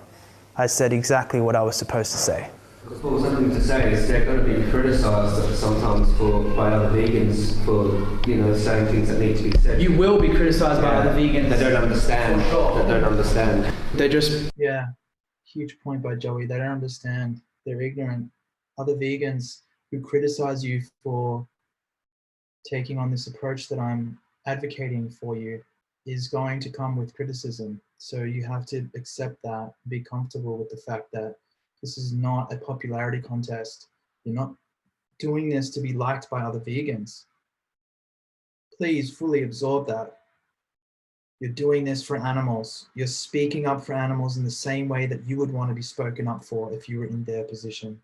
I said exactly what I was supposed to say. Because what was something to say is they're going to be criticised sometimes by other vegans for, you know, saying things that need to be said. You will be criticised by other vegans. They don't understand. Sure. They don't understand. They just... Yeah, huge point by Joey. They don't understand. They're ignorant. Other vegans who criticize you for taking on this approach that I'm advocating for you is going to come with criticism. So you have to accept that, be comfortable with the fact that this is not a popularity contest. You're not doing this to be liked by other vegans. Please fully absorb that. You're doing this for animals. You're speaking up for animals in the same way that you would want to be spoken up for if you were in their position.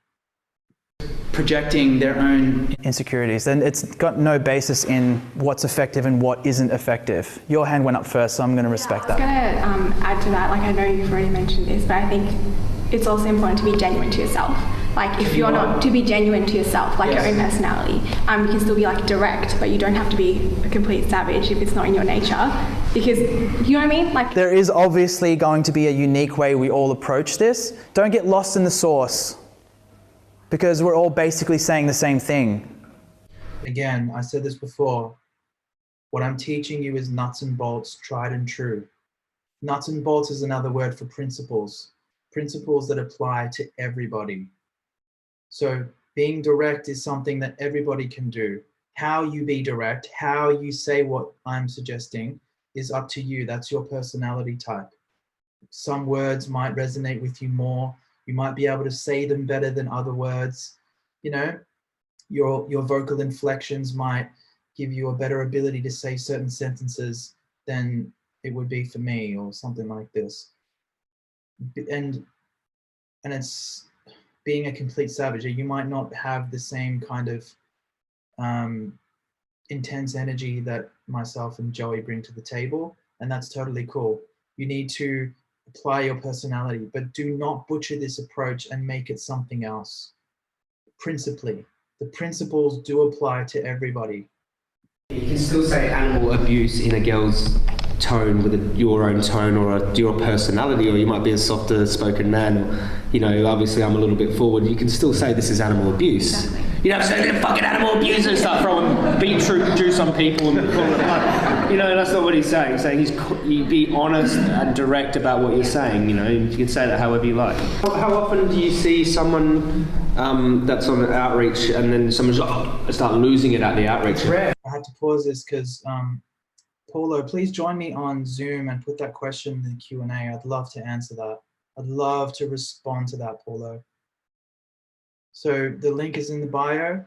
Projecting their own insecurities, and it's got no basis in what's effective and what isn't effective. Your hand went up first, so I'm going to respect that. I was going to add to that, like I know you've already mentioned this, but I think it's also important to be genuine to yourself. Like if you're not, to be genuine to yourself, like your own personality. You can still be like direct, but you don't have to be a complete savage if it's not in your nature. Because, you know what I mean? Like there is obviously going to be a unique way we all approach this. Don't get lost in the source, because we're all basically saying the same thing. Again, I said this before, what I'm teaching you is nuts and bolts, tried and true. Nuts and bolts is another word for principles. Principles that apply to everybody. So being direct is something that everybody can do. How you be direct, how you say what I'm suggesting is up to you. That's your personality type. Some words might resonate with you more. You might be able to say them better than other words. You know, your vocal inflections might give you a better ability to say certain sentences than it would be for me, or something like this. And it's being a complete savage. You might not have the same kind of intense energy that myself and Joey bring to the table, and that's totally cool. You need to apply your personality, but do not butcher this approach and make it something else. Principally, the principles do apply to everybody. You can still say animal abuse in a girl's tone with your own tone or your personality, or you might be a softer spoken man, or, you know, obviously I'm a little bit forward. You can still say this is animal abuse. Exactly. You don't have to say they're fucking animal abuse and start throwing beetroot juice on people and call it blood. You know, that's not what he's saying. He's saying you be honest and direct about what you're saying. You know, you can say that however you like. How often do you see someone that's on an outreach and then someone's start losing it at the outreach? It's rare. I had to pause this because Paulo, please join me on Zoom and put that question in the Q&A. I'd love to answer that. I'd love to respond to that, Paulo. So the link is in the bio.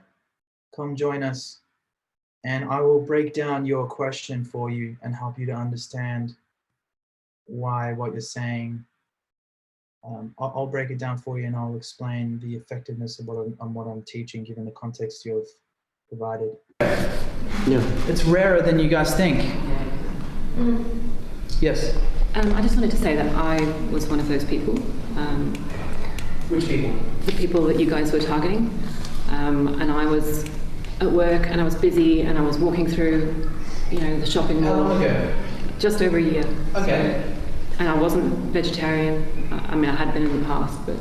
Come join us, and I will break down your question for you and help you to understand what you're saying. I'll break it down for you, and I'll explain the effectiveness of what I'm teaching, given the context you've provided. Yeah, it's rarer than you guys think. Yes. I just wanted to say that I was one of those people. Which people? The people that you guys were targeting. And I was at work and I was busy and I was walking through, you know, the shopping mall. How long ago? Just over a year. Okay. And I wasn't vegetarian. I mean, I had been in the past, but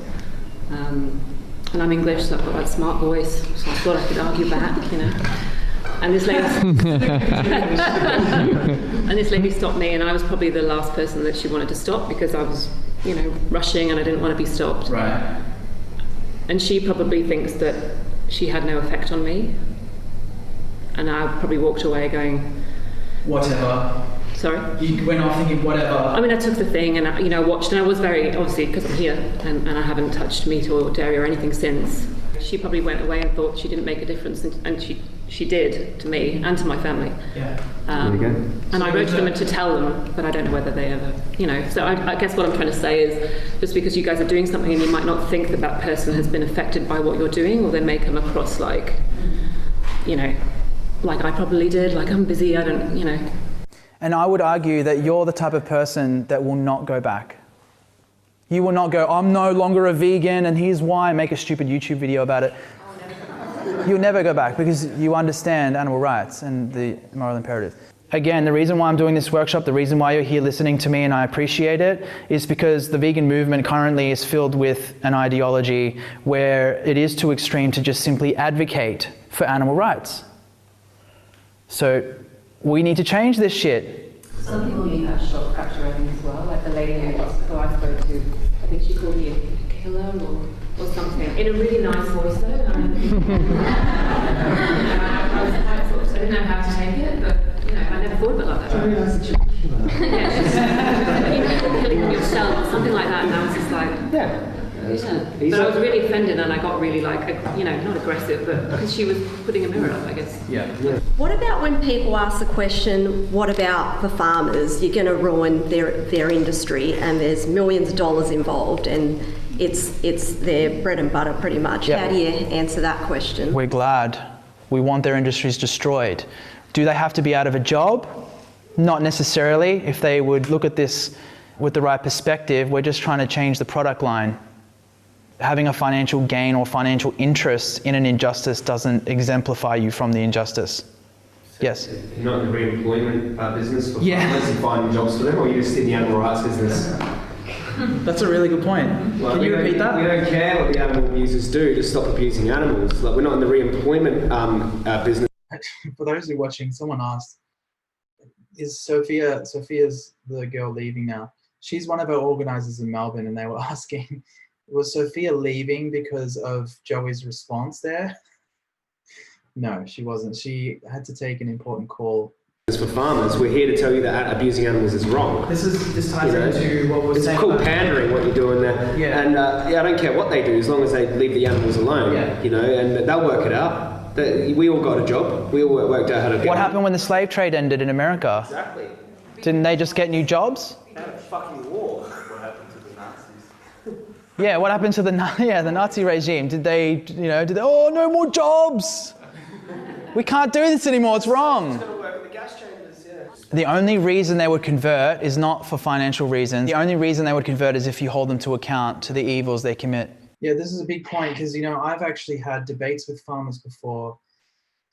And I'm English, so I've got that smart voice, so I thought I could argue back, you know. And this lady stopped me, and I was probably the last person that she wanted to stop because I was, you know, rushing and I didn't want to be stopped. Right. And she probably thinks that she had no effect on me. And I probably walked away going, whatever. Sorry? You went off thinking whatever. I mean, I took the thing and, you know, watched, and I was very, obviously, because I'm here, and I haven't touched meat or dairy or anything since. She probably went away and thought she didn't make a difference, and she did to me and to my family. Yeah. And I wrote to them to tell them, but I don't know whether they ever, you know. So I guess what I'm trying to say is, just because you guys are doing something and you might not think that that person has been affected by what you're doing, or they may come across like, you know, like I probably did, like I'm busy, I don't, you know. And I would argue that you're the type of person that will not go back. You will not go, I'm no longer a vegan and here's why, make a stupid YouTube video about it. You'll never go back because you understand animal rights and the moral imperative. Again, the reason why I'm doing this workshop, the reason why you're here listening to me and I appreciate it, is because the vegan movement currently is filled with an ideology where it is too extreme to just simply advocate for animal rights. So we need to change this shit. Some people need that shock factor, I think, as well. Like the lady who I spoke to, I think she called me a killer or something, in a really nice voice though. I didn't know how to take it, but you know, I never thought of it like that. Killing yourself or something like that, and I was just like, yeah. But I was really offended, and I got really like, you know, not aggressive, but because she was putting a mirror up, I guess. Yeah. What about when people ask the question, what about the farmers? You're going to ruin their industry, and there's millions of dollars involved, and it's their bread and butter pretty much. Yep. How do you answer that question? We're glad. We want their industries destroyed. Do they have to be out of a job? Not necessarily. If they would look at this with the right perspective, we're just trying to change the product line. Having a financial gain or financial interest in an injustice doesn't exemplify you from the injustice. Yes? You're not in the re-employment business for farmers and finding jobs for them, or you're just in the animal rights business? That's a really good point. Like, Can you repeat that? We don't care what the animal abusers do to stop abusing animals. Like, we're not in the re-employment business. For those who are watching, someone asked, is Sophia's the girl leaving now? She's one of our organisers in Melbourne, and they were asking, was Sophia leaving because of Joey's response there? No, she wasn't. She had to take an important call. For farmers, we're here to tell you that abusing animals is wrong. This ties into what we're saying. It's called pandering, what you're doing there. Yeah. And I don't care what they do as long as they leave the animals alone. Yeah. You know, and they'll work it out. We all got a job. We all worked out how to. What happened when the slave trade ended in America? Exactly. Didn't they just get new jobs? They had a fucking war. Yeah, what happened to the Nazi regime? Did they, oh, no more jobs. We can't do this anymore, it's wrong. The only reason they would convert is not for financial reasons. The only reason they would convert is if you hold them to account to the evils they commit. Yeah, this is a big point because, I've actually had debates with farmers before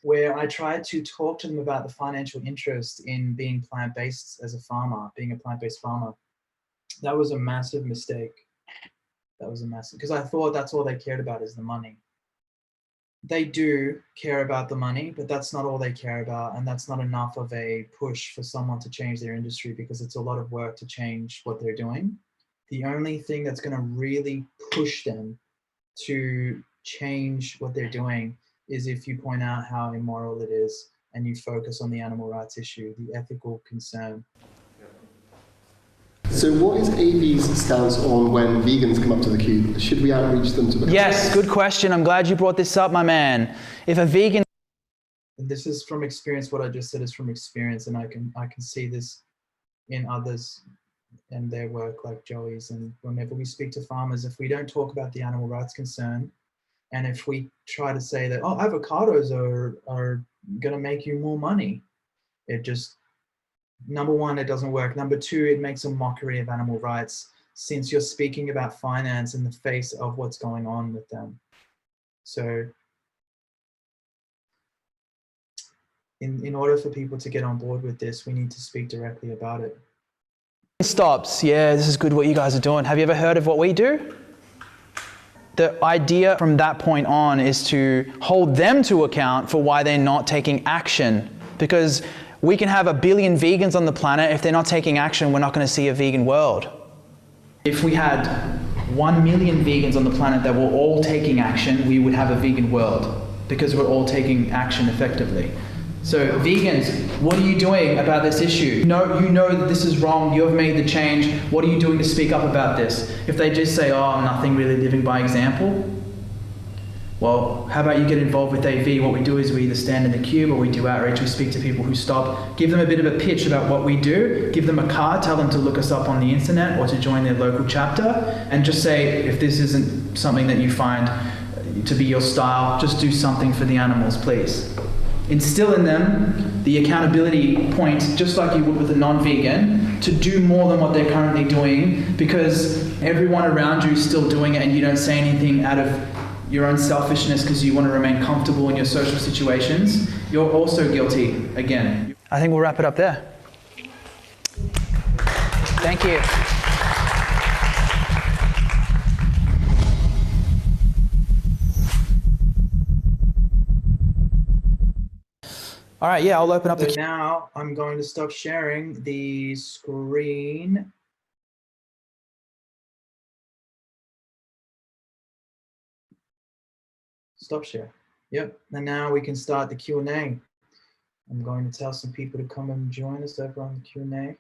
where I tried to talk to them about the financial interest in being plant-based as a farmer, being a plant-based farmer. That was a massive mistake. Because I thought that's all they cared about is the money. They do care about the money, but that's not all they care about, and that's not enough of a push for someone to change their industry because it's a lot of work to change what they're doing. The only thing that's going to really push them to change what they're doing is if you point out how immoral it is and you focus on the animal rights issue, the ethical concern. So what is AV's stance on when vegans come up to the queue? Should we outreach them to them? Yes, good question. I'm glad you brought this up, my man. If a vegan... This is from experience. What I just said is from experience, and I can see this in others and their work like Joey's. And whenever we speak to farmers, if we don't talk about the animal rights concern, and if we try to say that, oh, avocados are going to make you more money, it just... Number one, it doesn't work. Number two, it makes a mockery of animal rights since you're speaking about finance in the face of what's going on with them. So in order for people to get on board with this, we need to speak directly about it. Stops. Yeah, this is good what you guys are doing. Have you ever heard of what we do? The idea from that point on is to hold them to account for why they're not taking action. Because we can have 1 billion vegans on the planet. If they're not taking action, we're not going to see a vegan world. If we had 1 million vegans on the planet that were all taking action, we would have a vegan world, because we're all taking action effectively. So vegans, what are you doing about this issue? No, you know that this is wrong, you have made the change, what are you doing to speak up about this? If they just say, oh, nothing, really living by example, well, how about you get involved with AV? What we do is we either stand in the queue or we do outreach, we speak to people who stop, give them a bit of a pitch about what we do, give them a card, tell them to look us up on the internet or to join their local chapter, and just say, if this isn't something that you find to be your style, just do something for the animals, please. Instill in them the accountability point, just like you would with a non-vegan, to do more than what they're currently doing, because everyone around you is still doing it and you don't say anything out of your own selfishness because you want to remain comfortable in your social situations. You're also guilty again. I think we'll wrap it up there. Thank you. All right, yeah, I'll open up the... So now I'm going to stop sharing the screen. Stop share. Yep, and now we can start the Q&A. I'm going to tell some people to come and join us over on the Q&A.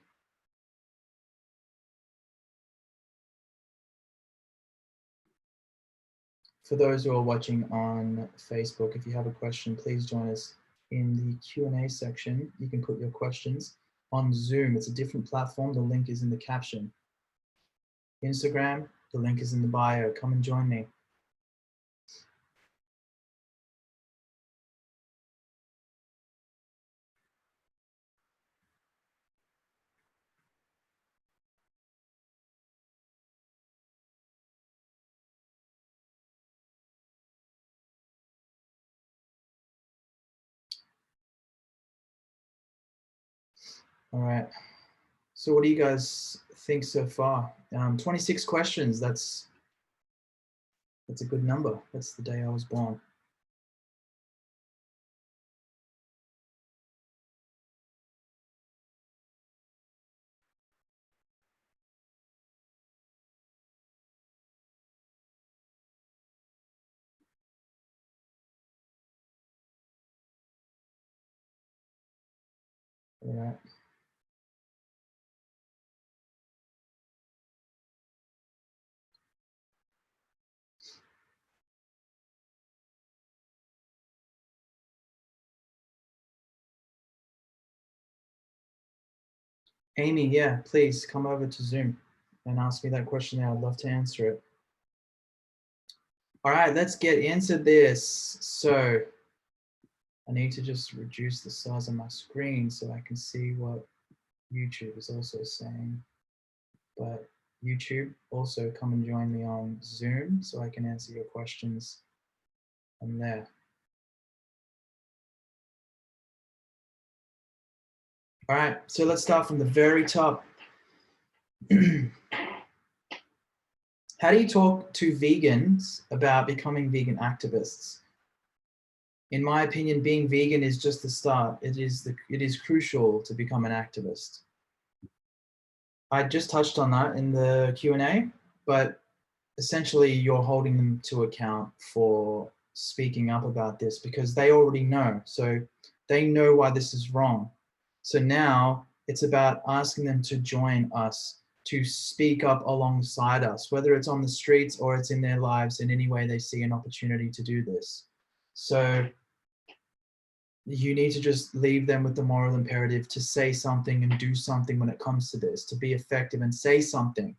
For those who are watching on Facebook, if you have a question, please join us in the Q&A section. You can put your questions on Zoom. It's a different platform. The link is in the caption. Instagram, the link is in the bio. Come and join me. All right. So what do you guys think so far? 26 questions. That's a good number. That's the day I was born. All right. Amy, yeah, please come over to Zoom and ask me that question there. I'd love to answer it. All right, let's get into this. So I need to just reduce the size of my screen so I can see what YouTube is also saying. But YouTube, also come and join me on Zoom so I can answer your questions on there. All right, so let's start from the very top. How do you talk to vegans about becoming vegan activists? In my opinion, being vegan is just the start. It is crucial to become an activist. I just touched on that in the Q&A, but essentially you're holding them to account for speaking up about this because they already know. So they know why this is wrong. So now it's about asking them to join us, to speak up alongside us, whether it's on the streets or it's in their lives in any way they see an opportunity to do this. So you need to just leave them with the moral imperative to say something and do something when it comes to this, to be effective and say something.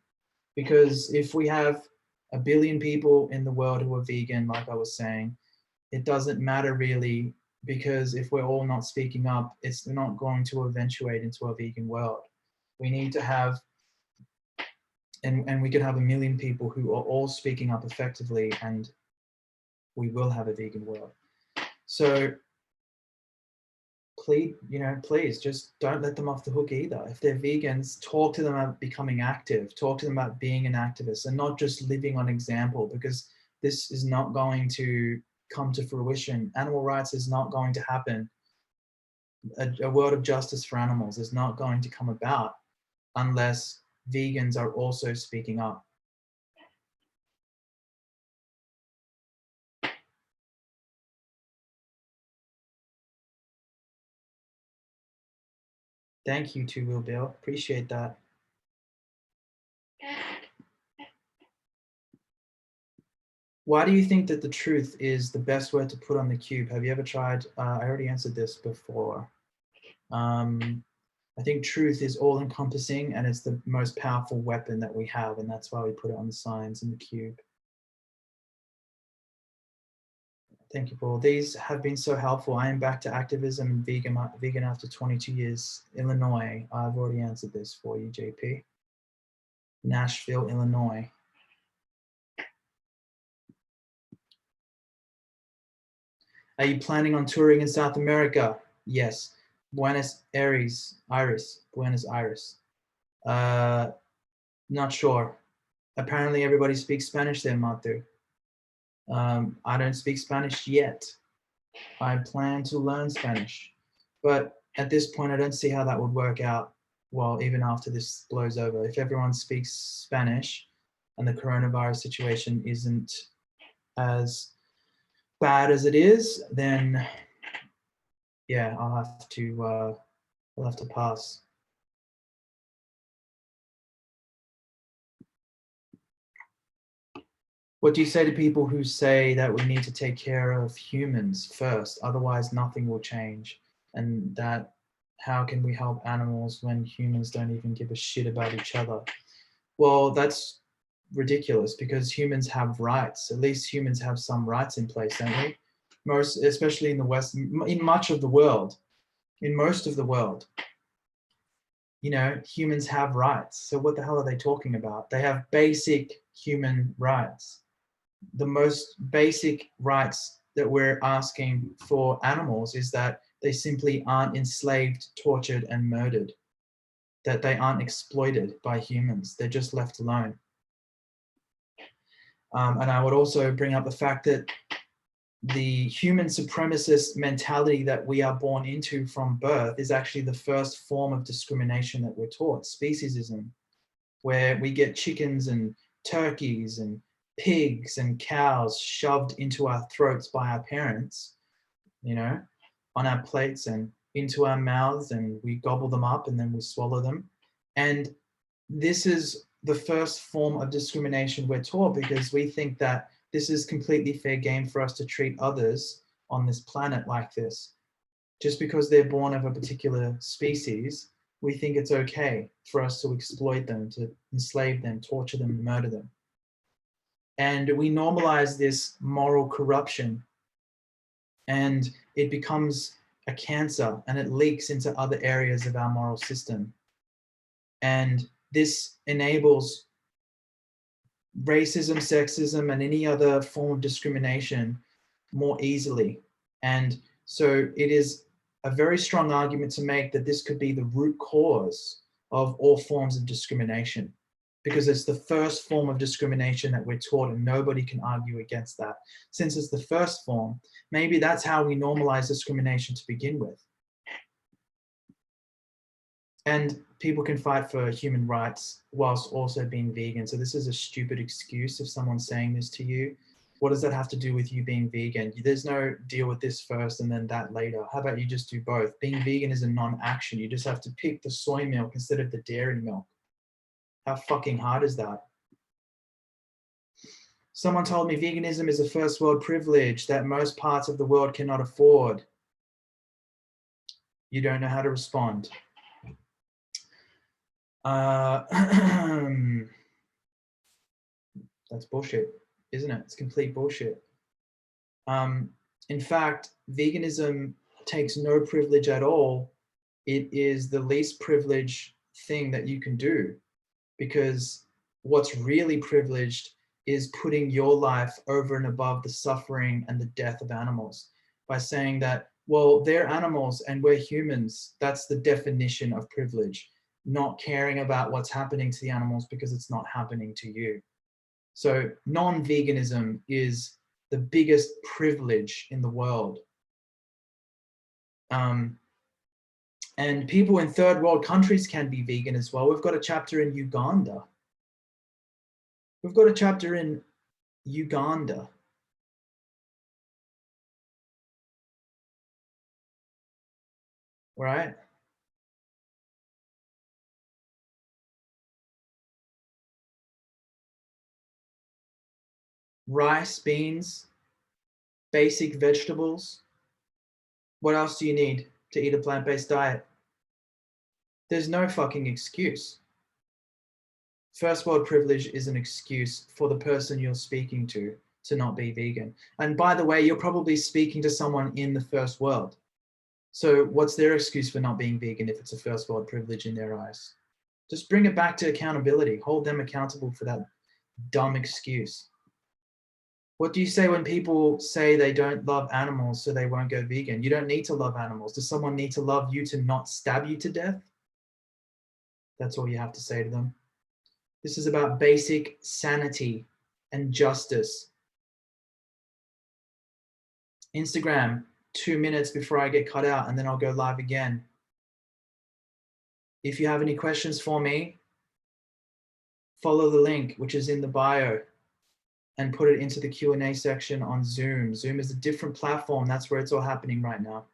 Because if we have 1 billion people in the world who are vegan, like I was saying, it doesn't matter really, because if we're all not speaking up, it's not going to eventuate into a vegan world. We need to have, and we could have 1 million people who are all speaking up effectively, and we will have a vegan world. So please just don't let them off the hook either. If they're vegans, talk to them about becoming active, talk to them about being an activist and not just living on example, because this is not going to come to fruition. Animal rights is not going to happen. A world of justice for animals is not going to come about unless vegans are also speaking up. Thank you, Two Wheel Bill. Appreciate that. Why do you think that the truth is the best word to put on the cube? Have you ever tried? I already answered this before. I think truth is all encompassing and it's the most powerful weapon that we have, and that's why we put it on the signs in the cube. Thank you, Paul. These have been so helpful. I am back to activism and vegan after 22 years. Illinois. I've already answered this for you, JP. Nashville, Illinois. Are you planning on touring in South America? Yes. Buenos Aires. Buenos Aires. Not sure. Apparently everybody speaks Spanish there, Matthew. I don't speak Spanish yet. I plan to learn Spanish, but at this point, I don't see how that would work out. Well, even after this blows over, if everyone speaks Spanish and the coronavirus situation isn't as bad as it is, then yeah, I'll have to pass. What do you say to people who say that we need to take care of humans first, otherwise nothing will change? And that how can we help animals when humans don't even give a shit about each other? Well, that's ridiculous because humans have rights. At least humans have some rights in place, don't we? Most, especially in the West, in much of the world, in most of the world, you know, humans have rights. So what the hell are they talking about? They have basic human rights. The most basic rights that we're asking for animals is that they simply aren't enslaved, tortured, and murdered, that they aren't exploited by humans. They're just left alone. And I would also bring up the fact that the human supremacist mentality that we are born into from birth is actually the first form of discrimination that we're taught, speciesism, where we get chickens and turkeys and pigs and cows shoved into our throats by our parents, you know, on our plates and into our mouths, and we gobble them up and then we swallow them. And this is the first form of discrimination we're taught because we think that this is completely fair game for us to treat others on this planet like this. Just because they're born of a particular species, we think it's okay for us to exploit them, to enslave them, torture them, murder them. And we normalize this moral corruption, and it becomes a cancer and it leaks into other areas of our moral system. And this enables racism, sexism, and any other form of discrimination more easily. And so it is a very strong argument to make that this could be the root cause of all forms of discrimination, because it's the first form of discrimination that we're taught, and nobody can argue against that. Since it's the first form, maybe that's how we normalize discrimination to begin with. And people can fight for human rights whilst also being vegan. So this is a stupid excuse if someone's saying this to you. What does that have to do with you being vegan? There's no deal with this first and then that later. How about you just do both? Being vegan is a non-action. You just have to pick the soy milk instead of the dairy milk. How fucking hard is that? Someone told me veganism is a first world privilege that most parts of the world cannot afford. You don't know how to respond. That's bullshit, isn't it? It's complete bullshit. In fact, veganism takes no privilege at all. It is the least privileged thing that you can do, because what's really privileged is putting your life over and above the suffering and the death of animals by saying that, well, they're animals and we're humans. That's the definition of privilege, not caring about what's happening to the animals because it's not happening to you. So non-veganism is the biggest privilege in the world. And people in third world countries can be vegan as well. We've got a chapter in Uganda. We've got a chapter in Uganda. Right? Rice, beans, basic vegetables. What else do you need to eat a plant-based diet? There's no fucking excuse. First world privilege is an excuse for the person you're speaking to not be vegan. And by the way, you're probably speaking to someone in the first world. So what's their excuse for not being vegan if it's a first world privilege in their eyes? Just bring it back to accountability. Hold them accountable for that dumb excuse. What do you say when people say they don't love animals so they won't go vegan? You don't need to love animals. Does someone need to love you to not stab you to death? That's all you have to say to them. This is about basic sanity and justice. Instagram, 2 minutes before I get cut out, and then I'll go live again. If you have any questions for me, follow the link, which is in the bio, and put it into the Q&A section on Zoom. Zoom is a different platform. That's where it's all happening right now.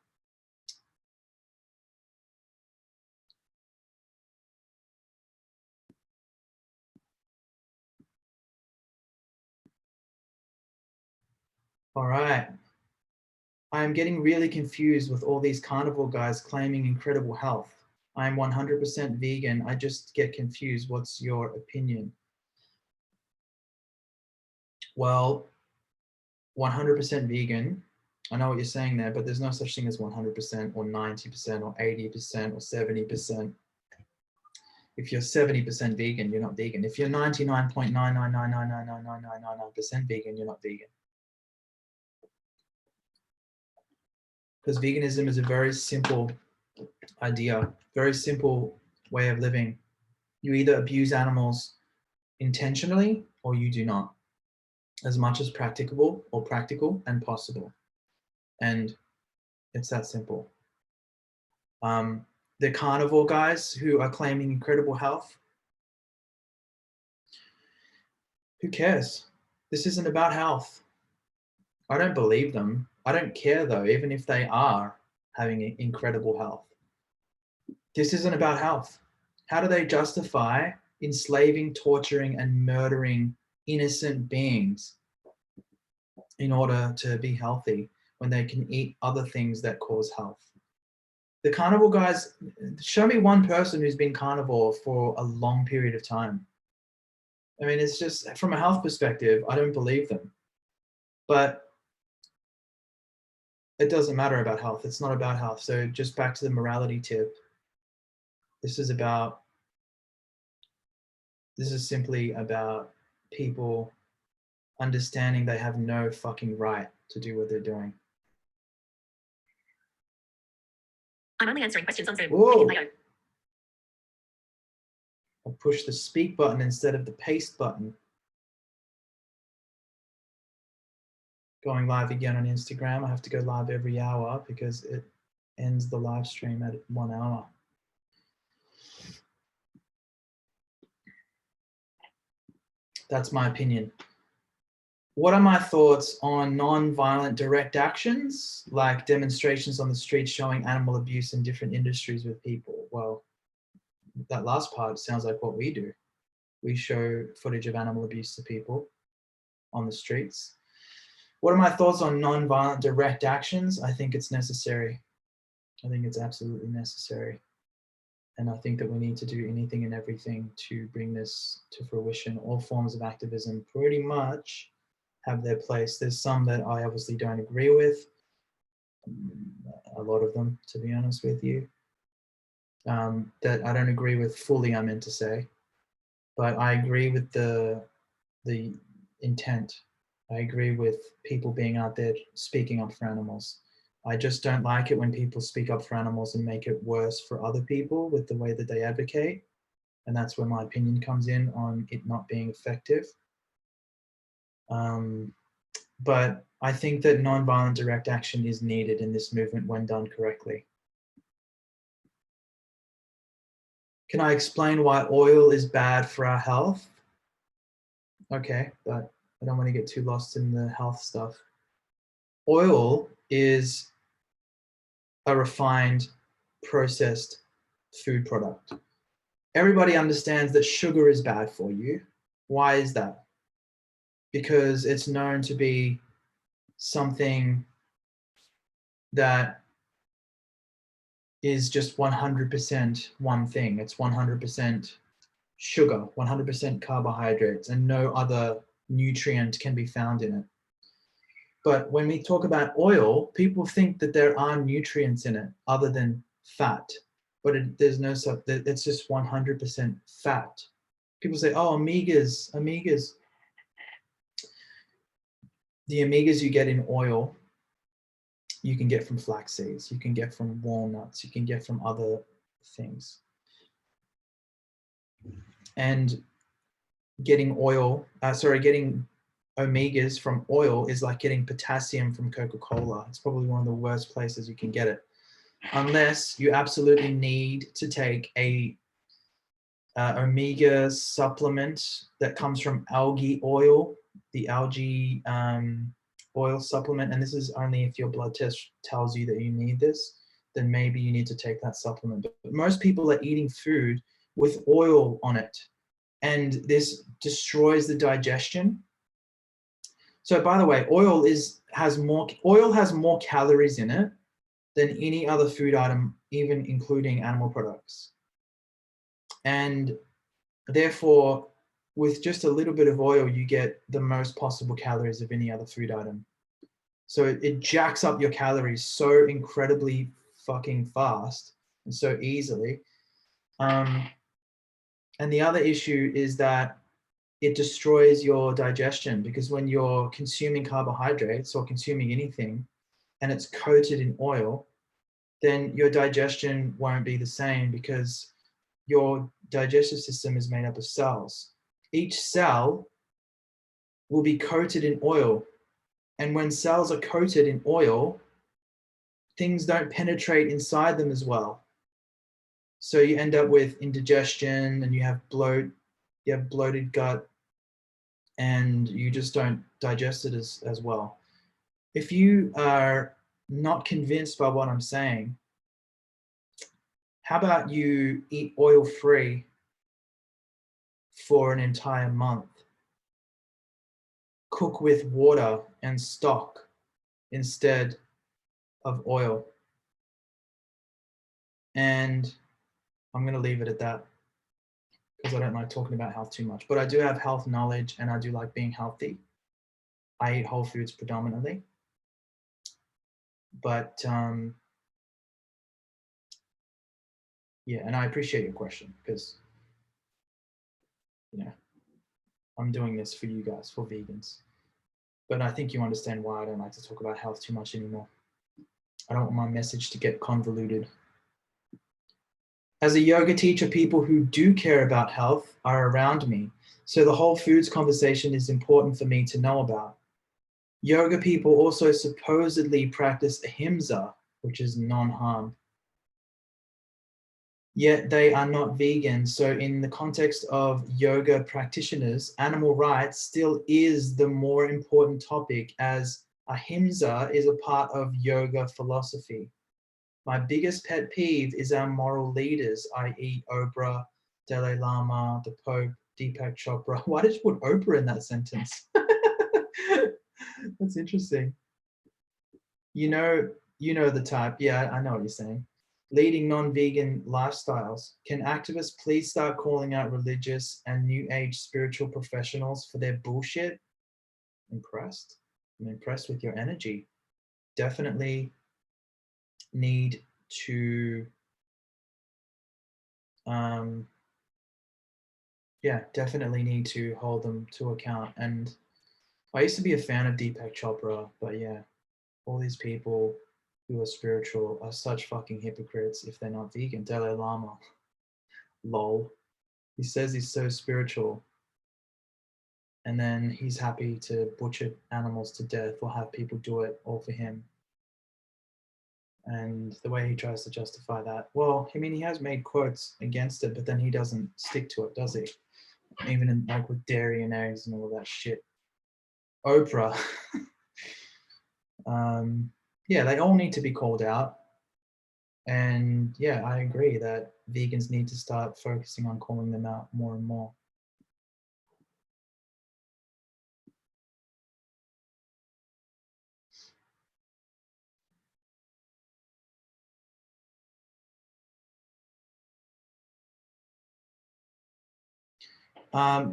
All right. I'm getting really confused with all these carnivore guys claiming incredible health. I'm 100% vegan. I just get confused. What's your opinion? Well, 100% vegan. I know what you're saying there, but there's no such thing as 100% or 90% or 80% or 70%. If you're 70% vegan, you're not vegan. If you're 99.999999999% vegan, you're not vegan. Because veganism is a very simple idea, very simple way of living. You either abuse animals intentionally or you do not, as much as practicable and possible. And it's that simple. The carnivore guys who are claiming incredible health, who cares? This isn't about health. I don't believe them. I don't care though, even if they are having incredible health. This isn't about health. How do they justify enslaving, torturing, and murdering innocent beings in order to be healthy when they can eat other things that cause health? The carnivore guys, show me one person who's been carnivore for a long period of time. I mean, it's just, from a health perspective, I don't believe them. But it doesn't matter about health. It's not about health. So just back to the morality tip. This is simply about people understanding they have no fucking right to do what they're doing. I'm only answering questions on Zoom. Whoa. I'll push the speak button instead of the paste button. Going live again on Instagram. I have to go live every hour because it ends the live stream at 1 hour. That's my opinion. What are my thoughts on non-violent direct actions, like demonstrations on the streets showing animal abuse in different industries with people? Well, that last part sounds like what we do. We show footage of animal abuse to people on the streets. What are my thoughts on non-violent direct actions? I think it's necessary. I think it's absolutely necessary. And I think that we need to do anything and everything to bring this to fruition. All forms of activism pretty much have their place. There's some that I obviously don't agree with. A lot of them, to be honest with you. That I don't agree with fully, I meant to say. But I agree with the intent. I agree with people being out there speaking up for animals. I just don't like it when people speak up for animals and make it worse for other people with the way that they advocate. And that's where my opinion comes in on it not being effective. But I think that nonviolent direct action is needed in this movement when done correctly. Can I explain why oil is bad for our health? Okay, but I don't want to get too lost in the health stuff. Oil is a refined, processed food product. Everybody understands that sugar is bad for you. Why is that? Because it's known to be something that is just 100% one thing. It's 100% sugar, 100% carbohydrates, and no other nutrient can be found in it. But when we talk about oil, people think that there are nutrients in it other than fat, but there's no sub. It's just 100% fat. People say, "Oh, omegas." The omegas you get in oil, you can get from flax seeds, you can get from walnuts, you can get from other things. And getting omegas from oil is like getting potassium from Coca-Cola. It's probably one of the worst places you can get it, unless you absolutely need to take a omega supplement that comes from algae oil, the algae oil supplement. And this is only if your blood test tells you that you need this, then maybe you need to take that supplement. But most people are eating food with oil on it, and this destroys the digestion. So by the way, oil has more calories in it than any other food item, even including animal products. And therefore, with just a little bit of oil, you get the most possible calories of any other food item. So it jacks up your calories so incredibly fucking fast and so easily. And the other issue is that it destroys your digestion, because when you're consuming carbohydrates or consuming anything and it's coated in oil, then your digestion won't be the same, because your digestive system is made up of cells. Each cell will be coated in oil. And when cells are coated in oil, things don't penetrate inside them as well. So you end up with indigestion, and you have bloated gut, and you just don't digest it as well. If you are not convinced by what I'm saying, how about you eat oil-free for an entire month? Cook with water and stock instead of oil. And I'm going to leave it at that, because I don't like talking about health too much. But I do have health knowledge, and I do like being healthy. I eat whole foods predominantly. But yeah, and I appreciate your question, because I'm doing this for you guys, for vegans. But I think you understand why I don't like to talk about health too much anymore. I don't want my message to get convoluted. As a yoga teacher, people who do care about health are around me. So the whole foods conversation is important for me to know about. Yoga people also supposedly practice ahimsa, which is non-harm. Yet they are not vegan. So in the context of yoga practitioners, animal rights still is the more important topic, as ahimsa is a part of yoga philosophy. My biggest pet peeve is our moral leaders, i.e. Oprah, Dalai Lama, the Pope, Deepak Chopra. Why did you put Oprah in that sentence? That's interesting. You know the type. Yeah, I know what you're saying. Leading non-vegan lifestyles. Can activists please start calling out religious and new age spiritual professionals for their bullshit? Impressed. I'm impressed with your energy. Definitely need to definitely need to hold them to account. And I used to be a fan of Deepak Chopra, but yeah, all these people who are spiritual are such fucking hypocrites if they're not vegan. Dalai Lama, lol. He says he's so spiritual, And then he's happy to butcher animals to death or have people do it all for him. And the way he tries to justify that, well, I mean, he has made quotes against it, but then he doesn't stick to it, does he? Even in, like with dairy and eggs and all that shit. Oprah. Yeah, they all need to be called out. And yeah, I agree that vegans need to start focusing on calling them out more and more.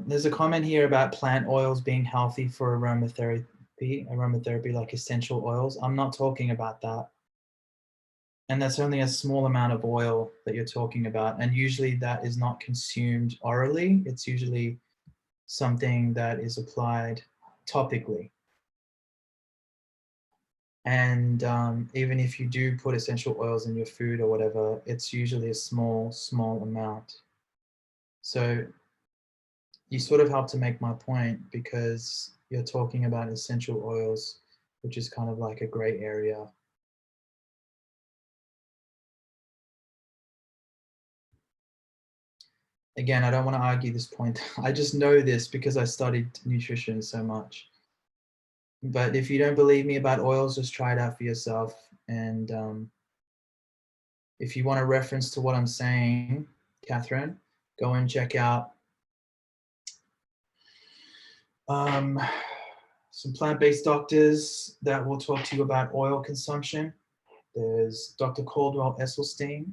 There's a comment here about plant oils being healthy for aromatherapy like essential oils. I'm not talking about that. And that's only a small amount of oil that you're talking about. And usually that is not consumed orally. It's usually something that is applied topically. And even if you do put essential oils in your food or whatever, it's usually a small amount. So you sort of help to make my point because you're talking about essential oils, which is kind of like a gray area. Again, I don't want to argue this point. I just know this because I studied nutrition so much. But if you don't believe me about oils, just try it out for yourself. And if you want a reference to what I'm saying, Catherine, go and check out some plant-based doctors that will talk to you about oil consumption. There's Dr. Caldwell Esselstyn.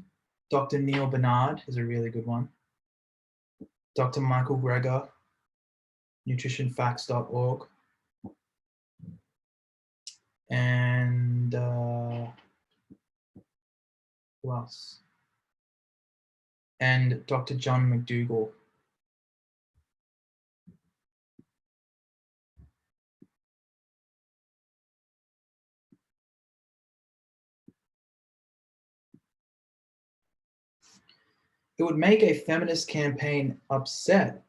Dr. Neil Bernard is a really good one. Dr. Michael Greger, nutritionfacts.org. And who else? And Dr. John McDougall. It would make a feminist campaign upset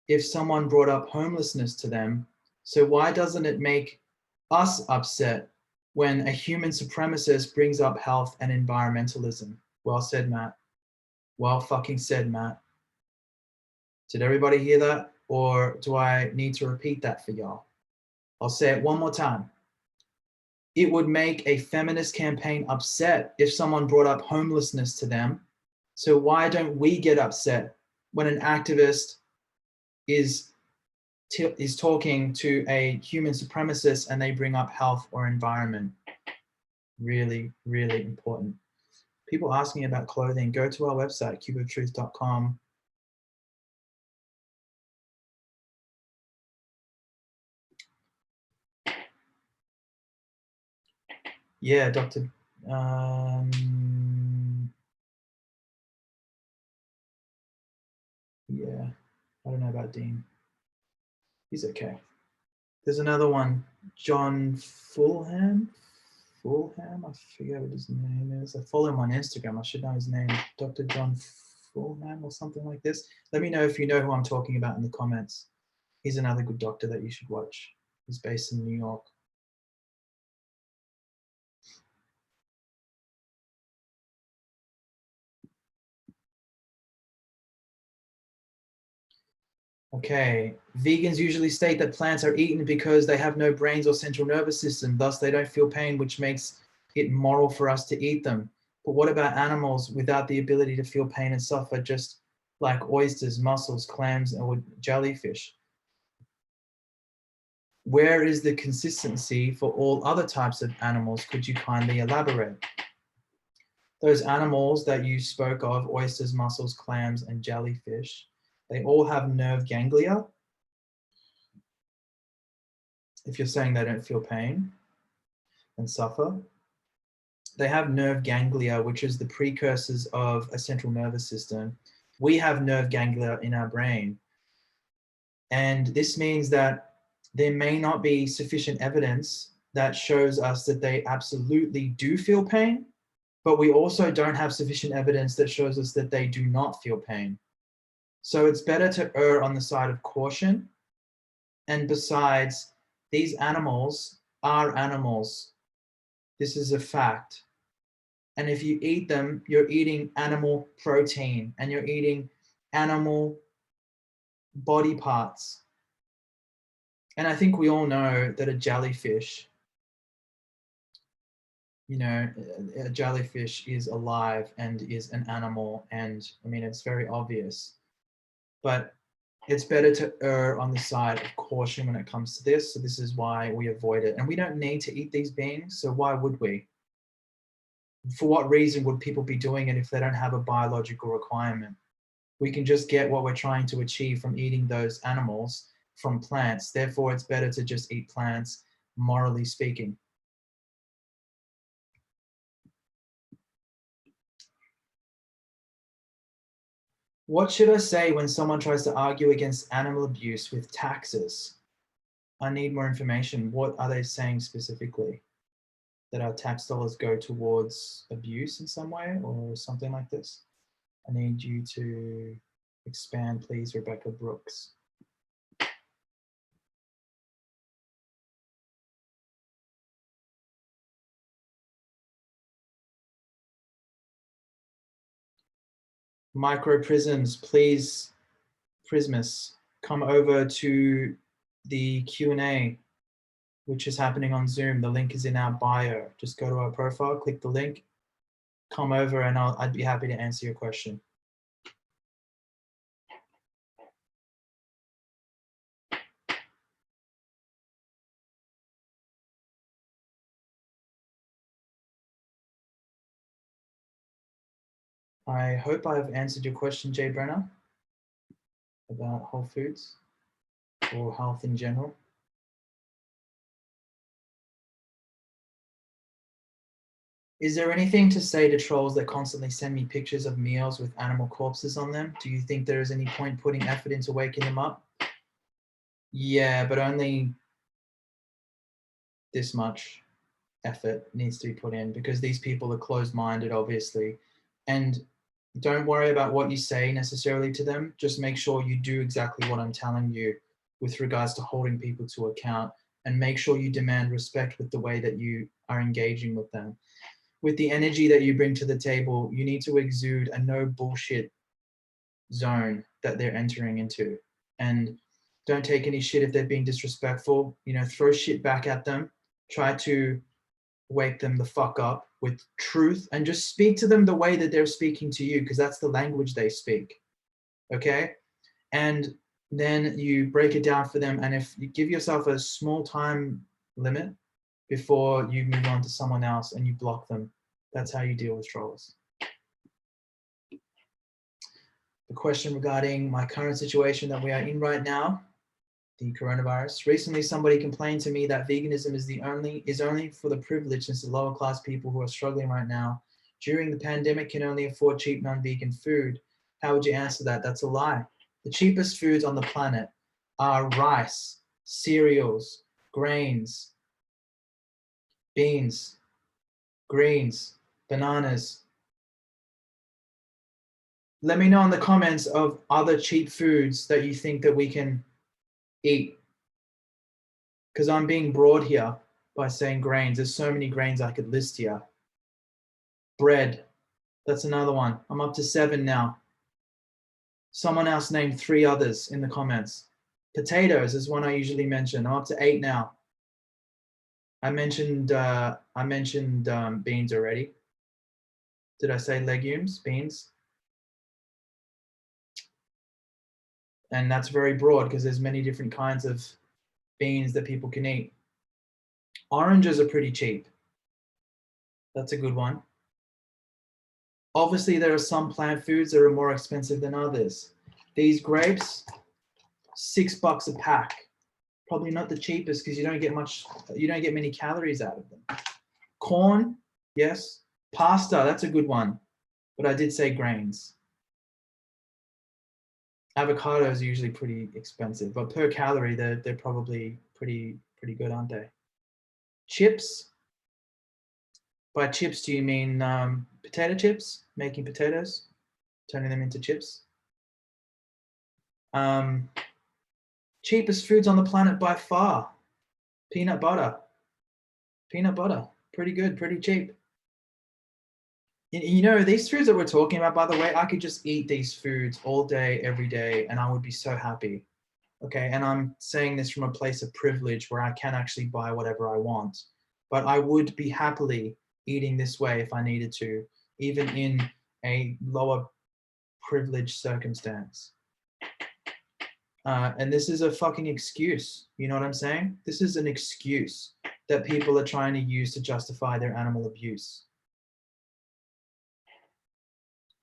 if someone brought up homelessness to them. So why doesn't it make us upset when a human supremacist brings up health and environmentalism? Well said, Matt. Well fucking said, Matt. Did everybody hear that? Or do I need to repeat that for y'all? I'll say it one more time. It would make a feminist campaign upset if someone brought up homelessness to them. So why don't we get upset when an activist is talking to a human supremacist and they bring up health or environment? Really, really important. People asking about clothing, go to our website, cubeoftruth.com. Yeah, Dr. Yeah, I don't know about Dean. He's okay. There's another one, John Fulham. I forget what his name is. I follow him on Instagram. I should know his name. Dr. John Fulham or something like this. Let me know if you know who I'm talking about in the comments. He's another good doctor that you should watch. He's based in New York. Okay, vegans usually state that plants are eaten because they have no brains or central nervous system, thus they don't feel pain, which makes it moral for us to eat them. But what about animals without the ability to feel pain and suffer, just like oysters, mussels, clams, or jellyfish? Where is the consistency for all other types of animals? Could you kindly elaborate? Those animals that you spoke of, oysters, mussels, clams, and jellyfish, they all have nerve ganglia. If you're saying they don't feel pain and suffer, they have nerve ganglia, which is the precursors of a central nervous system. We have nerve ganglia in our brain. And this means that there may not be sufficient evidence that shows us that they absolutely do feel pain, but we also don't have sufficient evidence that shows us that they do not feel pain. So it's better to err on the side of caution And besides, these animals are animals. This is a fact. And if you eat them, you're eating animal protein and you're eating animal body parts. And I think we all know that a jellyfish, you know, a jellyfish is alive and is an animal. And I mean, it's very obvious, but it's better to err on the side of caution when it comes to this. So this is why we avoid it. And we don't need to eat these beings. So why would we? For what reason would people be doing it if they don't have a biological requirement? We can just get what we're trying to achieve from eating those animals from plants. Therefore, it's better to just eat plants, morally speaking. What should I say when someone tries to argue against animal abuse with taxes? I need more information. What are they saying specifically? That our tax dollars go towards abuse in some way or something like this? I need you to expand, please, Rebecca Brooks. Micro Prisms, please, Prismus, come over to the Q&A, which is happening on Zoom. The link is in our bio. Just go to our profile, click the link, come over, and I'd be happy to answer your question. I hope I have answered your question, Jay Brenner, about Whole Foods or health in general. Is there anything to say to trolls that constantly send me pictures of meals with animal corpses on them? Do you think there is any point putting effort into waking them up? Yeah, but only this much effort needs to be put in because these people are closed-minded, obviously. And don't worry about what you say necessarily to them. Just make sure you do exactly what I'm telling you with regards to holding people to account, and make sure you demand respect with the way that you are engaging with them. With the energy that you bring to the table, you need to exude a no bullshit zone that they're entering into. And don't take any shit if they're being disrespectful. You know, throw shit back at them. Try to wake them the fuck up with truth and just speak to them the way that they're speaking to you, because that's the language they speak. Okay? And then you break it down for them. And if you give yourself a small time limit before you move on to someone else and you block them, that's how you deal with trolls. The question regarding my current situation that we are in right now, the coronavirus. Recently, somebody complained to me that veganism is only for the privileged, since the lower class people who are struggling right now during the pandemic can only afford cheap non-vegan food. How would you answer that? That's a lie. The cheapest foods on the planet are rice, cereals, grains, beans, greens, bananas. Let me know in the comments of other cheap foods that you think that we can eat, because I'm being broad here by saying grains. There's so many grains I could list here. Bread, that's another one. I'm up to 7 now. Someone else named 3 others in the comments. Potatoes is one I usually mention. I'm up to 8 now. I mentioned beans already. Did I say legumes, beans? And that's very broad because there's many different kinds of beans that people can eat. Oranges are pretty cheap. That's a good one. Obviously, there are some plant foods that are more expensive than others. These grapes, $6 a pack. Probably not the cheapest because you don't get many calories out of them. Corn, yes. Pasta, that's a good one. But I did say grains. Avocados are usually pretty expensive, but per calorie, they're probably pretty good, aren't they? Chips. By chips, do you mean potato chips? Making potatoes, turning them into chips? Cheapest foods on the planet by far. Peanut butter. Peanut butter. Pretty good, pretty cheap. You know, these foods that we're talking about, by the way, I could just eat these foods all day, every day, and I would be so happy. Okay, and I'm saying this from a place of privilege where I can actually buy whatever I want. But I would be happily eating this way if I needed to, even in a lower privileged circumstance. And this is a fucking excuse. You know what I'm saying? This is an excuse that people are trying to use to justify their animal abuse.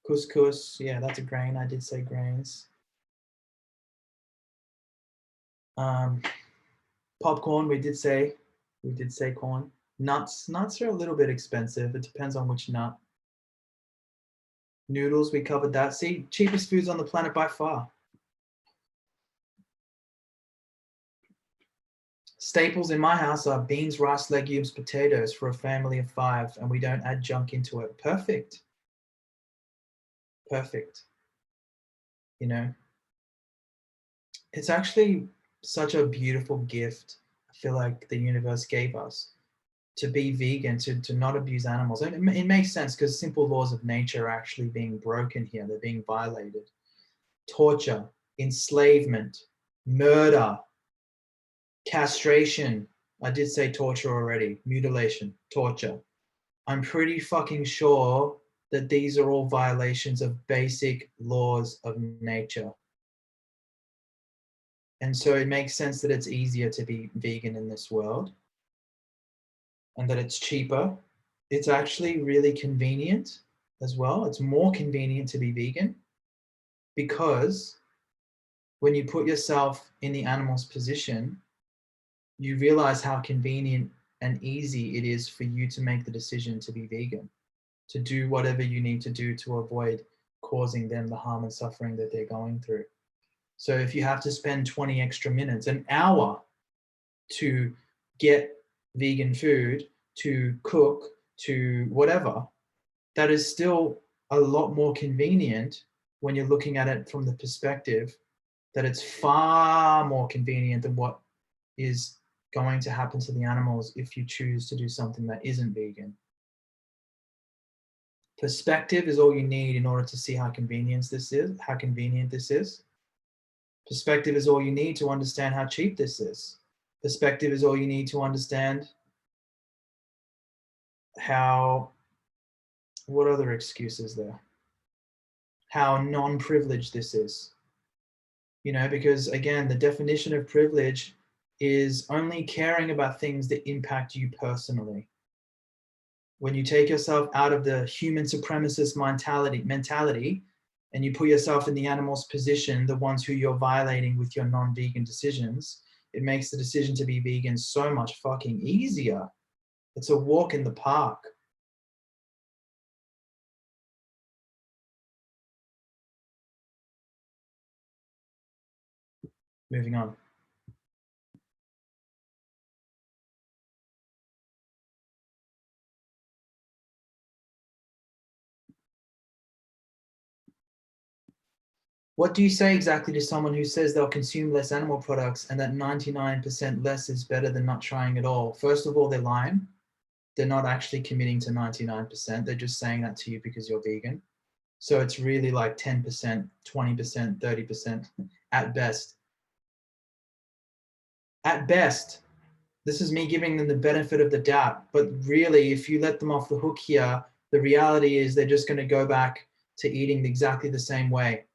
Couscous, yeah, that's a grain. I did say grains. Popcorn, we did say corn. Nuts are a little bit expensive. It depends on which nut. Noodles, we covered that. See, cheapest foods on the planet by far. Staples in my house are beans, rice, legumes, potatoes for a family of 5, and we don't add junk into it. Perfect. Perfect. You know, it's actually such a beautiful gift I feel like the universe gave us to be vegan, to not abuse animals. And it makes sense because simple laws of nature are actually being broken here. They're being violated. Torture, enslavement, murder, castration. I did say torture already. Mutilation, torture. I'm pretty fucking sure that these are all violations of basic laws of nature. And so it makes sense that it's easier to be vegan in this world and that it's cheaper. It's actually really convenient as well. It's more convenient to be vegan because when you put yourself in the animal's position, you realize how convenient and easy it is for you to make the decision to be vegan, to do whatever you need to do to avoid causing them the harm and suffering that they're going through. So if you have to spend 20 extra minutes, an hour to get vegan food, to cook, to whatever, that is still a lot more convenient when you're looking at it from the perspective that it's far more convenient than what is going to happen to the animals if you choose to do something that isn't vegan. Perspective is all you need in order to see how convenient this is. Perspective is all you need to understand how cheap this is. Perspective is all you need to understand what other excuses there? How non-privileged this is. You know, because again, the definition of privilege is only caring about things that impact you personally. When you take yourself out of the human supremacist mentality and you put yourself in the animal's position, the ones who you're violating with your non-vegan decisions, it makes the decision to be vegan so much fucking easier. It's a walk in the park. Moving on. What do you say exactly to someone who says they'll consume less animal products and that 99% less is better than not trying at all? First of all, they're lying. They're not actually committing to 99%. They're just saying that to you because you're vegan. So it's really like 10%, 20%, 30% at best. At best, this is me giving them the benefit of the doubt. But really, if you let them off the hook here, the reality is they're just going to go back to eating exactly the same way.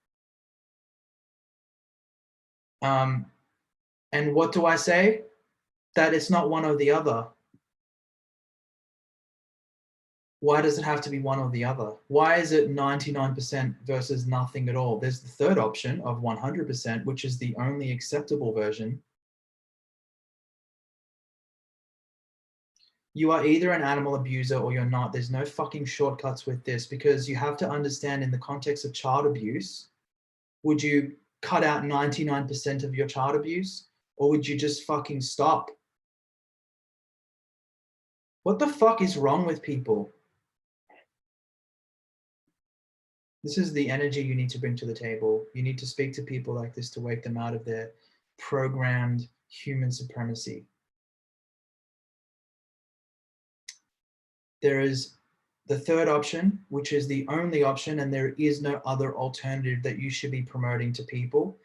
And what do I say? That it's not one or the other. Why does it have to be one or the other? Why is it 99% versus nothing at all? There's the third option of 100%, which is the only acceptable version. You are either an animal abuser or you're not. There's no fucking shortcuts with this because you have to understand in the context of child abuse, would you cut out 99% of your child abuse or would you just fucking stop? What the fuck is wrong with people? This is the energy you need to bring to the table. You need to speak to people like this to wake them out of their programmed human supremacy. There is the third option, which is the only option, and there is no other alternative that you should be promoting to people.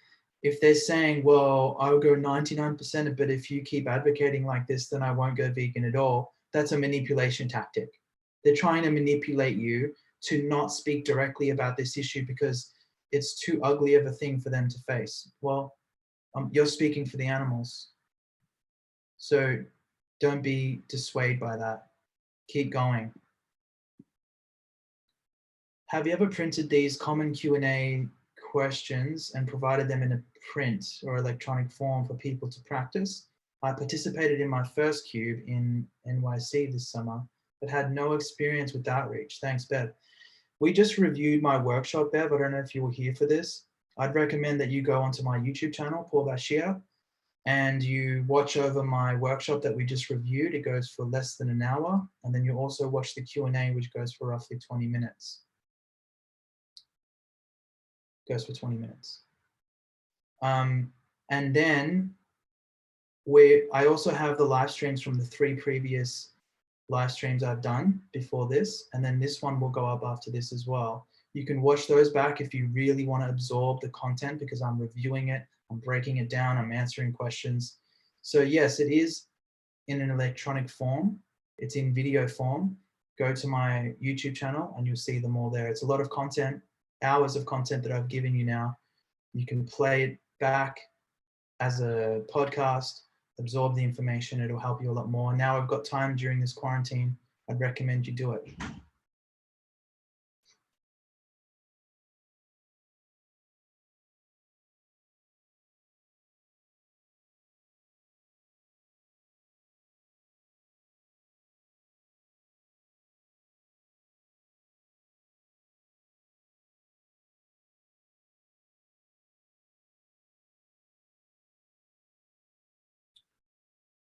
If they're saying, well, I'll go 99%, but if you keep advocating like this, then I won't go vegan at all, that's a manipulation tactic. They're trying to manipulate you to not speak directly about this issue because it's too ugly of a thing for them to face. Well, you're speaking for the animals. So don't be dissuaded by that. Keep going. Have you ever printed these common Q&A questions and provided them in a print or electronic form for people to practice? I participated in my first cube in NYC this summer, but had no experience with outreach. Thanks, Bev. We just reviewed my workshop, Bev. I don't know if you were here for this. I'd recommend that you go onto my YouTube channel, Paul Bashir, and you watch over my workshop that we just reviewed. It goes for less than an hour. And then you also watch the Q&A, which goes for roughly 20 minutes. Goes for 20 minutes. And then I also have the live streams from the 3 previous live streams I've done before this, and then this one will go up after this as well. You can watch those back if you really want to absorb the content, because I'm reviewing it, I'm breaking it down, I'm answering questions. So yes, it is in an electronic form. It's in video form. Go to my YouTube channel and you'll see them all there. It's a lot of content, hours of content that I've given you now. You can play it back as a podcast, absorb the information. It'll help you a lot more. Now I've got time during this quarantine. I'd recommend you do it.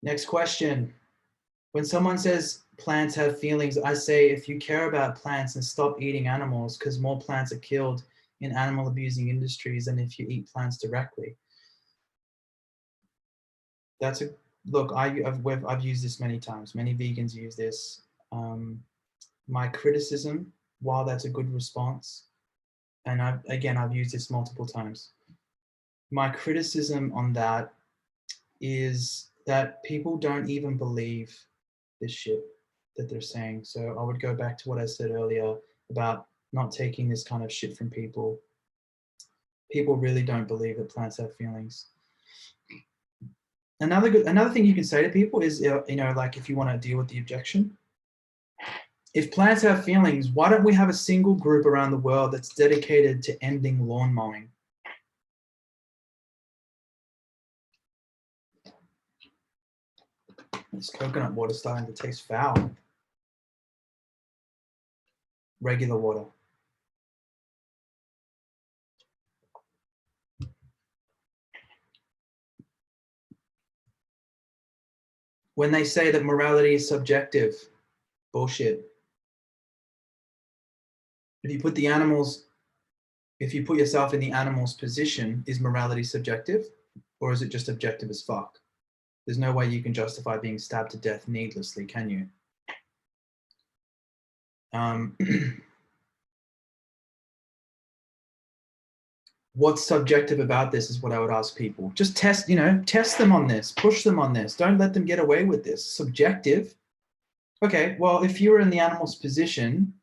Next question. When someone says plants have feelings, I say if you care about plants, and stop eating animals, because more plants are killed in animal abusing industries than if you eat plants directly. That's a look. I've used this many times. Many vegans use this. My criticism, while that's a good response, and I've used this multiple times. My criticism on that is that people don't even believe this shit that they're saying. So I would go back to what I said earlier about not taking this kind of shit from people. People really don't believe that plants have feelings. Another thing you can say to people is, like if you want to deal with the objection, if plants have feelings, why don't we have a single group around the world that's dedicated to ending lawn mowing? This coconut water starting to taste foul. Regular water. When they say that morality is subjective, bullshit. If you put yourself in the animal's position, is morality subjective, or is it just objective as fuck? There's no way you can justify being stabbed to death needlessly, can you? What's subjective about this is what I would ask people. Just test them on this, push them on this. Don't let them get away with this. Subjective. Okay, well, if you were in the animal's position,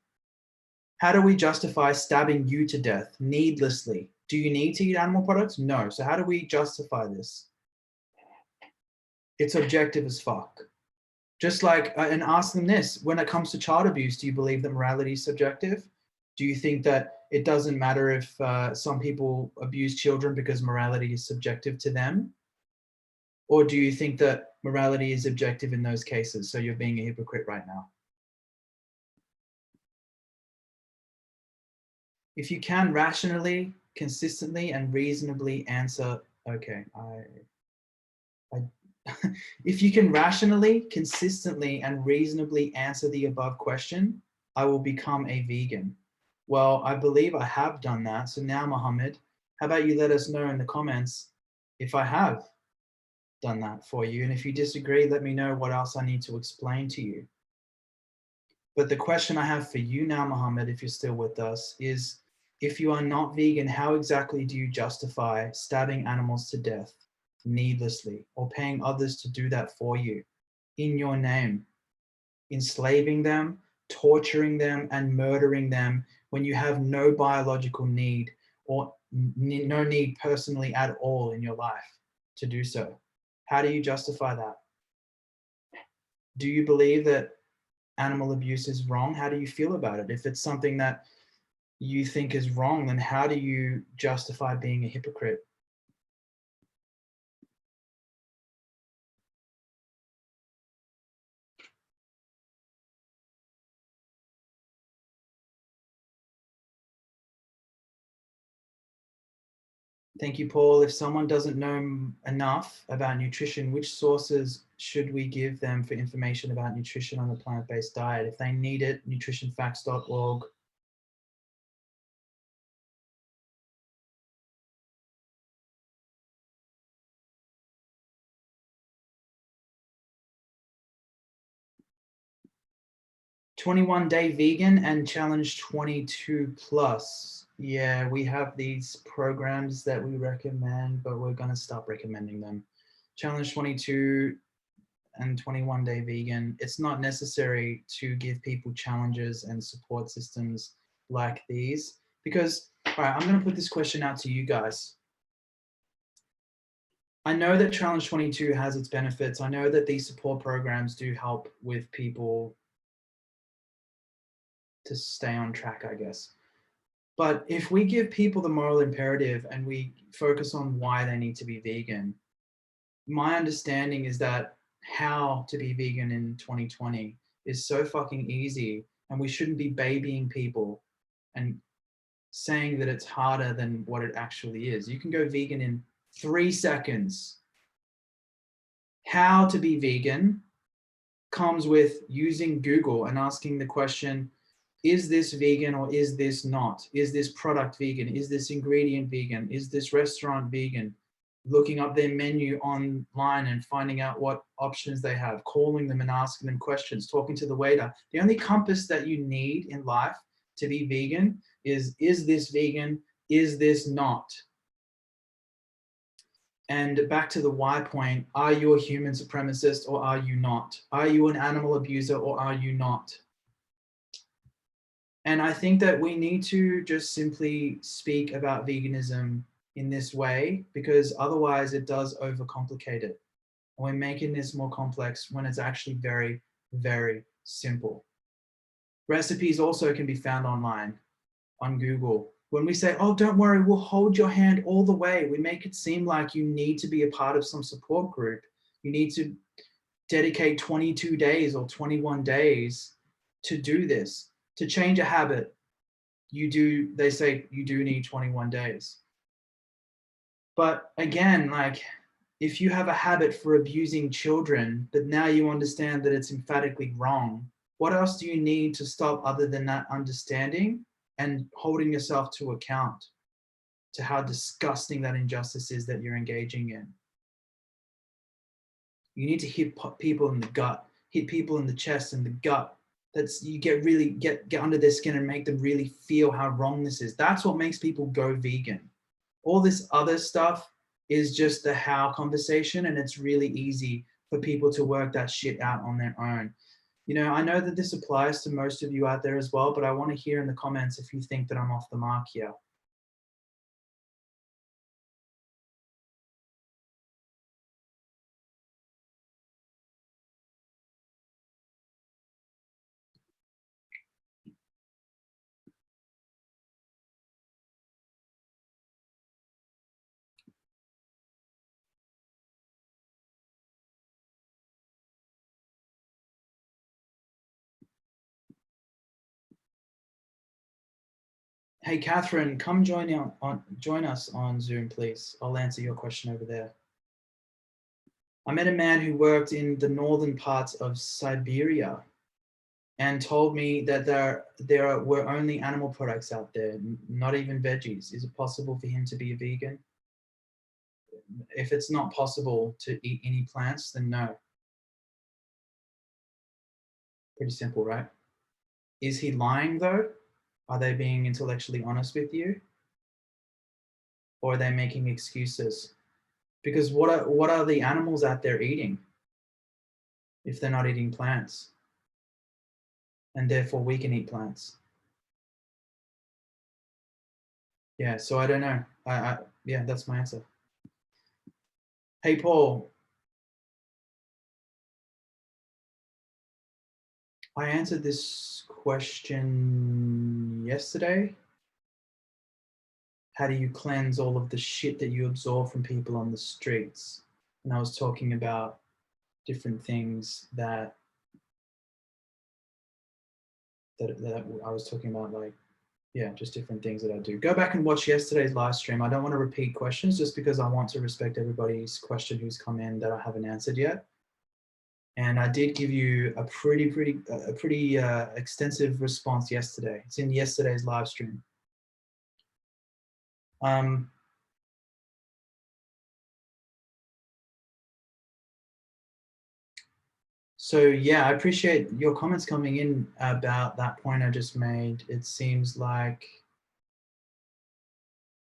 how do we justify stabbing you to death needlessly? Do you need to eat animal products? No. So how do we justify this? It's objective as fuck. Just like, and ask them this, when it comes to child abuse, do you believe that morality is subjective? Do you think that it doesn't matter if some people abuse children because morality is subjective to them? Or do you think that morality is objective in those cases? So you're being a hypocrite right now. If you can rationally, consistently, and reasonably answer, okay, if you can rationally, consistently, and reasonably answer the above question, I will become a vegan. Well, I believe I have done that. So now, Mohammed, how about you let us know in the comments if I have done that for you. And if you disagree, let me know what else I need to explain to you. But the question I have for you now, Mohammed, if you're still with us, is if you are not vegan, how exactly do you justify stabbing animals to death needlessly or paying others to do that for you in your name, enslaving them, torturing them, and murdering them when you have no biological need or no need personally at all in your life to do so? How do you justify that? Do you believe that animal abuse is wrong? How do you feel about it? If it's something that you think is wrong, then how do you justify being a hypocrite? Thank you, Paul. If someone doesn't know enough about nutrition, which sources should we give them for information about nutrition on the plant-based diet? If they need it, nutritionfacts.org. "21-day vegan and challenge 22 plus." Yeah, we have these programs that we recommend, but we're going to stop recommending them. Challenge 22 and 21-day vegan. It's not necessary to give people challenges and support systems like these because, all right, I'm going to put this question out to you guys. I know that Challenge 22 has its benefits. I know that these support programs do help with people to stay on track, I guess. But if we give people the moral imperative and we focus on why they need to be vegan, my understanding is that how to be vegan in 2020 is so fucking easy, and we shouldn't be babying people and saying that it's harder than what it actually is. You can go vegan in 3 seconds. How to be vegan comes with using Google and asking the question, is this vegan or is this not? Is this product vegan? Is this ingredient vegan? Is this restaurant vegan? Looking up their menu online and finding out what options they have, calling them and asking them questions, talking to the waiter. The only compass that you need in life to be vegan is this vegan? Is this not? And back to the why point, are you a human supremacist or are you not? Are you an animal abuser or are you not? And I think that we need to just simply speak about veganism in this way, because otherwise it does overcomplicate it. We're making this more complex when it's actually very, very simple. Recipes also can be found online on Google. When we say, oh, don't worry, we'll hold your hand all the way, we make it seem like you need to be a part of some support group. You need to dedicate 22 days or 21 days to do this. To change a habit, they say you do need 21 days. But again, like, if you have a habit for abusing children, but now you understand that it's emphatically wrong, what else do you need to stop other than that understanding and holding yourself to account to how disgusting that injustice is that you're engaging in? You need to hit people in the gut, hit people in the chest and the gut. You get under their skin and make them really feel how wrong this is. That's what makes people go vegan. All this other stuff is just the how conversation, and it's really easy for people to work that shit out on their own. You know, I know that this applies to most of you out there as well, but I want to hear in the comments if you think that I'm off the mark here. Hey, Catherine, come join us on Zoom, please. I'll answer your question over there. I met a man who worked in the northern parts of Siberia and told me that there were only animal products out there, not even veggies. Is it possible for him to be a vegan? if it's not possible to eat any plants, then no. Pretty simple, right? Is he lying though? Are they being intellectually honest with you? Or are they making excuses? Because what are the animals out there eating if they're not eating plants? And therefore we can eat plants. Yeah, so I don't know. Yeah, that's my answer. Hey, Paul. I answered this question yesterday. How do you cleanse all of the shit that you absorb from people on the streets? And I was talking about different things that I was talking about, like, yeah, just different things that I do. Go back and watch yesterday's live stream. I don't want to repeat questions just because I want to respect everybody's question who's come in that I haven't answered yet. And I did give you a pretty extensive response yesterday. It's in yesterday's live stream. So yeah, I appreciate your comments coming in about that point I just made. It seems like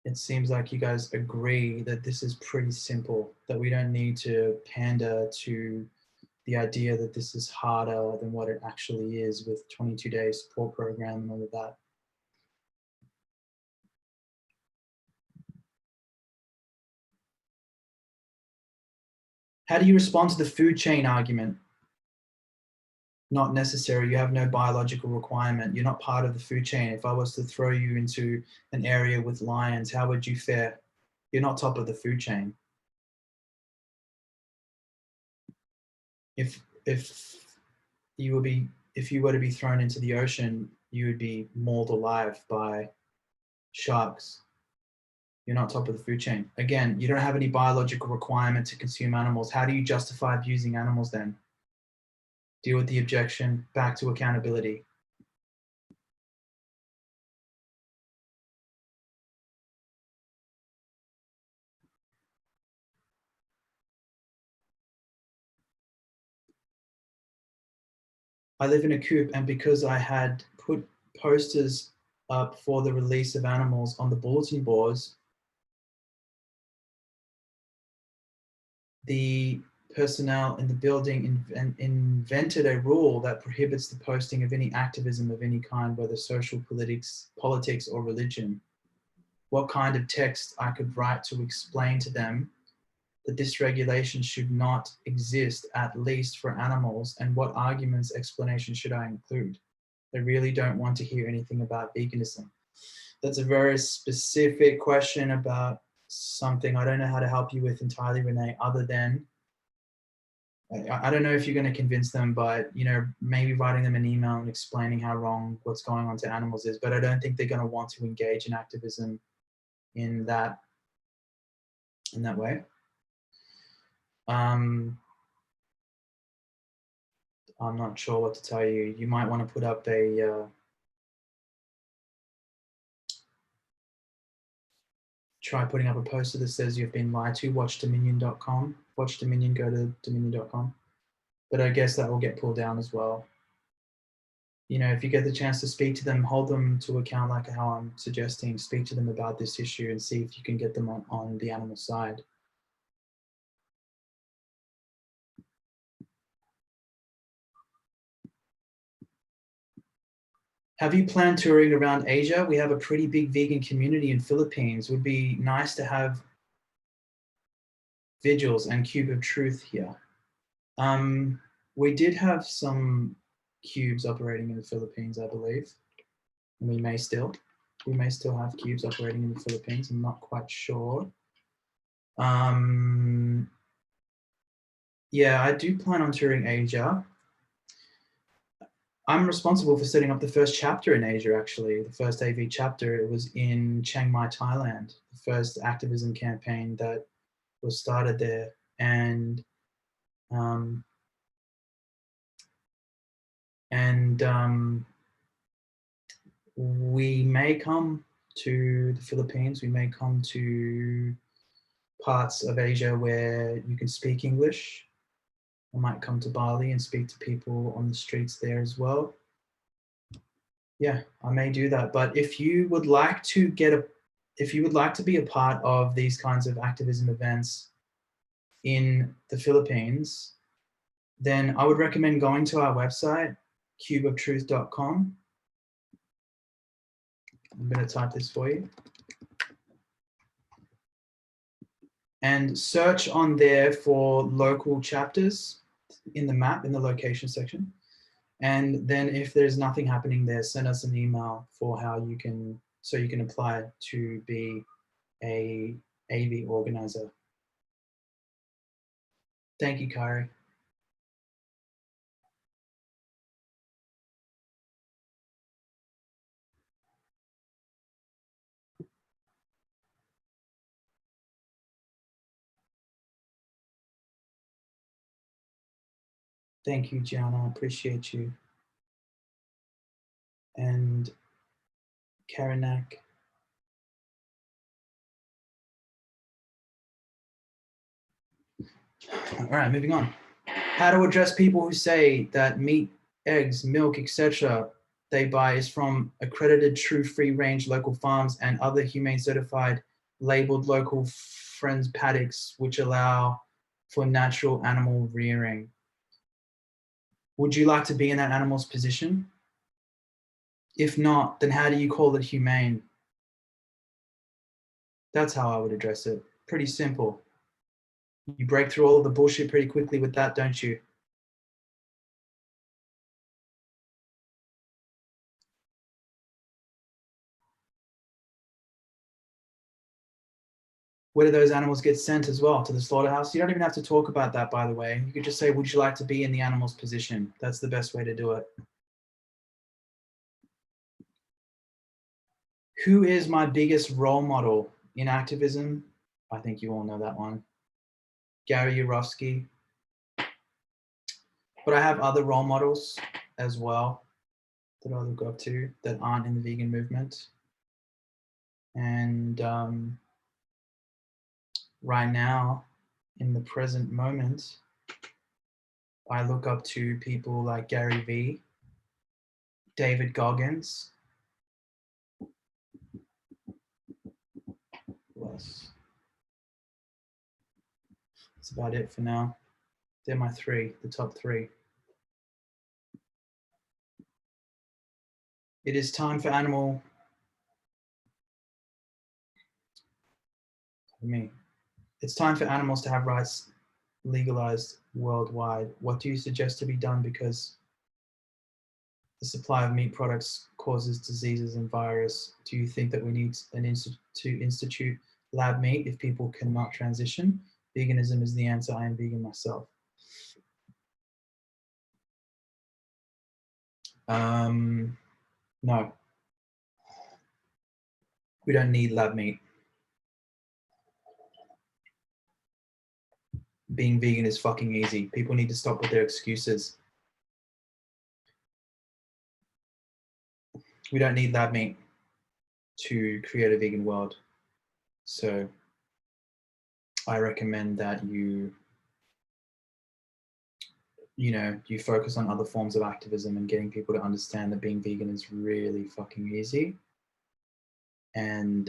you guys agree that this is pretty simple, that we don't need to pander to the idea that this is harder than what it actually is with 22-day support program and all of that. How do you respond to the food chain argument? Not necessary. You have no biological requirement. You're not part of the food chain. If I was to throw you into an area with lions, how would you fare? You're not top of the food chain. If you were to be thrown into the ocean, you would be mauled alive by sharks. You're not top of the food chain. Again, you don't have any biological requirement to consume animals. How do you justify abusing animals then? Deal with the objection, back to accountability. I live in a coop, and because I had put posters up for the release of animals on the bulletin boards, the personnel in the building invented a rule that prohibits the posting of any activism of any kind, whether social, politics or religion. What kind of text I could write to explain to them that this regulation should not exist, at least for animals, and what arguments, explanations should I include? They really don't want to hear anything about veganism. That's a very specific question about something I don't know how to help you with entirely, Renee, other than, I don't know if you're going to convince them, but, you know, maybe writing them an email and explaining how wrong what's going on to animals is, but I don't think they're going to want to engage in activism in that way. I'm not sure what to tell you. You might want to put up try putting up a poster that says you've been lied to, watch Dominion.com. Watch Dominion, go to Dominion.com. But I guess that will get pulled down as well. You know, if you get the chance to speak to them, hold them to account like how I'm suggesting, speak to them about this issue and see if you can get them on the animal side. Have you planned touring around Asia? We have a pretty big vegan community in Philippines. It would be nice to have vigils and Cube of Truth here. We did have some cubes operating in the Philippines, I believe. And we may still have cubes operating in the Philippines. I'm not quite sure. Yeah, I do plan on touring Asia. I'm responsible for setting up the first chapter in Asia, actually. The first AV chapter, it was in Chiang Mai, Thailand. The first activism campaign that was started there. And we may come to the Philippines. We may come to parts of Asia where you can speak English. I might come to Bali and speak to people on the streets there as well. Yeah, I may do that. But if you would like to be a part of these kinds of activism events in the Philippines, then I would recommend going to our website, cubeoftruth.com. I'm going to type this for you. And search on there for local chapters in the map, in the location section. And then if there's nothing happening there, send us an email for how you can, so you can apply to be a AV organizer. Thank you, Kyrie. Thank you, Gianna. I appreciate you. And Karanak. All right, moving on. How to address people who say that meat, eggs, milk, etc. they buy is from accredited true free range local farms and other humane certified labeled local friends paddocks which allow for natural animal rearing. Would you like to be in that animal's position? If not, then how do you call it humane? That's how I would address it. Pretty simple. You break through all of the bullshit pretty quickly with that, don't you? Where do those animals get sent as well? To the slaughterhouse? You don't even have to talk about that, by the way. You could just say, would you like to be in the animal's position? That's the best way to do it. Who is my biggest role model in activism? I think you all know that one. Gary Yourofsky. But I have other role models as well that I look up to that aren't in the vegan movement. And right now, in the present moment, I look up to people like Gary Vee, David Goggins. Who else? That's about it for now. They're my three, the top three. It is time for animal. It's time for animals to have rights legalized worldwide. What do you suggest to be done because the supply of meat products causes diseases and virus? Do you think that we need to institute lab meat if people cannot transition? Veganism is the answer. I am vegan myself. No. We don't need lab meat. Being vegan is fucking easy. People need to stop with their excuses. We don't need lab meat to create a vegan world. So I recommend that you focus on other forms of activism and getting people to understand that being vegan is really fucking easy. And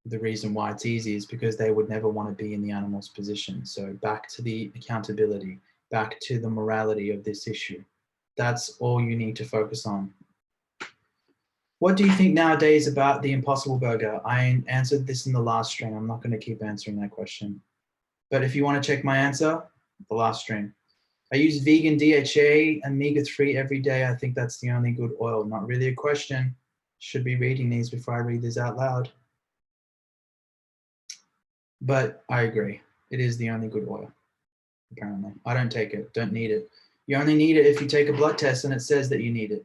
the reason why it's easy is because they would never want to be in the animal's position. So back to the accountability, back to the morality of this issue. That's all you need to focus on. What do you think nowadays about the Impossible Burger? I answered this in the last stream. I'm not going to keep answering that question. But if you want to check my answer, the last stream. I use vegan DHA and omega-3 every day. I think that's the only good oil. Not really a question. Should be reading these before I read this out loud. But I agree. It is the only good oil, apparently. I don't take it. Don't need it. You only need it if you take a blood test and it says that you need it.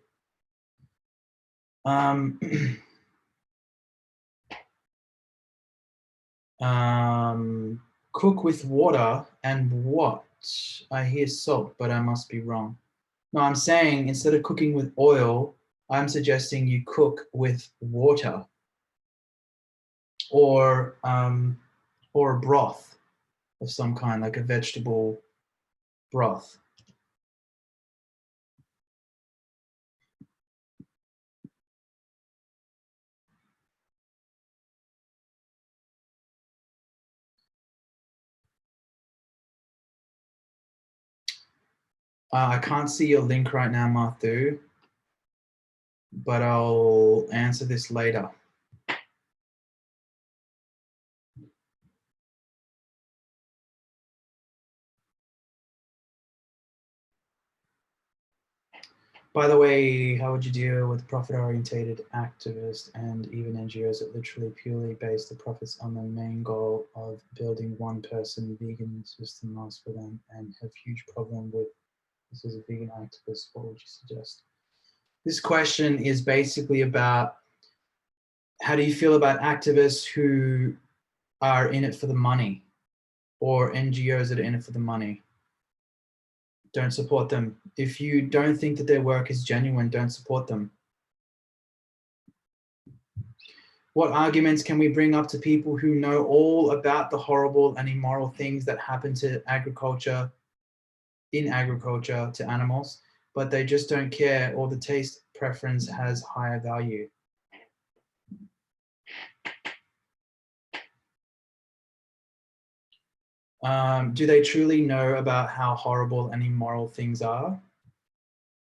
Cook with water and what? I hear salt, but I must be wrong. No, I'm saying instead of cooking with oil, I'm suggesting you cook with water. or a broth of some kind, like a vegetable broth. I can't see your link right now, Mathu, but I'll answer this later. By the way, how would you deal with profit-orientated activists and even NGOs that literally purely base the profits on the main goal of building one-person vegan system lasts for them and have huge problem with this as a vegan activist? What would you suggest? This question is basically about how do you feel about activists who are in it for the money, or NGOs that are in it for the money? Don't support them. If you don't think that their work is genuine, don't support them. What arguments can we bring up to people who know all about the horrible and immoral things that happen to agriculture, in agriculture, to animals, but they just don't care, or the taste preference has higher value? Do they truly know about how horrible and immoral things are?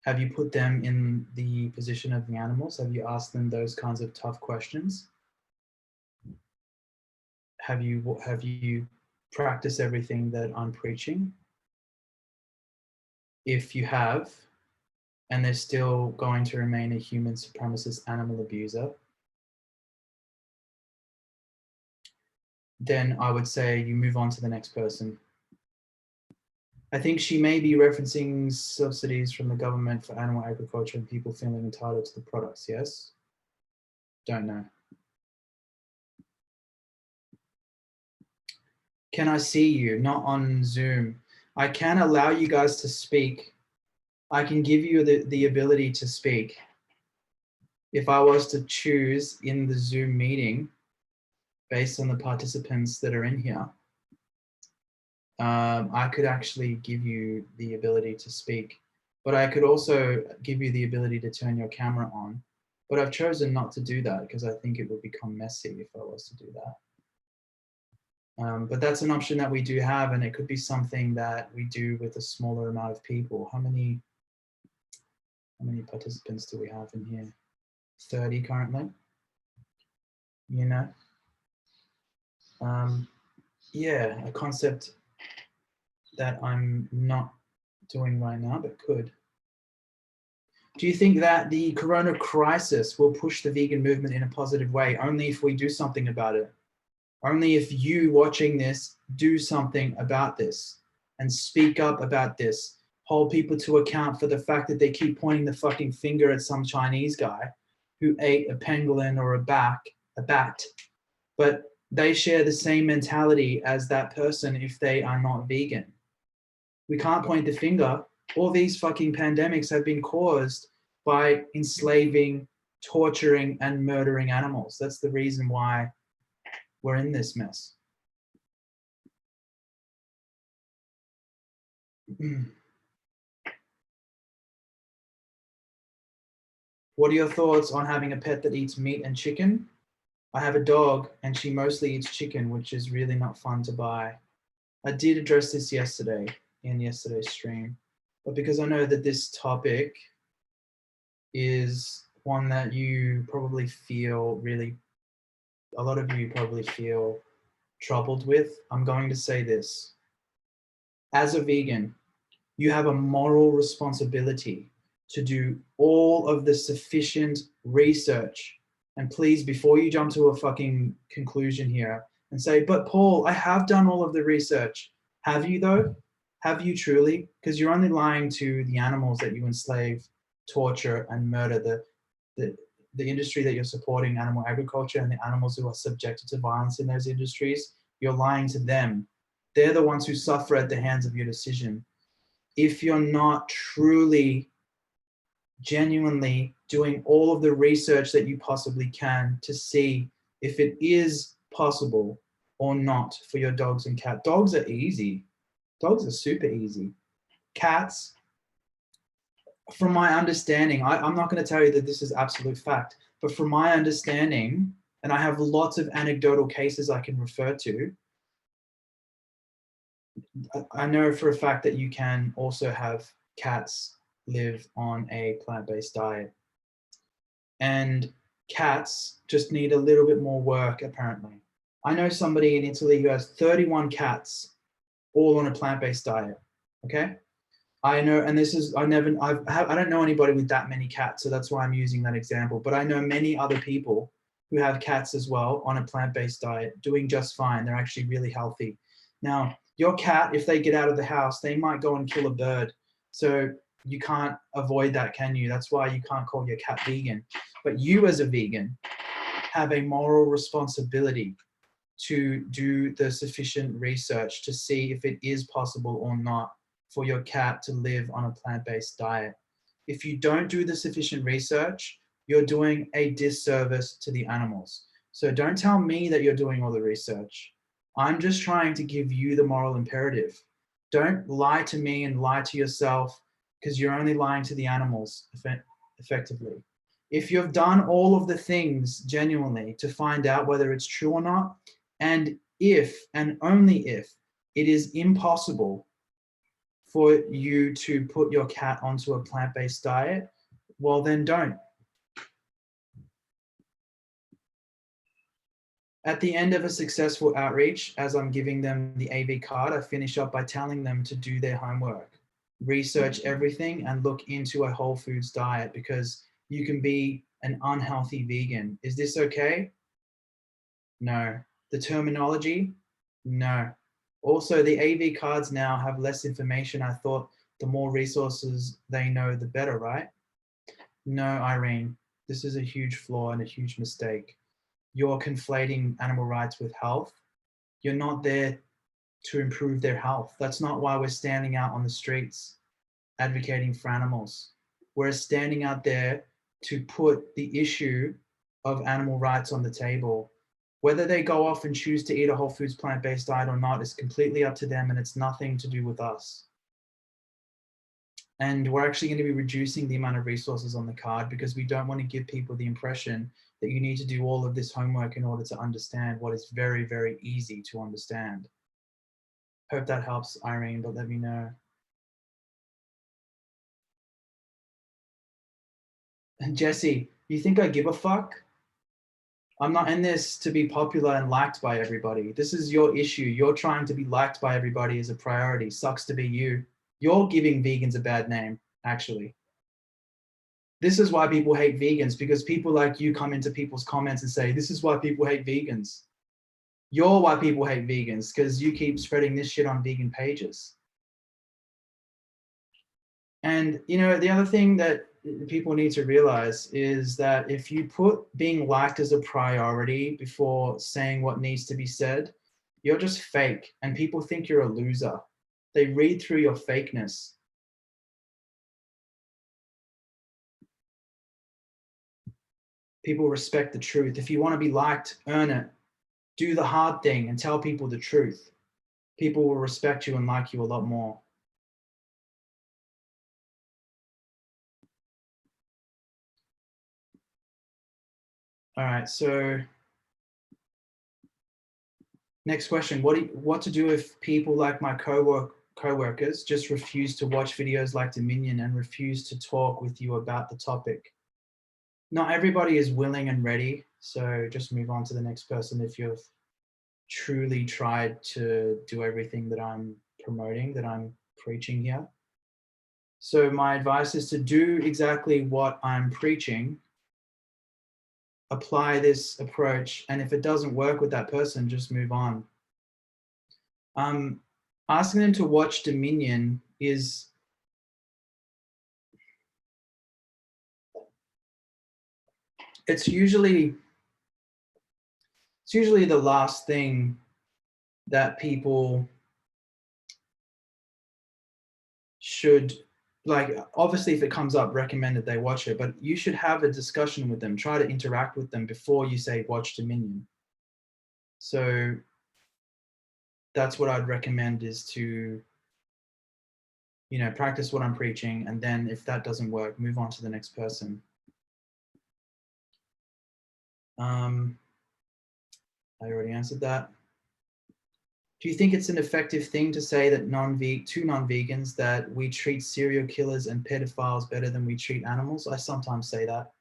Have you put them in the position of the animals? Have you asked them those kinds of tough questions? Have you practiced everything that I'm preaching? If you have, and they're still going to remain a human supremacist animal abuser, then I would say you move on to the next person. I think she may be referencing subsidies from the government for animal agriculture and people feeling entitled to the products, yes? Don't know. Can I see you? Not on Zoom. I can allow you guys to speak. I can give you the ability to speak. If I was to choose in the Zoom meeting, based on the participants that are in here, I could actually give you the ability to speak, but I could also give you the ability to turn your camera on. But I've chosen not to do that because I think it would become messy if I was to do that. But that's an option that we do have, and it could be something that we do with a smaller amount of people. How many participants do we have in here? 30 currently, you know? Yeah, a concept that I'm not doing right now, but could. Do you think that the corona crisis will push the vegan movement in a positive way? Only if we do something about it. Only if you watching this do something about this and speak up about this. Hold people to account for the fact that they keep pointing the fucking finger at some Chinese guy who ate a pangolin or a bat, but they share the same mentality as that person if they are not vegan. We can't point the finger. All these fucking pandemics have been caused by enslaving, torturing, and murdering animals. That's the reason why we're in this mess. What are your thoughts on having a pet that eats meat and chicken? I have a dog and she mostly eats chicken, which is really not fun to buy. I did address this yesterday in yesterday's stream, but because I know that this topic is one that you probably feel a lot of you probably feel troubled with, I'm going to say this. As a vegan, you have a moral responsibility to do all of the sufficient research. And please, before you jump to a fucking conclusion here and say, but Paul, I have done all of the research. Have you though? Have you truly? Because you're only lying to the animals that you enslave, torture, and murder, the industry that you're supporting, animal agriculture, and the animals who are subjected to violence in those industries. You're lying to them. They're the ones who suffer at the hands of your decision. If you're not truly, genuinely doing all of the research that you possibly can to see if it is possible or not for your dogs and cats. Dogs are easy. Dogs are super easy. Cats, from my understanding, I'm not going to tell you that this is absolute fact, but from my understanding, and I have lots of anecdotal cases I can refer to, I know for a fact that you can also have cats live on a plant-based diet. And cats just need a little bit more work, apparently. I know somebody in Italy who has 31 cats all on a plant-based diet, okay? I know, and this is, I don't know anybody with that many cats, so that's why I'm using that example, but I know many other people who have cats as well on a plant-based diet doing just fine. They're actually really healthy. Now, your cat, if they get out of the house, they might go and kill a bird. So you can't avoid that, can you? That's why you can't call your cat vegan. But you as a vegan have a moral responsibility to do the sufficient research to see if it is possible or not for your cat to live on a plant-based diet. If you don't do the sufficient research, you're doing a disservice to the animals. So don't tell me that you're doing all the research. I'm just trying to give you the moral imperative. Don't lie to me and lie to yourself, because you're only lying to the animals effectively. If you've done all of the things genuinely to find out whether it's true or not, and if and only if it is impossible for you to put your cat onto a plant-based diet, well then don't. At the end of a successful outreach, as I'm giving them the AV card, I finish up by telling them to do their homework, research everything and look into a whole foods diet, because you can be an unhealthy vegan. Is this okay? No. The terminology? No. Also, the AV cards now have less information. I thought the more resources they know, the better, right? No, Irene, this is a huge flaw and a huge mistake. You're conflating animal rights with health. You're not there to improve their health. That's not why we're standing out on the streets advocating for animals. We're standing out there to put the issue of animal rights on the table. Whether they go off and choose to eat a whole foods plant-based diet or not is completely up to them, and it's nothing to do with us. And we're actually going to be reducing the amount of resources on the card, because we don't want to give people the impression that you need to do all of this homework in order to understand what is very, very easy to understand. Hope that helps, Irene, but let me know. And Jesse, you think I give a fuck? I'm not in this to be popular and liked by everybody. This is your issue. You're trying to be liked by everybody as a priority. Sucks to be you. You're giving vegans a bad name, actually. This is why people hate vegans, because people like you come into people's comments and say, this is why people hate vegans. You're why people hate vegans, because you keep spreading this shit on vegan pages. And, you know, the other thing that people need to realize is that if you put being liked as a priority before saying what needs to be said, you're just fake, and people think you're a loser. They read through your fakeness. People respect the truth. If you want to be liked, earn it. Do the hard thing and tell people the truth. People will respect you and like you a lot more. All right, so next question. What to do if people like my co-workers just refuse to watch videos like Dominion and refuse to talk with you about the topic? Not everybody is willing and ready, so just move on to the next person if you've truly tried to do everything that I'm promoting, that I'm preaching here. So my advice is to do exactly what I'm preaching, apply this approach, and if it doesn't work with that person, just move on. Asking them to watch Dominion is it's usually the last thing that people should, like, obviously if it comes up, recommend that they watch it, but you should have a discussion with them, try to interact with them before you say watch Dominion. So that's what I'd recommend, is to, you know, practice what I'm preaching, and then if that doesn't work, move on to the next person. I already answered that. Do you think it's an effective thing to say that to non-vegans that we treat serial killers and pedophiles better than we treat animals? I sometimes say that.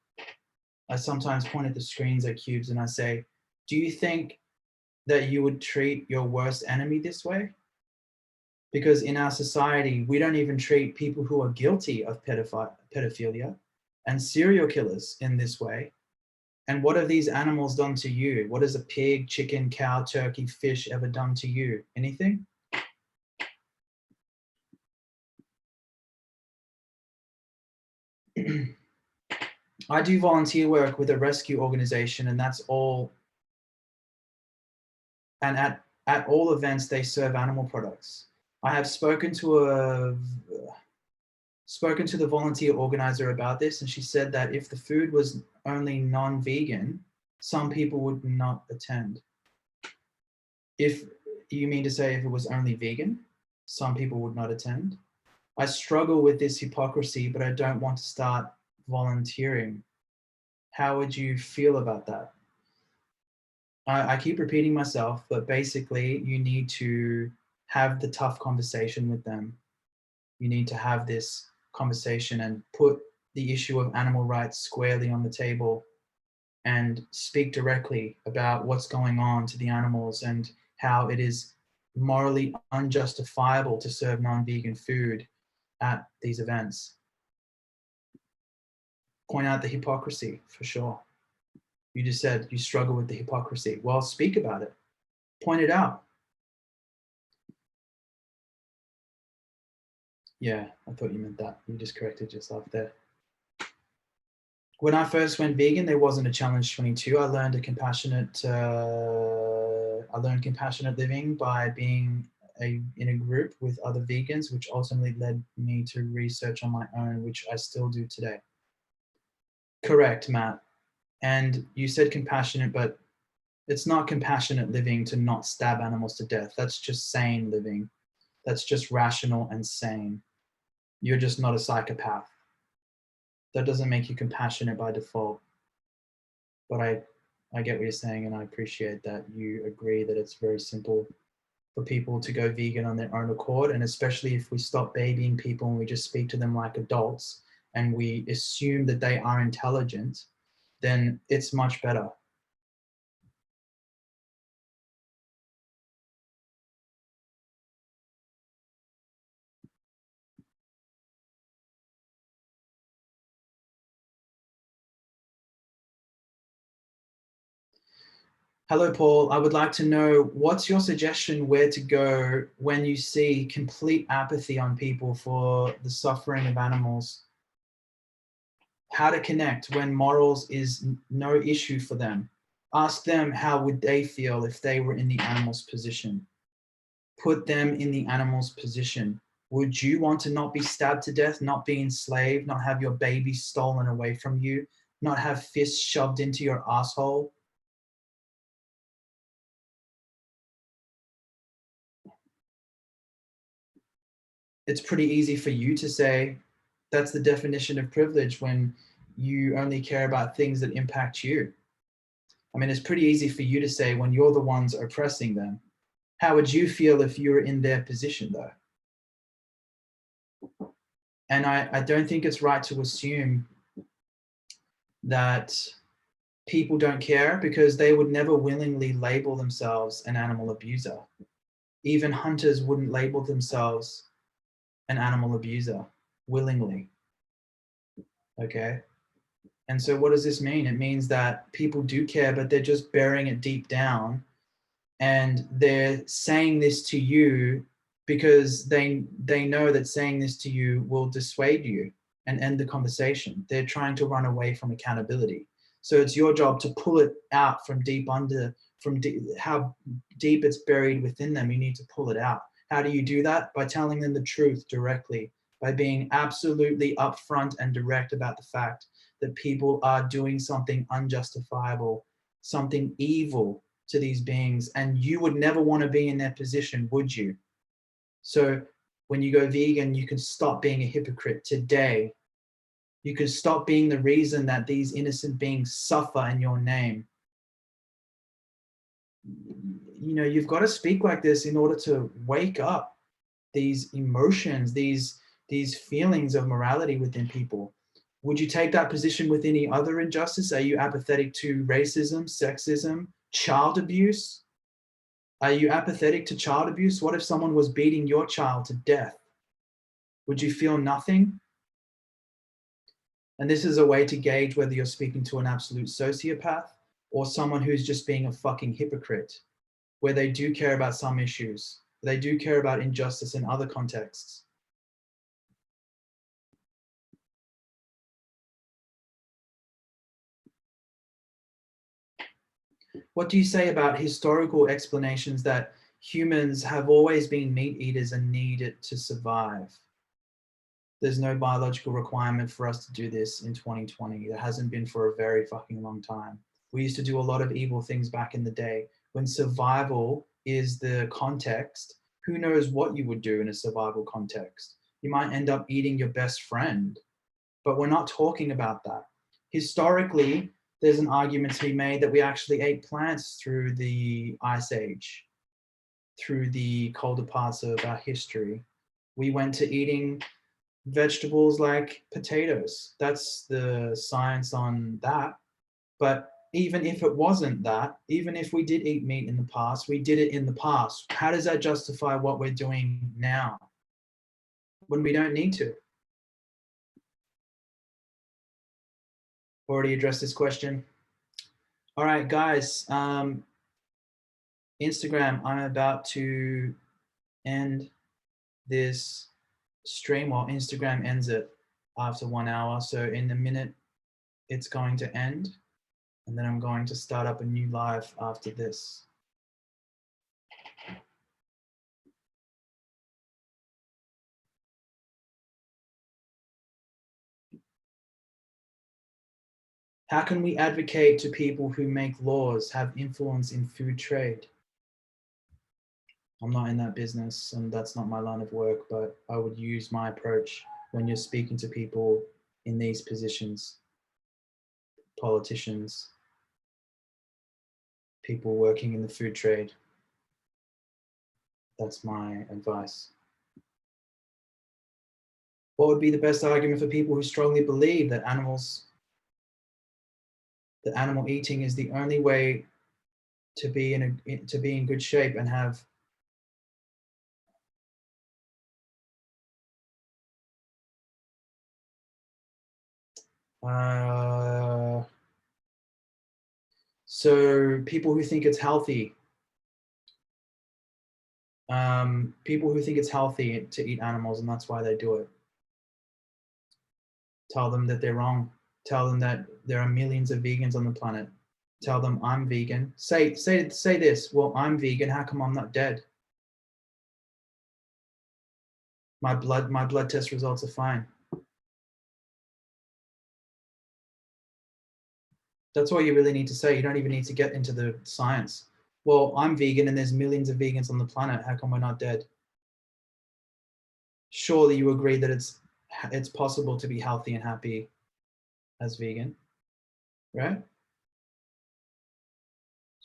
I sometimes point at the screens at cubes and I say, do you think that you would treat your worst enemy this way? Because in our society, we don't even treat people who are guilty of pedophilia and serial killers in this way. And what have these animals done to you? What has a pig, chicken, cow, turkey, fish ever done to you? Anything? I do volunteer work with a rescue organization, and that's all. And at all events, they serve animal products. I have spoken to the volunteer organizer about this, and she said that if the food was only non-vegan, some people would not attend. If you mean to say if it was only vegan, some people would not attend. I struggle with this hypocrisy, but I don't want to start volunteering. How would you feel about that? I keep repeating myself, but basically you need to have the tough conversation with them. You need to have this conversation and put the issue of animal rights squarely on the table and speak directly about what's going on to the animals and how it is morally unjustifiable to serve non-vegan food at these events. Point out the hypocrisy, for sure. You just said you struggle with the hypocrisy. Well, speak about it. Point it out. Yeah, I thought you meant that. You just corrected yourself there. When I first went vegan, there wasn't a challenge 22. I learned compassionate living by being in a group with other vegans, which ultimately led me to research on my own, which I still do today. Correct, Matt. And you said compassionate, but it's not compassionate living to not stab animals to death. That's just sane living. That's just rational and sane. You're just not a psychopath. That doesn't make you compassionate by default. But I get what you're saying, and I appreciate that you agree that it's very simple for people to go vegan on their own accord, and especially if we stop babying people and we just speak to them like adults and we assume that they are intelligent, then it's much better. Hello, Paul. I would like to know, what's your suggestion where to go when you see complete apathy on people for the suffering of animals? How to connect when morals is no issue for them? Ask them how would they feel if they were in the animal's position. Put them in the animal's position. Would you want to not be stabbed to death, not be enslaved, not have your baby stolen away from you, not have fists shoved into your asshole? It's pretty easy for you to say that's the definition of privilege when you only care about things that impact you. I mean, it's pretty easy for you to say when you're the ones oppressing them. How would you feel if you were in their position, though? And I don't think it's right to assume that people don't care, because they would never willingly label themselves an animal abuser. Even hunters wouldn't label themselves an animal abuser willingly. Okay? And so what does this mean? It means that people do care, but they're just burying it deep down. And they're saying this to you because they know that saying this to you will dissuade you and end the conversation. They're trying to run away from accountability. So it's your job to pull it out from deep under, how deep it's buried within them. You need to pull it out. How do you do that? By telling them the truth directly, by being absolutely upfront and direct about the fact that people are doing something unjustifiable, something evil to these beings, and you would never want to be in their position, would you? So when you go vegan, you can stop being a hypocrite today. You can stop being the reason that these innocent beings suffer in your name. You know, you've got to speak like this in order to wake up these emotions, these feelings of morality within people. Would you take that position with any other injustice? Are you apathetic to racism, sexism, child abuse? Are you apathetic to child abuse? What if someone was beating your child to death? Would you feel nothing? And this is a way to gauge whether you're speaking to an absolute sociopath or someone who's just being a fucking hypocrite, where they do care about some issues. They do care about injustice in other contexts. What do you say about historical explanations that humans have always been meat eaters and need it to survive? There's no biological requirement for us to do this in 2020. There hasn't been for a very fucking long time. We used to do a lot of evil things back in the day. When survival is the context, who knows what you would do in a survival context? You might end up eating your best friend, but we're not talking about that. Historically, there's an argument to be made that we actually ate plants through the Ice Age, through the colder parts of our history. We went to eating vegetables like potatoes. That's the science on that. But even if it wasn't that, even if we did eat meat in the past, we did it in the past. How does that justify what we're doing now when we don't need to? Already addressed this question. All right, guys, Instagram, I'm about to end this stream, while Instagram ends it after 1 hour. So in a minute, it's going to end. And then I'm going to start up a new live after this. How can we advocate to people who make laws, have influence in food trade? I'm not in that business and that's not my line of work, but I would use my approach when you're speaking to people in these positions, politicians, people working in the food trade. That's my advice. What would be the best argument for people who strongly believe that animal eating is the only way to be in good shape and have so people who think it's healthy, to eat animals, and that's why they do it. Tell them that they're wrong. Tell them that there are millions of vegans on the planet. Tell them I'm vegan. Say this. Well, I'm vegan. How come I'm not dead? My blood test results are fine. That's all you really need to say. You don't even need to get into the science. Well, I'm vegan and there's millions of vegans on the planet. How come we're not dead? Surely you agree that it's possible to be healthy and happy as vegan, right?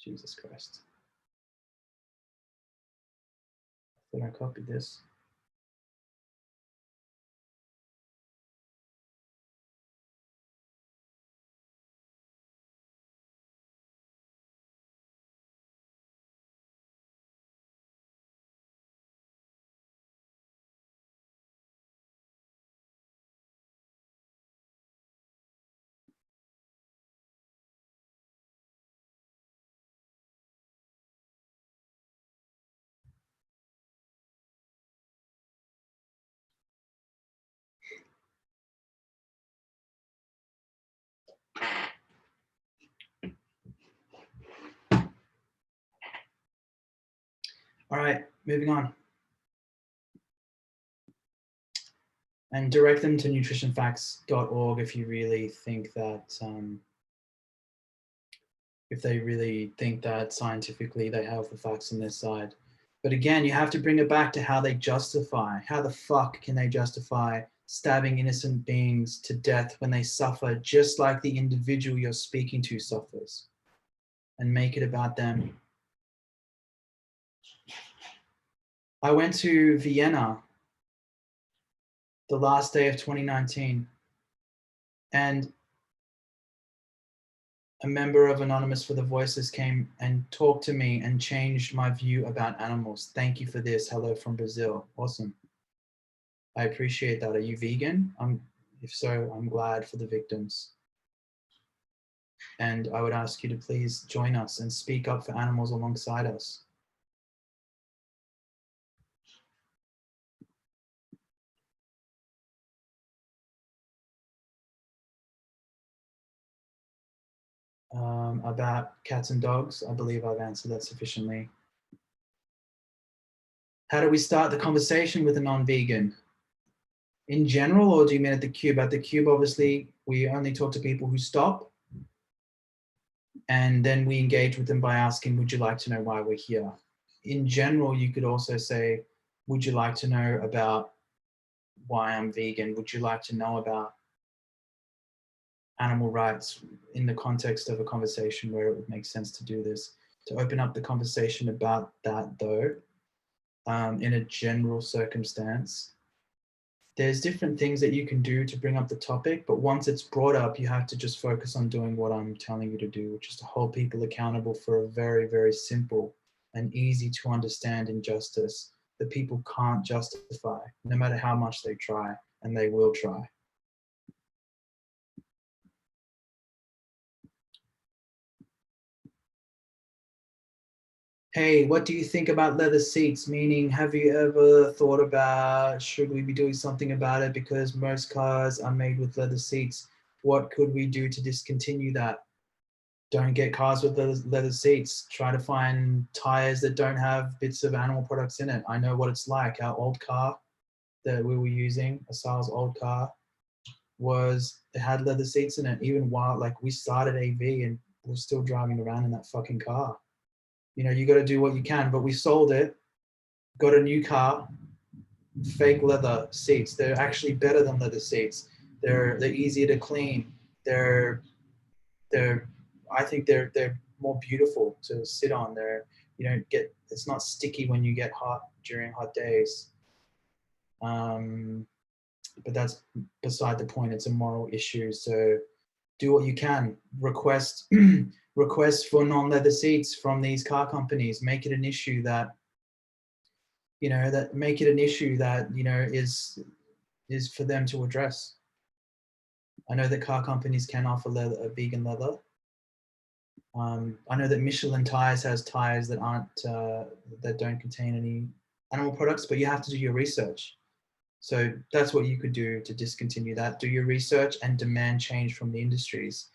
Jesus Christ. I think I copied this. All right, moving on. And direct them to nutritionfacts.org if you really think that if they really think that scientifically they have the facts on their side. But again, you have to bring it back to how they justify. How the fuck can they justify stabbing innocent beings to death when they suffer just like the individual you're speaking to suffers, and make it about them? I went to Vienna the last day of 2019, and a member of Anonymous for the Voices came and talked to me and changed my view about animals. Thank you for this. Hello from Brazil. Awesome. I appreciate that. Are you vegan? If so, I'm glad for the victims. And I would ask you to please join us and speak up for animals alongside us. About cats and dogs, I believe I've answered that sufficiently. How do we start the conversation with a non-vegan? In general, or do you mean at the Cube? At the Cube, obviously, we only talk to people who stop. And then we engage with them by asking, would you like to know why we're here? In general, you could also say, would you like to know about why I'm vegan? Would you like to know about animal rights in the context of a conversation where it would make sense to do this? To open up the conversation about that though, in a general circumstance, there's different things that you can do to bring up the topic, but once it's brought up, you have to just focus on doing what I'm telling you to do, which is to hold people accountable for a very, very simple and easy to understand injustice that people can't justify, no matter how much they try, and they will try. Hey, what do you think about leather seats? Meaning, have you ever thought about, should we be doing something about it because most cars are made with leather seats? What could we do to discontinue that? Don't get cars with leather seats. Try to find tires that don't have bits of animal products in it. I know what it's like. Our old car that we were using, Asal's old car, it had leather seats in it. Even while we started AV and we're still driving around in that fucking car. You know, you got to do what you can, but we sold it, got a new car, fake leather seats. They're actually better than leather seats. They're easier to clean. I think they're more beautiful to sit on. It's not sticky when you get hot during hot days. But that's beside the point. It's a moral issue. So do what you can. Request for non-leather seats from these car companies. Make it an issue that is for them to address. I know that car companies can offer vegan leather. I know that Michelin tires has tires that that don't contain any animal products, but you have to do your research. So that's what you could do to discontinue that. Do your research and demand change from the industries.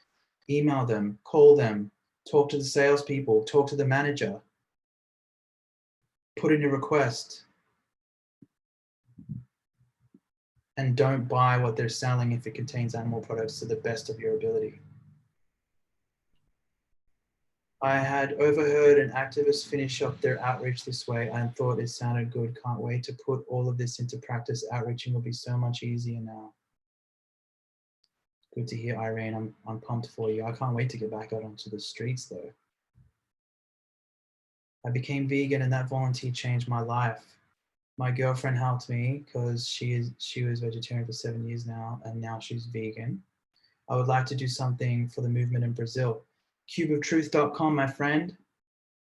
Email them, call them, talk to the salespeople, talk to the manager, put in a request, and don't buy what they're selling if it contains animal products to the best of your ability. I had overheard an activist finish up their outreach this way and thought it sounded good. Can't wait to put all of this into practice. Outreaching will be so much easier now. Good to hear, Irene. I'm pumped for you. I can't wait to get back out onto the streets though. I became vegan and that volunteer changed my life. My girlfriend helped me because she was vegetarian for 7 years now, and now she's vegan. I would like to do something for the movement in Brazil. cubeoftruth.com, my friend.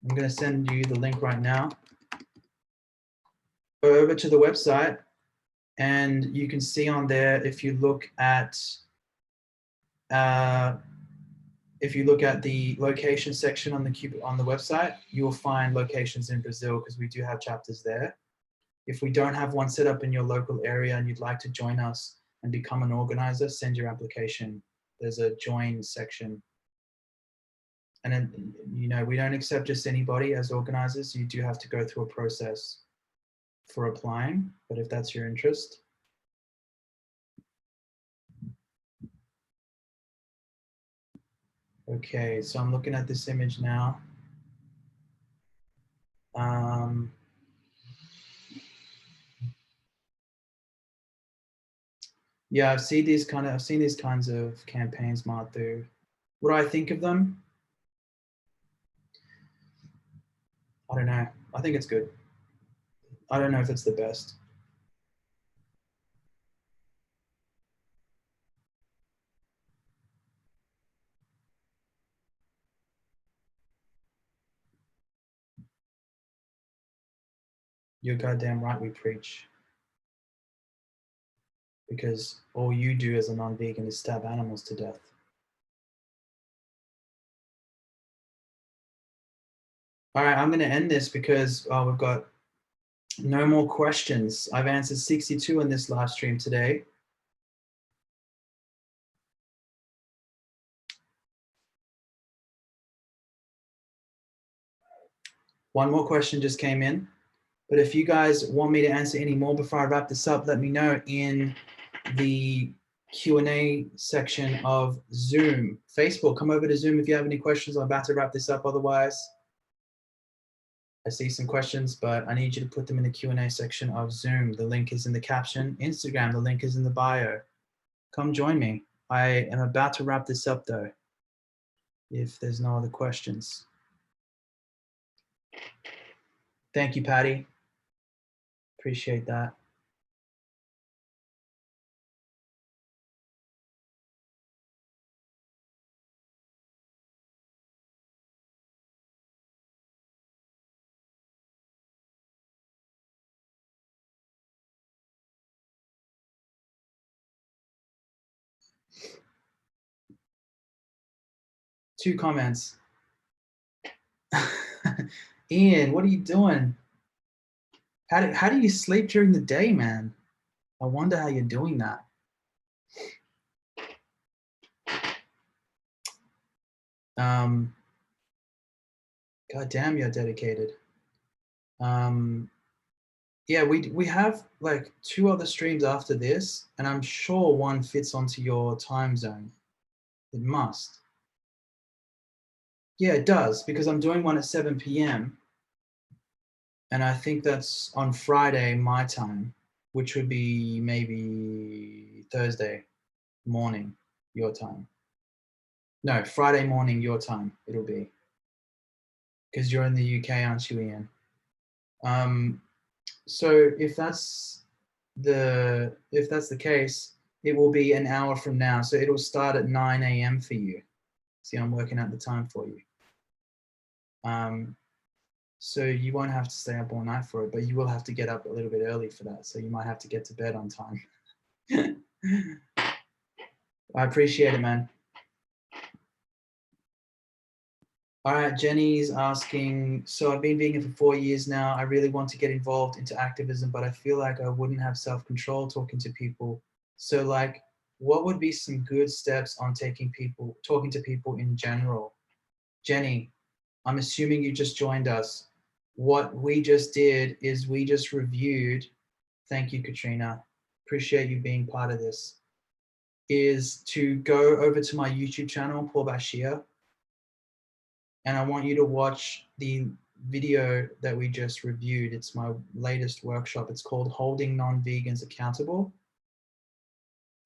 I'm going to send you the link right now. Go over to the website and you can see on there, if you look at the location section on the website, you will find locations in Brazil because we do have chapters there. If we don't have one set up in your local area and you'd like to join us and become an organizer, send your application. There's a join section. And then, we don't accept just anybody as organizers. You do have to go through a process for applying, but if that's your interest. Okay, so I'm looking at this image now. Yeah, I've seen these kinds of campaigns, Marthu. What do I think of them? I don't know. I think it's good. I don't know if it's the best. You're goddamn right we preach. Because all you do as a non-vegan is stab animals to death. All right, I'm going to end this because we've got no more questions. I've answered 62 in this live stream today. One more question just came in. But if you guys want me to answer any more before I wrap this up, let me know in the Q&A section of Zoom. Facebook, come over to Zoom if you have any questions. I'm about to wrap this up otherwise. I see some questions, but I need you to put them in the Q&A section of Zoom. The link is in the caption. Instagram, the link is in the bio. Come join me. I am about to wrap this up though, if there's no other questions. Thank you, Patty. Appreciate that. Two comments. Ian, what are you doing? How do you sleep during the day, man? I wonder how you're doing that. God damn, you're dedicated. Yeah, we have like 2 other streams after this, and I'm sure one fits onto your time zone. It must. Yeah, it does, because I'm doing one at 7 p.m. And I think that's on Friday, my time, which would be maybe Thursday morning, your time. No, Friday morning, your time, it'll be. Because you're in the UK, aren't you, Ian? So if that's the case, it will be an hour from now. So it'll start at 9 a.m. for you. See, I'm working out the time for you. So you won't have to stay up all night for it, but you will have to get up a little bit early for that. So you might have to get to bed on time. I appreciate it, man. All right, Jenny's asking, so I've been vegan for 4 years now. I really want to get involved into activism, but I feel like I wouldn't have self-control talking to people. So like, what would be some good steps on talking to people in general? Jenny, I'm assuming you just joined us. What we just did is we just reviewed, thank you, Katrina, appreciate you being part of this, is to go over to my YouTube channel, Paul Bashir, and I want you to watch the video that we just reviewed. It's my latest workshop. It's called Holding Non-Vegans Accountable.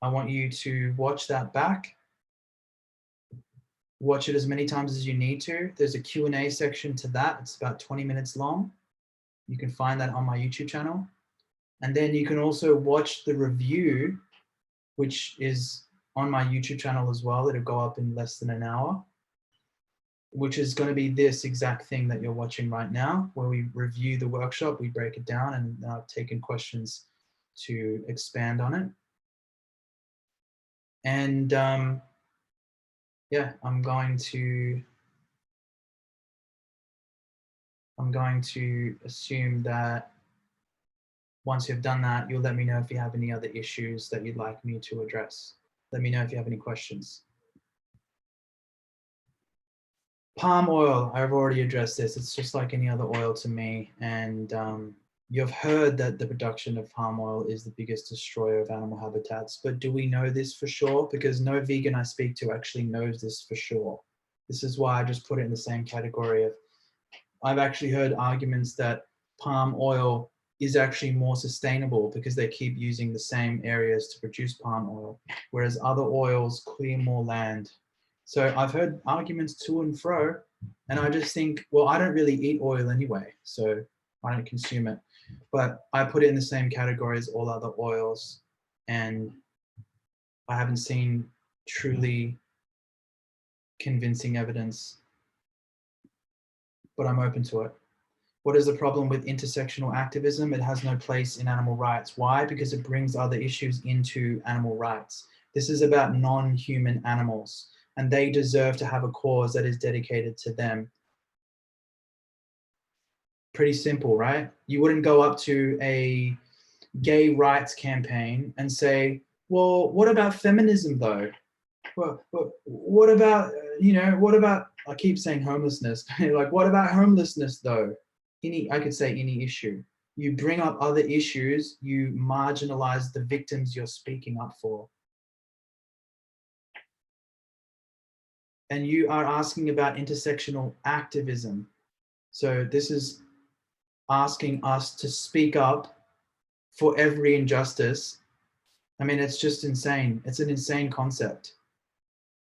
I want you to watch that back. Watch it as many times as you need to. There's a Q&A section to that. It's about 20 minutes long. You can find that on my YouTube channel. And then you can also watch the review, which is on my YouTube channel as well. It'll go up in less than an hour, which is going to be this exact thing that you're watching right now, where we review the workshop, we break it down, and I've taken questions to expand on it. And yeah, I'm going to assume that once you've done that, you'll let me know if you have any other issues that you'd like me to address. Let me know if you have any questions. Palm oil, I've already addressed this. It's just like any other oil to me. And you've heard that the production of palm oil is the biggest destroyer of animal habitats. But do we know this for sure? Because no vegan I speak to actually knows this for sure. This is why I just put it in the same category of, I've actually heard arguments that palm oil is actually more sustainable because they keep using the same areas to produce palm oil, whereas other oils clear more land. So I've heard arguments to and fro, and I just think, well, I don't really eat oil anyway, so I don't consume it. But I put it in the same category as all other oils, and I haven't seen truly convincing evidence, but I'm open to it. What is the problem with intersectional activism? It has no place in animal rights. Why? Because it brings other issues into animal rights. This is about non-human animals, and they deserve to have a cause that is dedicated to them. Pretty simple, right? You wouldn't go up to a gay rights campaign and say, well, what about feminism though? Well, what about, what about, I keep saying homelessness, like what about homelessness though? I could say any issue. You bring up other issues, you marginalize the victims you're speaking up for. And you are asking about intersectional activism. So this is asking us to speak up for every injustice. I mean, it's just insane. It's an insane concept.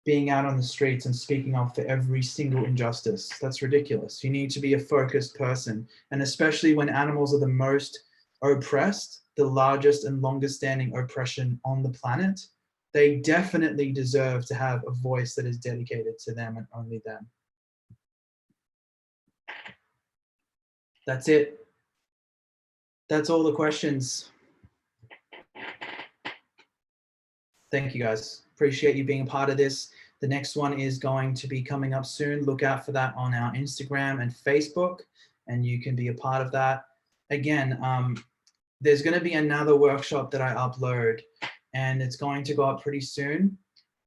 Being out on the streets and speaking up for every single injustice. That's ridiculous. You need to be a focused person. And especially when animals are the most oppressed, the largest and longest standing oppression on the planet, they definitely deserve to have a voice that is dedicated to them and only them. That's it. That's all the questions. Thank you guys. Appreciate you being a part of this. The next one is going to be coming up soon. Look out for that on our Instagram and Facebook, and you can be a part of that. Again, there's going to be another workshop that I upload, and it's going to go up pretty soon.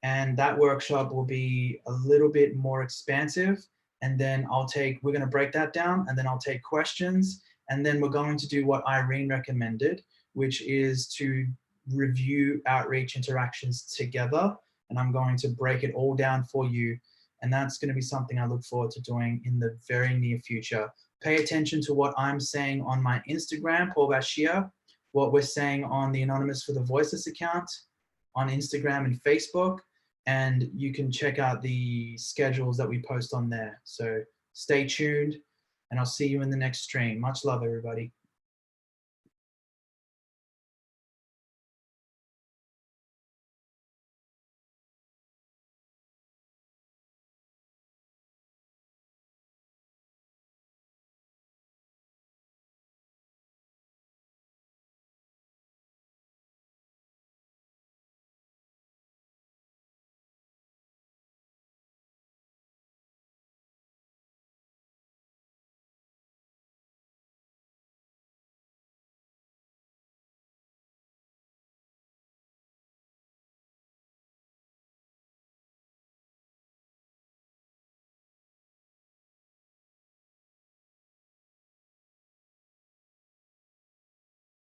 And that workshop will be a little bit more expansive. And then we're going to break that down, and then I'll take questions. And then we're going to do what Irene recommended, which is to review outreach interactions together. And I'm going to break it all down for you. And that's going to be something I look forward to doing in the very near future. Pay attention to what I'm saying on my Instagram, Paul Bashir, what we're saying on the Anonymous for the Voiceless account, on Instagram and Facebook. And you can check out the schedules that we post on there. So stay tuned, and I'll see you in the next stream. Much love, everybody.